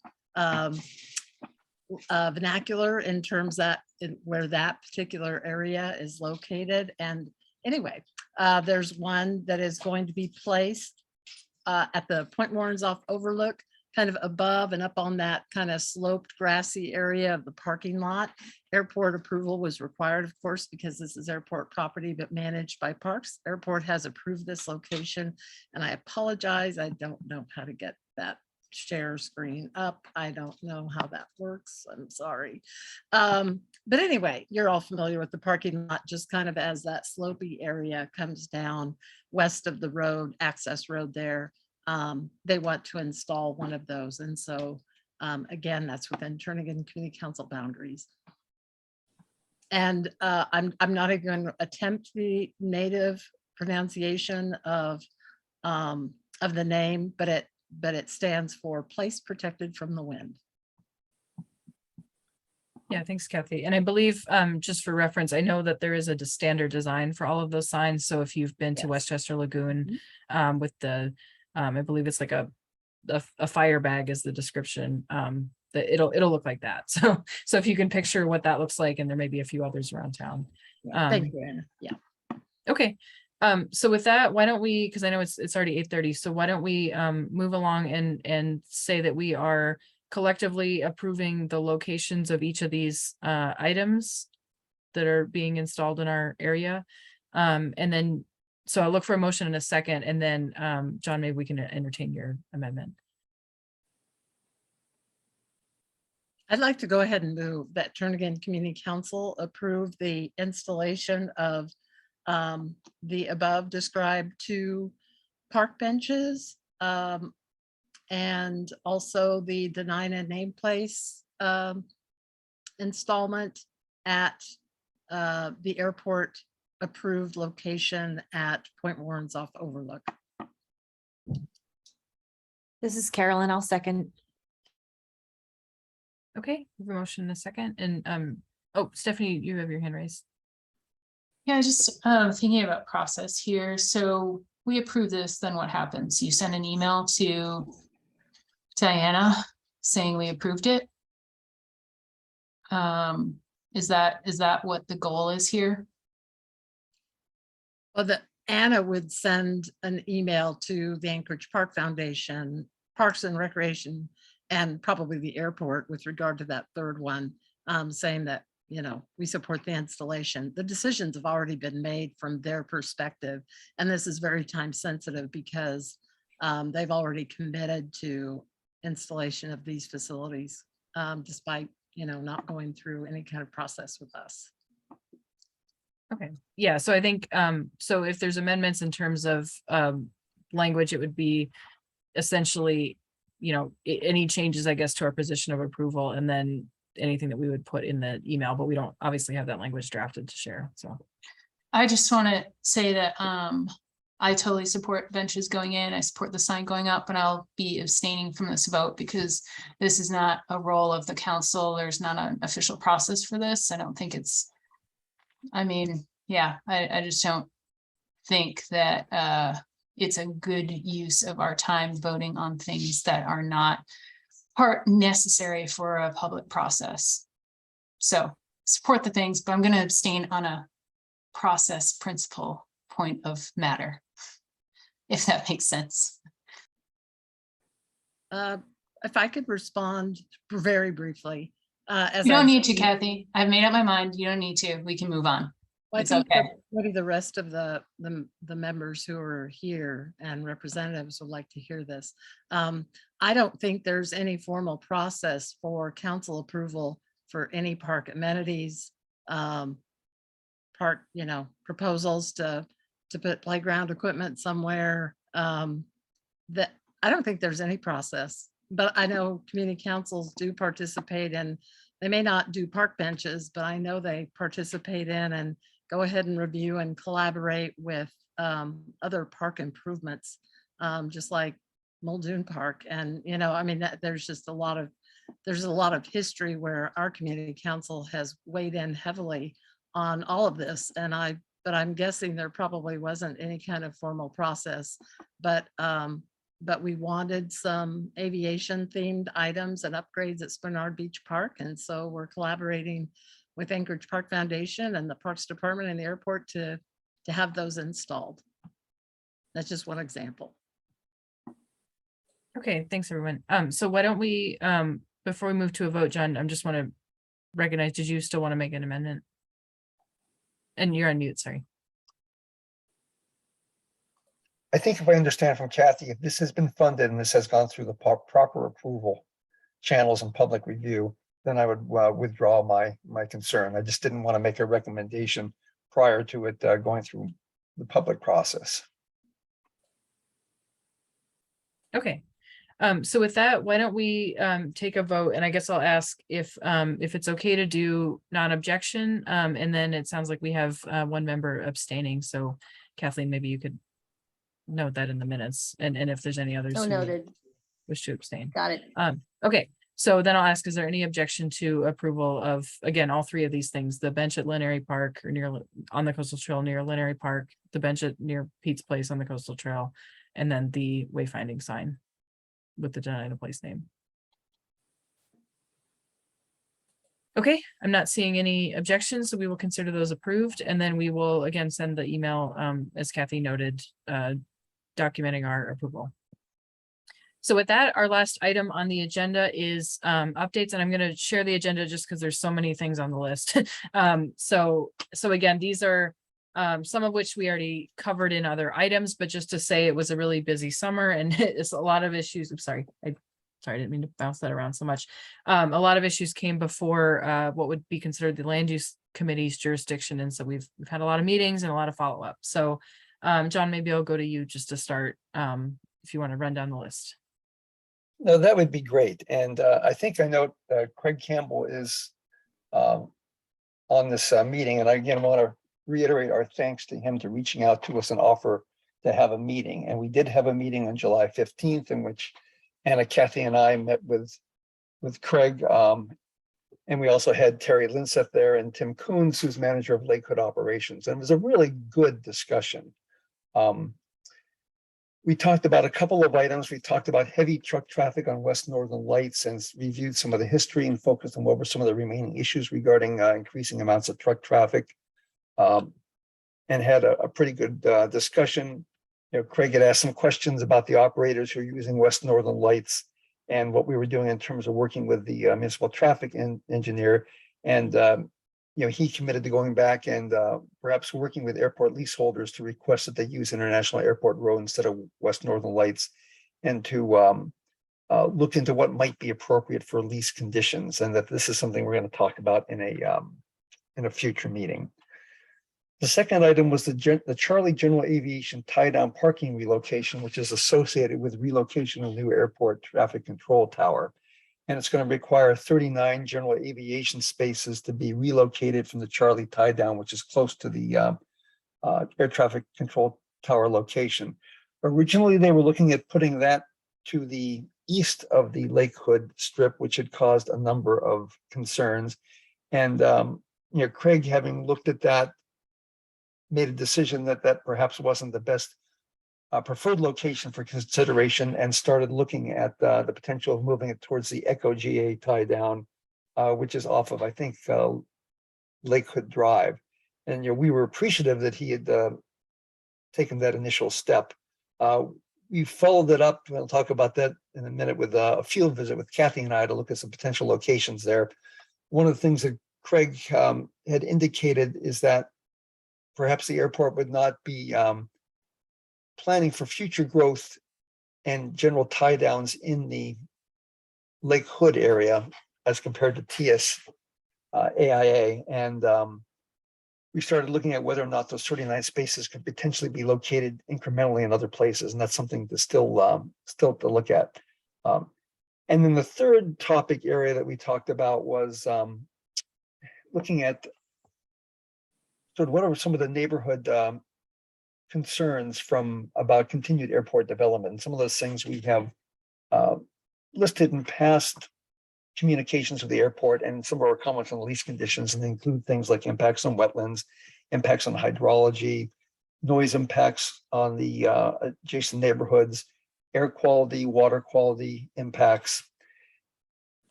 Speaker 6: vernacular in terms that where that particular area is located. And anyway, there's one that is going to be placed at the Point Warrenzoff Overlook, kind of above and up on that kind of sloped grassy area of the parking lot. Airport approval was required, of course, because this is airport property, but managed by Parks. Airport has approved this location, and I apologize, I don't know how to get that share screen up. I don't know how that works. I'm sorry. But anyway, you're all familiar with the parking lot, just kind of as that slopey area comes down west of the road, access road there. They want to install one of those. And so again, that's within Turnagain Community Council boundaries. And I'm not even going to attempt the native pronunciation of the name, but it stands for Place Protected from the Wind.
Speaker 1: Yeah, thanks, Kathy. And I believe, just for reference, I know that there is a standard design for all of those signs. So if you've been to Westchester Lagoon with the, I believe it's like a fire bag is the description, that it'll look like that. So if you can picture what that looks like, and there may be a few others around town.
Speaker 6: Thank you, Anna. Yeah.
Speaker 1: Okay. So with that, why don't we, because I know it's already 8:30, so why don't we move along and say that we are collectively approving the locations of each of these items that are being installed in our area. And then, so I'll look for a motion in a second, and then John, maybe we can entertain your amendment.
Speaker 6: I'd like to go ahead and move that Turnagain Community Council approve the installation of the above described 2 park benches and also the Denina nameplace installment at the airport approved location at Point Warrenzoff Overlook.
Speaker 5: This is Carolyn. I'll second.
Speaker 1: Okay, we have a motion in a second. And oh, Stephanie, you have your hand raised.
Speaker 18: Yeah, just thinking about process here. So we approve this, then what happens? You send an email to Diana saying we approved it. Is that what the goal is here?
Speaker 6: Well, Anna would send an email to the Anchorage Park Foundation, Parks and Recreation, and probably the airport with regard to that third one, saying that, we support the installation. The decisions have already been made from their perspective. And this is very time sensitive because they've already committed to installation of these facilities, despite, not going through any kind of process with us.
Speaker 1: Okay, yeah, so I think, so if there's amendments in terms of language, it would be essentially, any changes, I guess, to our position of approval, and then anything that we would put in the email, but we don't obviously have that language drafted to share. So
Speaker 18: I just want to say that I totally support benches going in. I support the sign going up, and I'll be abstaining from this vote because this is not a role of the council. There's not an official process for this. I don't think it's, I just don't think that it's a good use of our time voting on things that are not part necessary for a public process. So support the things, but I'm going to abstain on a process principle point of matter, if that makes sense.
Speaker 6: If I could respond very briefly, As
Speaker 18: You don't
Speaker 6: I
Speaker 18: need to,
Speaker 6: see-
Speaker 18: Kathy. I've made up my mind. You don't need to. We can move on.
Speaker 6: Well, I
Speaker 18: It's
Speaker 6: think
Speaker 18: okay.
Speaker 6: maybe the rest of the members who are here and representatives would like to hear this. I don't think there's any formal process for council approval for any park amenities, park, proposals to put playground equipment somewhere. That I don't think there's any process, but I know community councils do participate in. They may not do park benches, but I know they participate in and go ahead and review and collaborate with other park improvements, just like Muldoon Park. And, I mean, there's just a lot of history where our community council has weighed in heavily on all of this. But I'm guessing there probably wasn't any kind of formal process, but we wanted some aviation themed items and upgrades at Spinard Beach Park. And so we're collaborating with Anchorage Park Foundation and the Parks Department and the airport to have those installed. That's just one example.
Speaker 1: Okay, thanks everyone. So why don't we, before we move to a vote, John, I just want to recognize, did you still want to make an amendment? And you're on mute, sorry.
Speaker 17: I think if I understand from Kathy, if this has been funded and this has gone through the proper approval channels and public review, then I would withdraw my concern. I just didn't want to make a recommendation prior to it going through the public process.
Speaker 1: Okay. So with that, why don't we take a vote? And I guess I'll ask if it's okay to do non-objection. And then it sounds like we have one member abstaining. So Kathleen, maybe you could note that in the minutes, and if there's any others
Speaker 3: So
Speaker 1: who
Speaker 3: noted.
Speaker 1: wish to abstain.
Speaker 3: Got it.
Speaker 1: Okay, so then I'll ask, is there any objection to approval of, again, all three of these things, the bench at Lineary Park or near on the coastal trail near Lineary Park, the bench at near Pete's Place on the coastal trail, and then the wayfinding sign with the denied a place name? Okay, I'm not seeing any objections, so we will consider those approved, and then we will again send the email, as Kathy noted, documenting our approval. So with that, our last item on the agenda is updates, and I'm going to share the agenda just because there's so many things on the list. So again, these are some of which we already covered in other items, but just to say it was a really busy summer and it's a lot of issues. I'm sorry, I didn't mean to bounce that around so much. A lot of issues came before what would be considered the land use committee's jurisdiction, and so we've had a lot of meetings and a lot of follow-up. So John, maybe I'll go to you just to start, if you want to run down the list.
Speaker 17: No, that would be great. And I think I know Craig Campbell is on this meeting. And I again want to reiterate our thanks to him to reaching out to us and offer to have a meeting. And we did have a meeting on July 15th in which Anna, Kathy, and I met with Craig. And we also had Terry Linseth there and Tim Coons, who's manager of Lakewood operations. And it was a really good discussion. We talked about a couple of items. We talked about heavy truck traffic on West Northern Lights and reviewed some of the history and focused on what were some of the remaining issues regarding increasing amounts of truck traffic, and had a pretty good discussion. Craig had asked some questions about the operators who are using West Northern Lights and what we were doing in terms of working with the municipal traffic engineer. And he committed to going back and perhaps working with airport leaseholders to request that they use International Airport Road instead of West Northern Lights, and to look into what might be appropriate for lease conditions, and that this is something we're going to talk about in a future meeting. The second item was the Charlie General Aviation tie-down parking relocation, which is associated with relocation of new airport traffic control tower. And it's going to require 39 general aviation spaces to be relocated from the Charlie tie down, which is close to the air traffic control tower location. Originally, they were looking at putting that to the east of the Lake Hood strip, which had caused a number of concerns. And Craig, having looked at that, made a decision that perhaps wasn't the best preferred location for consideration, and started looking at the potential of moving it towards the Echo GA tie down, which is off of, I think, Lake Hood Drive. And we were appreciative that he had taken that initial step. We followed it up. We'll talk about that in a minute with a field visit with Kathy and I to look at some potential locations there. one of the things that Craig had indicated is that perhaps the airport would not be planning for future growth and general tie downs in the Lake Hood area as compared to TS AIA. And we started looking at whether or not those 39 spaces could potentially be located incrementally in other places. And that's something to still to look at. And then the third topic area that we talked about was looking at sort of what are some of the neighborhood concerns about continued airport development. And some of those things we have listed in past communications with the airport, and some of our comments on the lease conditions, and they include things like impacts on wetlands, impacts on hydrology, noise impacts on the adjacent neighborhoods, air quality, water quality impacts,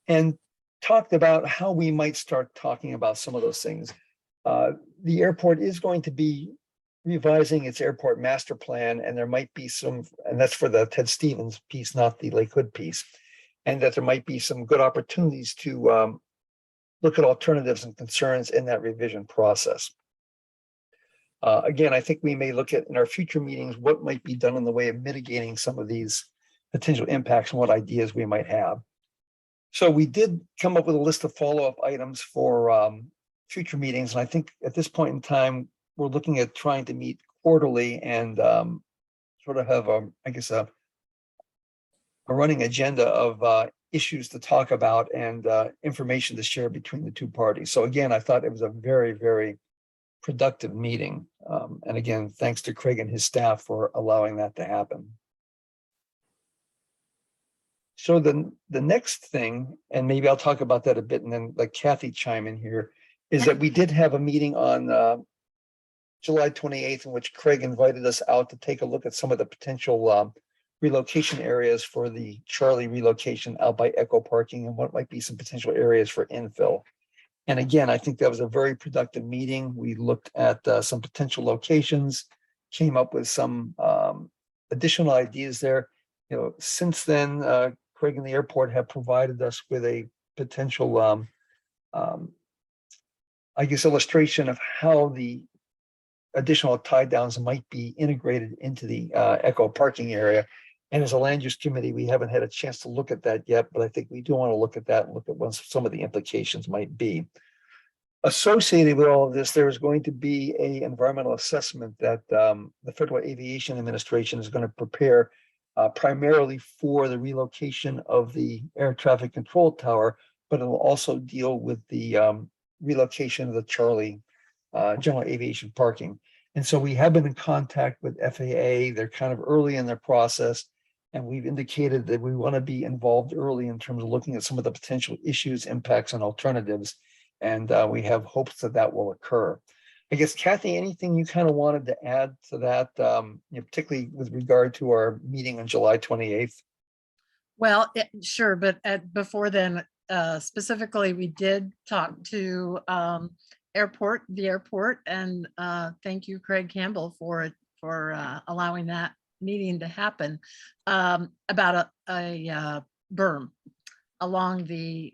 Speaker 17: and talked about how we might start talking about some of those things. The airport is going to be revising its airport master plan, and there might be some, and that's for the Ted Stevens piece, not the Lake Hood piece, and that there might be some good opportunities to look at alternatives and concerns in that revision process. Again, I think we may look at in our future meetings what might be done in the way of mitigating some of these potential impacts and what ideas we might have. So we did come up with a list of follow-up items for future meetings. And I think at this point in time, we're looking at trying to meet quarterly and sort of have, I guess, a running agenda of issues to talk about and information to share between the two parties. So again, I thought it was a very, very productive meeting. And again, thanks to Craig and his staff for allowing that to happen. So the next thing, and maybe I'll talk about that a bit and then let Kathy chime in here, is that we did have a meeting on July 28th in which Craig invited us out to take a look at some of the potential relocation areas for the Charlie relocation out by Echo Parking and what might be some potential areas for infill. And again, I think that was a very productive meeting. We looked at some potential locations, came up with some additional ideas there. You know, since then, Craig and the airport have provided us with a potential, I guess, illustration of how the additional tie downs might be integrated into the Echo parking area. And as a land use committee, we haven't had a chance to look at that yet, but I think we do want to look at that and look at what some of the implications might be. Associated with all of this, there is going to be an environmental assessment that the Federal Aviation Administration is going to prepare primarily for the relocation of the air traffic control tower, but it will also deal with the relocation of the Charlie general aviation parking. And so we have been in contact with FAA. They're kind of early in their process, and we've indicated that we want to be involved early in terms of looking at some of the potential issues, impacts, and alternatives. And we have hopes that that will occur. I guess, Kathy, anything you kind of wanted to add to that, you know, particularly with regard to our meeting on July 28th?
Speaker 6: Well, sure, but before then, specifically, we did talk to the airport, and thank you, Craig Campbell, for allowing that meeting to happen, about a berm along the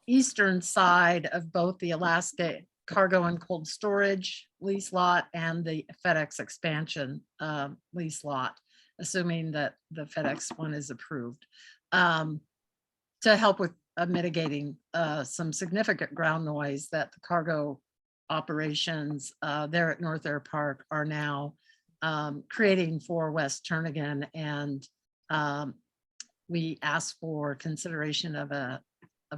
Speaker 6: eastern side of both the Alaska cargo and cold storage lease lot and the FedEx expansion lease lot, assuming that the FedEx one is approved, to help with mitigating some significant ground noise that the cargo operations there at North Air Park are now creating for West Turnagain. And we asked for consideration of a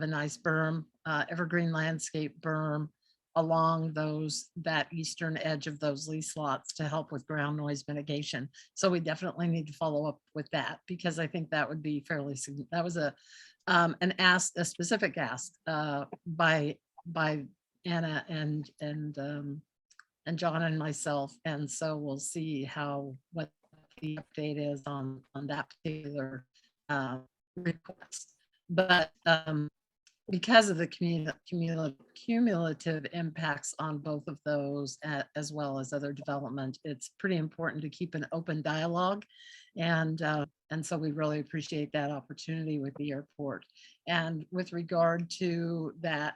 Speaker 6: nice berm, evergreen landscape berm along that eastern edge of those lease lots to help with ground noise mitigation. So we definitely need to follow up with that, because I think that would be fairly, that was a specific ask by Anna and John and myself. And so we'll see what the update is on that particular request. But because of the cumulative impacts on both of those, as well as other development, it's pretty important to keep an open dialogue. And so we really appreciate that opportunity with the airport. And with regard to that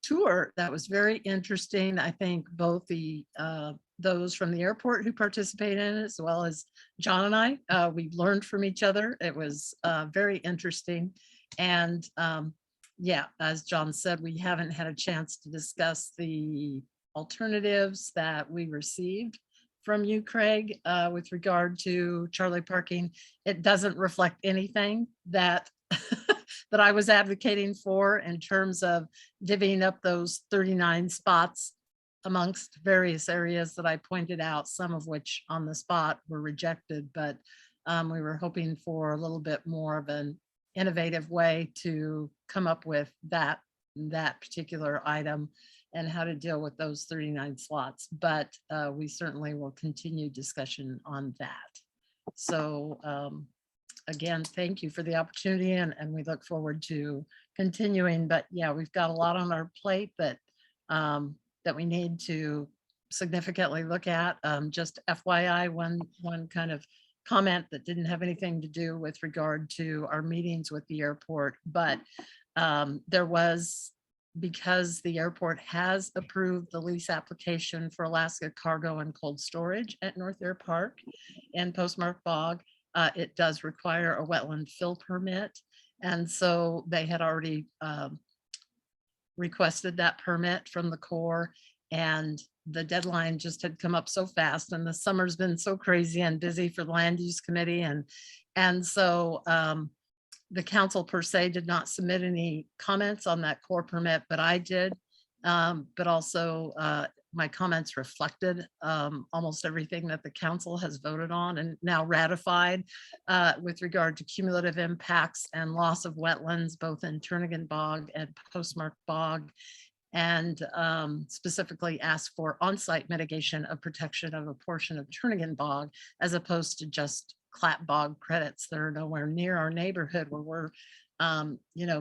Speaker 6: tour, that was very interesting. I think both the those from the airport who participated in it, as well as John and I, we learned from each other. It was very interesting. And yeah, as John said, we haven't had a chance to discuss the alternatives that we received from you, Craig, with regard to Charlie parking. It doesn't reflect anything that that I was advocating for in terms of divvying up those 39 spots amongst various areas that I pointed out, some of which on the spot were rejected, but we were hoping for a little bit more of an innovative way to come up with that particular item and how to deal with those 39 slots. But we certainly will continue discussion on that. So again, thank you for the opportunity, and we look forward to continuing. But yeah, we've got a lot on our plate that that we need to significantly look at. Just FYI, one kind of comment that didn't have anything to do with regard to our meetings with the airport, but there was, because the airport has approved the lease application for Alaska Cargo and Cold Storage at North Air Park and Postmark Bog, it does require a wetland fill permit. And so they had already requested that permit from the Corps, and the deadline just had come up so fast, and the summer's been so crazy and busy for the land use committee. And so the council per se did not submit any comments on that Corps permit, but I did. But also my comments reflected almost everything that the council has voted on and now ratified with regard to cumulative impacts and loss of wetlands, both in Turnagain Bog and Postmark Bog, and specifically asked for on-site mitigation of protection of a portion of Turnagain Bog, as opposed to just Clap Bog credits that are nowhere near our neighborhood where we're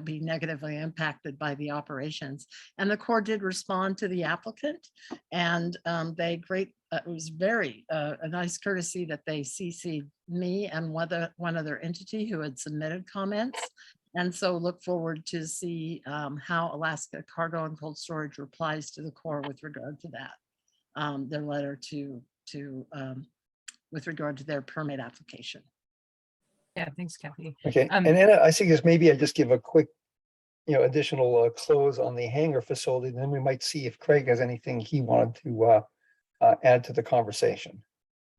Speaker 6: be negatively impacted by the operations. And the Corps did respond to the applicant, and it was very a nice courtesy that they CC'd me and one other entity who had submitted comments. And so look forward to see how Alaska Cargo and Cold Storage replies to the Corps with regard to that, their letter with regard to their permit application.
Speaker 1: Yeah, thanks, Kathy.
Speaker 17: Okay, and then I suggest maybe I just give a quick, additional close on the hangar facility. Then we might see if Craig has anything he wanted to add to the conversation.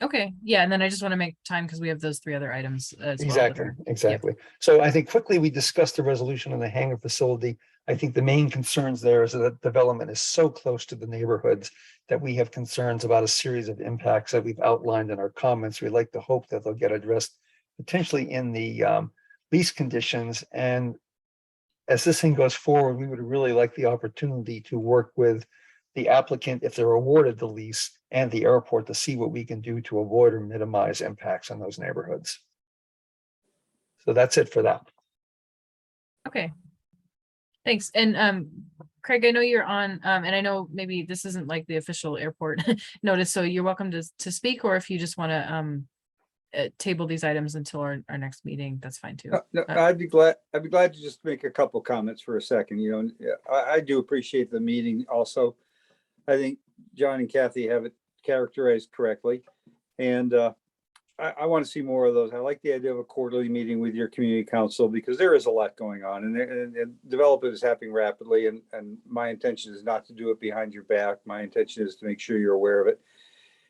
Speaker 1: Okay, yeah, and then I just want to make time because we have those three other items as well.
Speaker 17: Exactly. So I think quickly we discussed the resolution on the hangar facility. I think the main concerns there is that development is so close to the neighborhoods that we have concerns about a series of impacts that we've outlined in our comments. We'd like to hope that they'll get addressed potentially in the lease conditions. And as this thing goes forward, we would really like the opportunity to work with the applicant, if they're awarded the lease, and the airport to see what we can do to avoid or minimize impacts on those neighborhoods. So that's it for that.
Speaker 1: Okay. Thanks. And Craig, I know you're on, and I know maybe this isn't like the official airport notice, so you're welcome to speak, or if you just want to table these items until our next meeting, that's fine too.
Speaker 19: No, I'd be glad to just make a couple comments for a second. I do appreciate the meeting also. I think John and Kathy have it characterized correctly, and I want to see more of those. I like the idea of a quarterly meeting with your community council, because there is a lot going on, and development is happening rapidly, and my intention is not to do it behind your back. My intention is to make sure you're aware of it,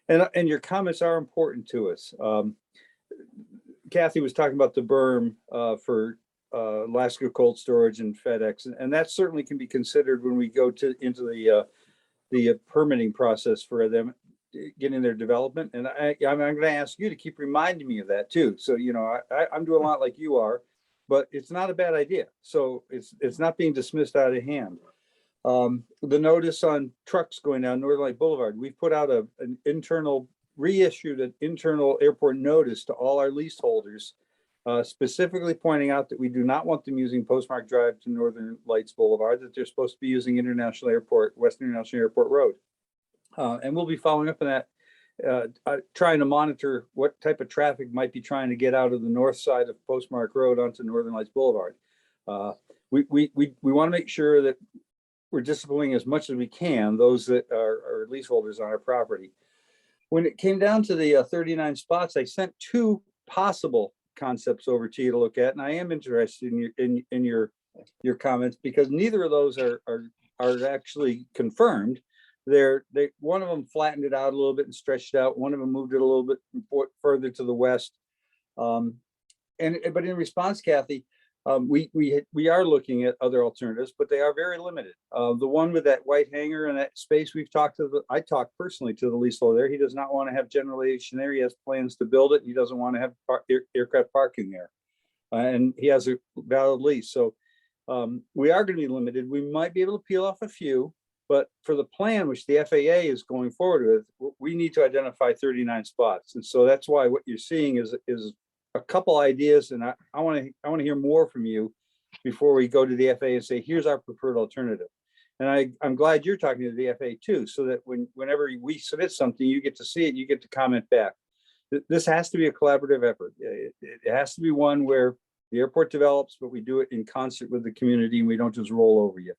Speaker 19: and your comments are important to us. Kathy was talking about the berm for Alaska Cold Storage and FedEx, and that certainly can be considered when we go into the permitting process for them getting their development. And I'm going to ask you to keep reminding me of that too. So I'm doing a lot like you are, but it's not a bad idea. So it's not being dismissed out of hand. The notice on trucks going down Northern Light Boulevard, we've put out reissued an internal airport notice to all our leaseholders specifically pointing out that we do not want them using Postmark Drive to Northern Lights Boulevard, that they're supposed to be using International Airport, Western International Airport Road. And we'll be following up on that, trying to monitor what type of traffic might be trying to get out of the north side of Postmark Road onto Northern Lights Boulevard. We want to make sure that we're disciplining as much as we can those that are leaseholders on our property. When it came down to the 39 spots, I sent 2 possible concepts over to you to look at, and I am interested in your comments, because neither of those are actually confirmed. One of them flattened it out a little bit and stretched out. One of them moved it a little bit further to the west. But in response, Kathy, we are looking at other alternatives, but they are very limited. The one with that white hangar and that space, I talked personally to the leaseholder there. He does not want to have general aviation there. He has plans to build it. He doesn't want to have aircraft parking there. And he has a valid lease. So we are going to be limited. We might be able to peel off a few, but for the plan, which the FAA is going forward with, we need to identify 39 spots. And so that's why what you're seeing is a couple ideas, and I want to hear more from you before we go to the FAA and say, here's our preferred alternative. And I'm glad you're talking to the FAA too, so that whenever we submit something, you get to see it, you get to comment back. This has to be a collaborative effort. It has to be one where the airport develops, but we do it in concert with the community, and we don't just roll over you.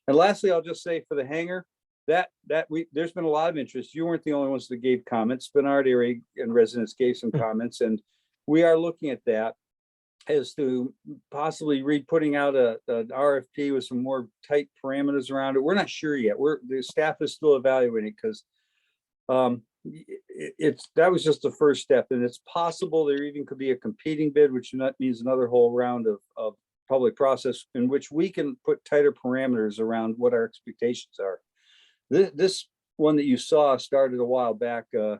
Speaker 19: And lastly, I'll just say for the hangar, there's been a lot of interest. You weren't the only ones that gave comments. Bernard area and residents gave some comments, and we are looking at that as to possibly putting out an RFP with some more tight parameters around it. We're not sure yet. The staff is still evaluating, because that was just the first step, and it's possible there even could be a competing bid, which means another whole round of public process in which we can put tighter parameters around what our expectations are. This one that you saw started a while back. The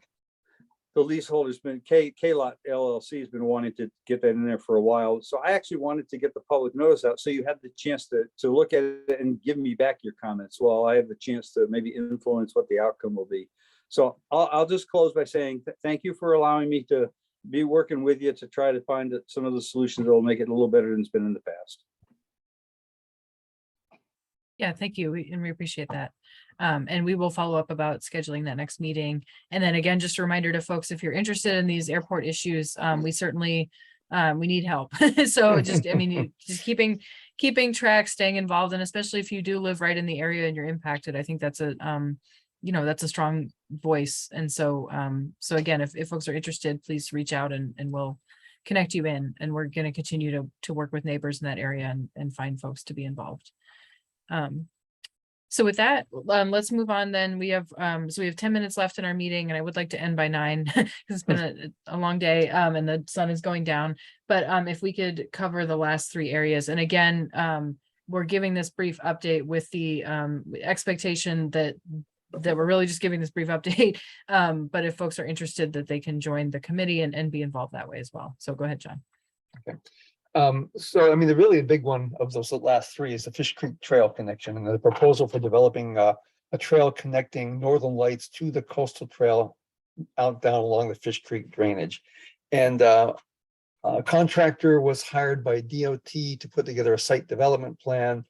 Speaker 19: leaseholder's been K-Lot LLC has been wanting to get that in there for a while. So I actually wanted to get the public notice out, so you had the chance to look at it and give me back your comments. Well, I have the chance to maybe influence what the outcome will be. So I'll just close by saying thank you for allowing me to be working with you to try to find some of the solutions that will make it a little better than it's been in the past.
Speaker 1: Yeah, thank you. And we appreciate that. And we will follow up about scheduling that next meeting. And then again, just a reminder to folks, if you're interested in these airport issues, we certainly, we need help. So just, I mean, just keeping track, staying involved, and especially if you do live right in the area and you're impacted, I think that's that's a strong voice. And so, so again, if folks are interested, please reach out and we'll connect you in, and we're going to continue to work with neighbors in that area and find folks to be involved. So with that, let's move on then. We have 10 minutes left in our meeting, and I would like to end by 9 because it's been a long day, and the sun is going down. But if we could cover the last 3 areas. And again, we're giving this brief update with the expectation that we're really just giving this brief update. But if folks are interested, that they can join the committee and be involved that way as well. So go ahead, John.
Speaker 17: Okay. So, I mean, the really big one of those last 3 is the Fish Creek Trail connection, and the proposal for developing a trail connecting Northern Lights to the coastal trail down along the Fish Creek drainage. And a contractor was hired by DOT to put together a site development plan.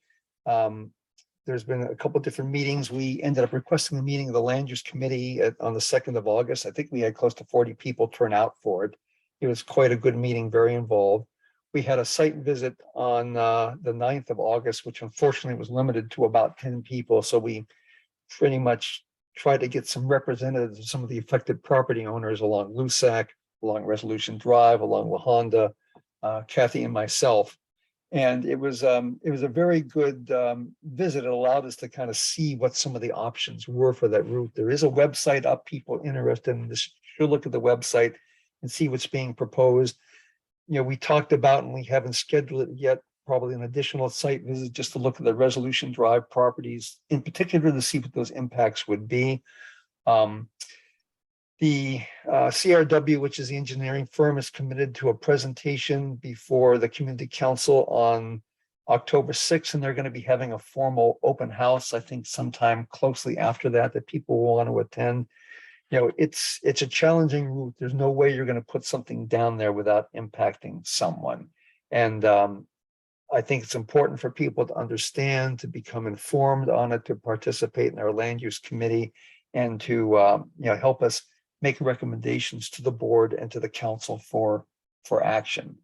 Speaker 17: There's been a couple of different meetings. We ended up requesting the meeting of the land use committee on the 2nd of August. I think we had close to 40 people turn out for it. It was quite a good meeting, very involved. We had a site visit on the 9th of August, which unfortunately was limited to about 10 people. So we pretty much tried to get some representatives of some of the affected property owners along Lusac, along Resolution Drive, along La Honda, Kathy and myself. And it was a very good visit. It allowed us to kind of see what some of the options were for that route. There is a website up. People interested in this should look at the website and see what's being proposed. You know, we talked about, and we haven't scheduled it yet, probably an additional site visit just to look at the Resolution Drive properties, in particular to see what those impacts would be. The CRW, which is the engineering firm, is committed to a presentation before the Community Council on October 6th, and they're going to be having a formal open house, I think sometime closely after that, that people will want to attend. it's a challenging route. There's no way you're going to put something down there without impacting someone. And I think it's important for people to understand, to become informed on it, to participate in our land use committee, and to help us make recommendations to the board and to the council for action.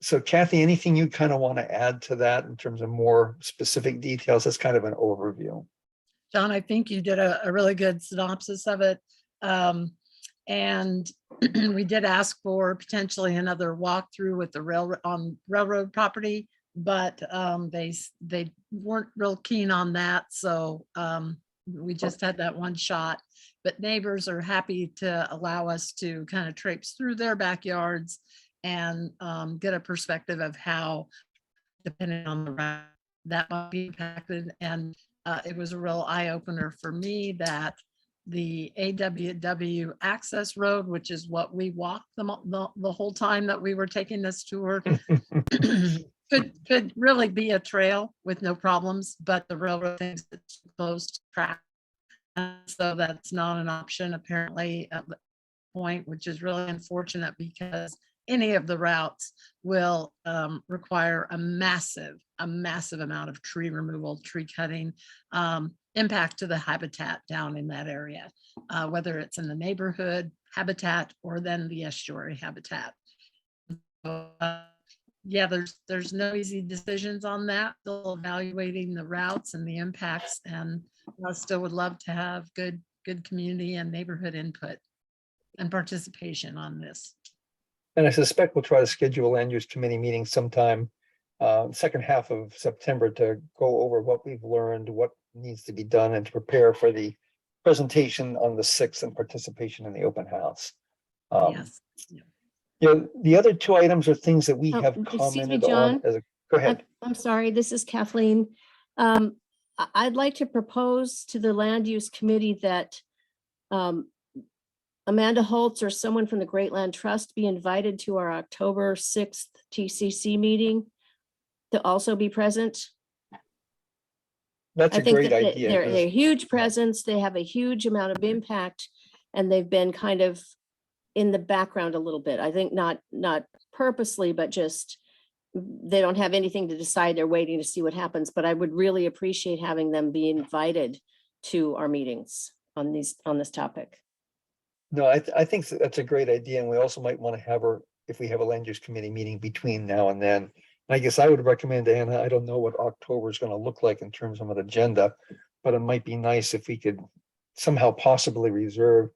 Speaker 17: So Kathy, anything you kind of want to add to that in terms of more specific details? That's kind of an overview.
Speaker 6: John, I think you did a really good synopsis of it. And we did ask for potentially another walkthrough with the railroad property, but they weren't real keen on that. So we just had that one shot, but neighbors are happy to allow us to kind of traipse through their backyards and get a perspective of how, depending on the route, that might be impacted. And it was a real eye opener for me that the AWW access road, which is what we walked the whole time that we were taking this tour, could really be a trail with no problems, but the railroad thinks it's close to track. So that's not an option apparently at the point, which is really unfortunate because any of the routes will require a massive amount of tree removal, tree cutting, impact to the habitat down in that area, whether it's in the neighborhood habitat or then the estuary habitat. So, yeah, there's no easy decisions on that. Still evaluating the routes and the impacts, and I still would love to have good community and neighborhood input and participation on this.
Speaker 17: And I suspect we'll try to schedule a land use committee meeting sometime second half of September to go over what we've learned, what needs to be done, and to prepare for the presentation on the 6th and participation in the open house.
Speaker 3: Yes.
Speaker 17: The other two items are things that we have
Speaker 3: Excuse me,
Speaker 17: commented on.
Speaker 3: John.
Speaker 17: Go ahead.
Speaker 3: I'm sorry, this is Kathleen. I'd like to propose to the land use committee that Amanda Holtz or someone from the Great Land Trust be invited to our October 6th TCC meeting to also be present.
Speaker 17: That's
Speaker 3: I
Speaker 17: a
Speaker 3: think
Speaker 17: great
Speaker 3: that
Speaker 17: idea.
Speaker 3: they're
Speaker 17: 'Cause
Speaker 3: a huge presence. They have a huge amount of impact, and they've been kind of in the background a little bit. I think not purposely, but just they don't have anything to decide. They're waiting to see what happens. But I would really appreciate having them be invited to our meetings on this topic.
Speaker 17: No, I think that's a great idea, and we also might want to have her, if we have a land use committee meeting between now and then. I guess I would recommend, Anna, I don't know what October is going to look like in terms of an agenda, but it might be nice if we could somehow possibly reserve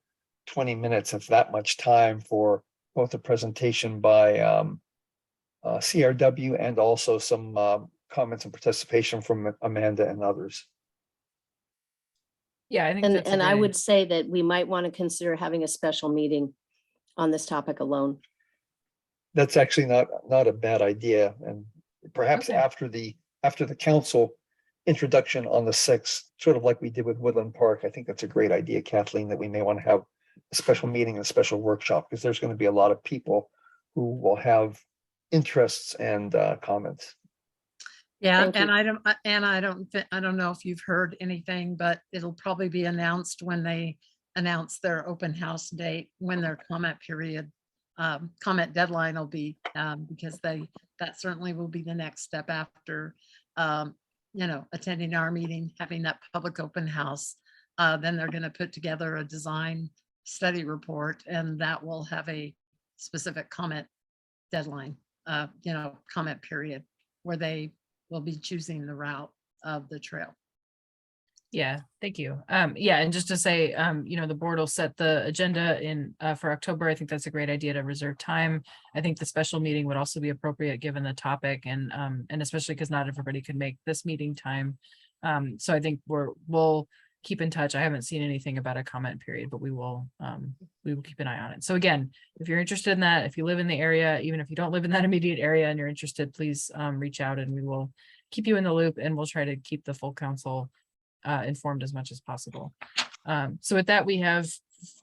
Speaker 17: 20 minutes, if that much time, for both a presentation by CRW and also some comments and participation from Amanda and others.
Speaker 1: Yeah, I think
Speaker 3: And
Speaker 1: that's a
Speaker 3: I
Speaker 1: great
Speaker 3: would say that we might want to consider having a special meeting on this topic alone.
Speaker 17: That's actually not a bad idea, and perhaps
Speaker 1: Okay.
Speaker 17: after the council introduction on the 6th, sort of like we did with Woodland Park. I think that's a great idea, Kathleen, that we may want to have a special meeting, a special workshop, because there's going to be a lot of people who will have interests and comments.
Speaker 6: Yeah,
Speaker 3: Thank
Speaker 6: and
Speaker 3: you.
Speaker 6: I don't know if you've heard anything, but it'll probably be announced when they announce their open house date, when their comment period, comment deadline will be, because that certainly will be the next step after, attending our meeting, having that public open house. Then they're going to put together a design study report, and that will have a specific comment deadline, comment period, where they will be choosing the route of the trail.
Speaker 1: Yeah, thank you. Yeah, and just to say, the board will set the agenda in for October. I think that's a great idea to reserve time. I think the special meeting would also be appropriate given the topic, and especially because not everybody could make this meeting time. So I think we'll keep in touch. I haven't seen anything about a comment period, but we will keep an eye on it. So again, if you're interested in that, if you live in the area, even if you don't live in that immediate area and you're interested, please reach out and we will keep you in the loop, and we'll try to keep the full council informed as much as possible. So with that, we have,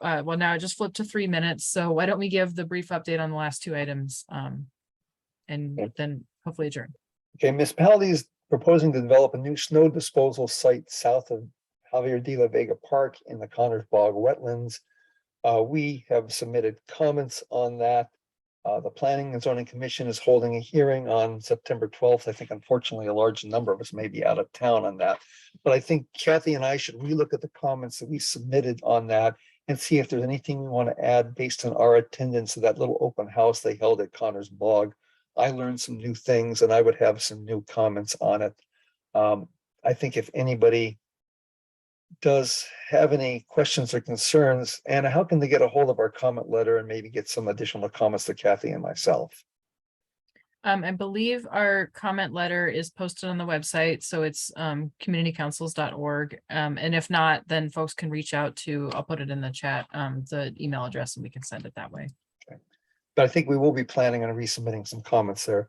Speaker 1: well, now I just flipped to 3 minutes. So why don't we give the brief update on the last two items and then hopefully adjourn.
Speaker 17: Okay, municipality is proposing to develop a new snow disposal site south of Javier de la Vega Park in the Connors Bog wetlands. We have submitted comments on that. The Planning and Zoning Commission is holding a hearing on September 12th. I think unfortunately a large number of us may be out of town on that. But I think Kathy and I should relook at the comments that we submitted on that and see if there's anything we want to add based on our attendance to that little open house they held at Connors Bog. I learned some new things and I would have some new comments on it. I think if anybody does have any questions or concerns, Anna, how can they get a hold of our comment letter and maybe get some additional comments to Kathy and myself?
Speaker 1: I believe our comment letter is posted on the website, so it's communitycouncils.org. And if not, then folks can reach out to, I'll put it in the chat, the email address, and we can send it that way.
Speaker 17: Okay. But I think we will be planning on resubmitting some comments there.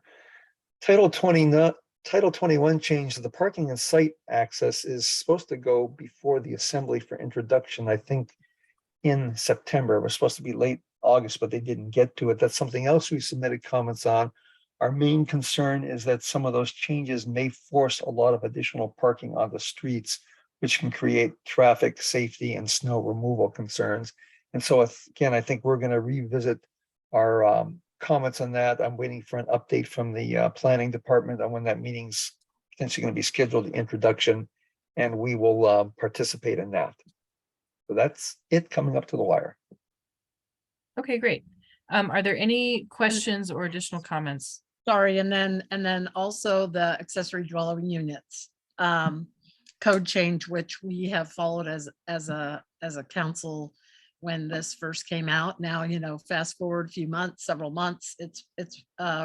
Speaker 17: Title 21 change to the parking and site access is supposed to go before the assembly for introduction, I think in September. It was supposed to be late August, but they didn't get to it. That's something else we submitted comments on. Our main concern is that some of those changes may force a lot of additional parking on the streets, which can create traffic safety and snow removal concerns. And so again, I think we're going to revisit our comments on that. I'm waiting for an update from the planning department on when that meeting's potentially going to be scheduled, the introduction, and we will participate in that. So that's it coming up to the wire.
Speaker 1: Okay, great. Are there any questions or additional comments?
Speaker 6: Sorry, and then also the accessory dwelling units code change, which we have followed as a council when this first came out. Now, you know, fast forward a few months, several months, it's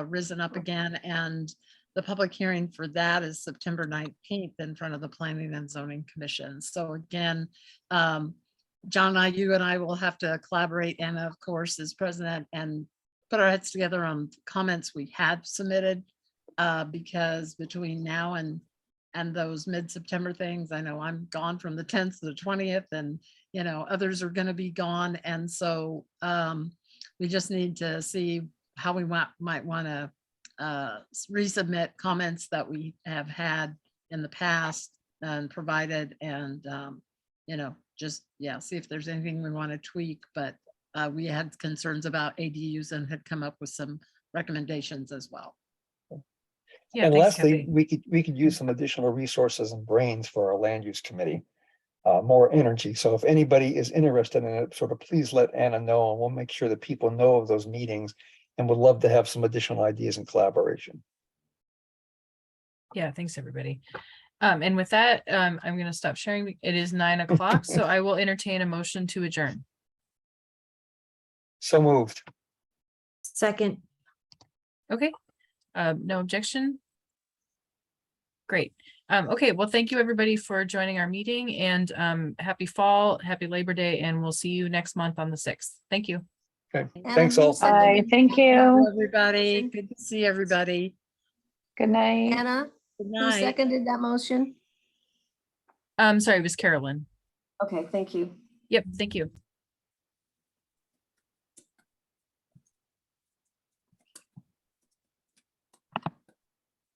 Speaker 6: risen up again, and the public hearing for that is September 19th in front of the Planning and Zoning Commission. So again, John, you and I will have to collaborate, and of course, as president, and put our heads together on comments we had submitted, because between now and those mid-September things, I know I'm gone from the 10th to the 20th, and you know, others are going to be gone. And so we just need to see how we might want to resubmit comments that we have had in the past and provided, and you know, just, yeah, see if there's anything we want to tweak. But we had concerns about ADUs and had come up with some recommendations as well.
Speaker 1: Yeah,
Speaker 17: and
Speaker 1: thanks,
Speaker 17: lastly,
Speaker 1: Kathy.
Speaker 17: we could use some additional resources and brains for our land use committee, more energy. So if anybody is interested in it, sort of please let Anna know, and we'll make sure that people know of those meetings, and would love to have some additional ideas and collaboration.
Speaker 1: Yeah, thanks, everybody. And with that, I'm going to stop sharing. It is 9 o'clock, so I will entertain a motion to adjourn.
Speaker 17: So moved.
Speaker 5: Second.
Speaker 1: Okay. No objection. Great. Okay, well, thank you, everybody, for joining our meeting, and happy fall, happy Labor Day, and we'll see you next month on the 6th. Thank you.
Speaker 17: Okay,
Speaker 3: Anna,
Speaker 17: thanks all.
Speaker 3: Bye.
Speaker 12: Thank you.
Speaker 6: Everybody, good to see everybody.
Speaker 12: Good night.
Speaker 3: Anna,
Speaker 6: Good
Speaker 3: who
Speaker 6: night.
Speaker 3: seconded that motion?
Speaker 1: Sorry, it was Carolyn.
Speaker 3: Okay, thank you.
Speaker 1: Yep, thank you.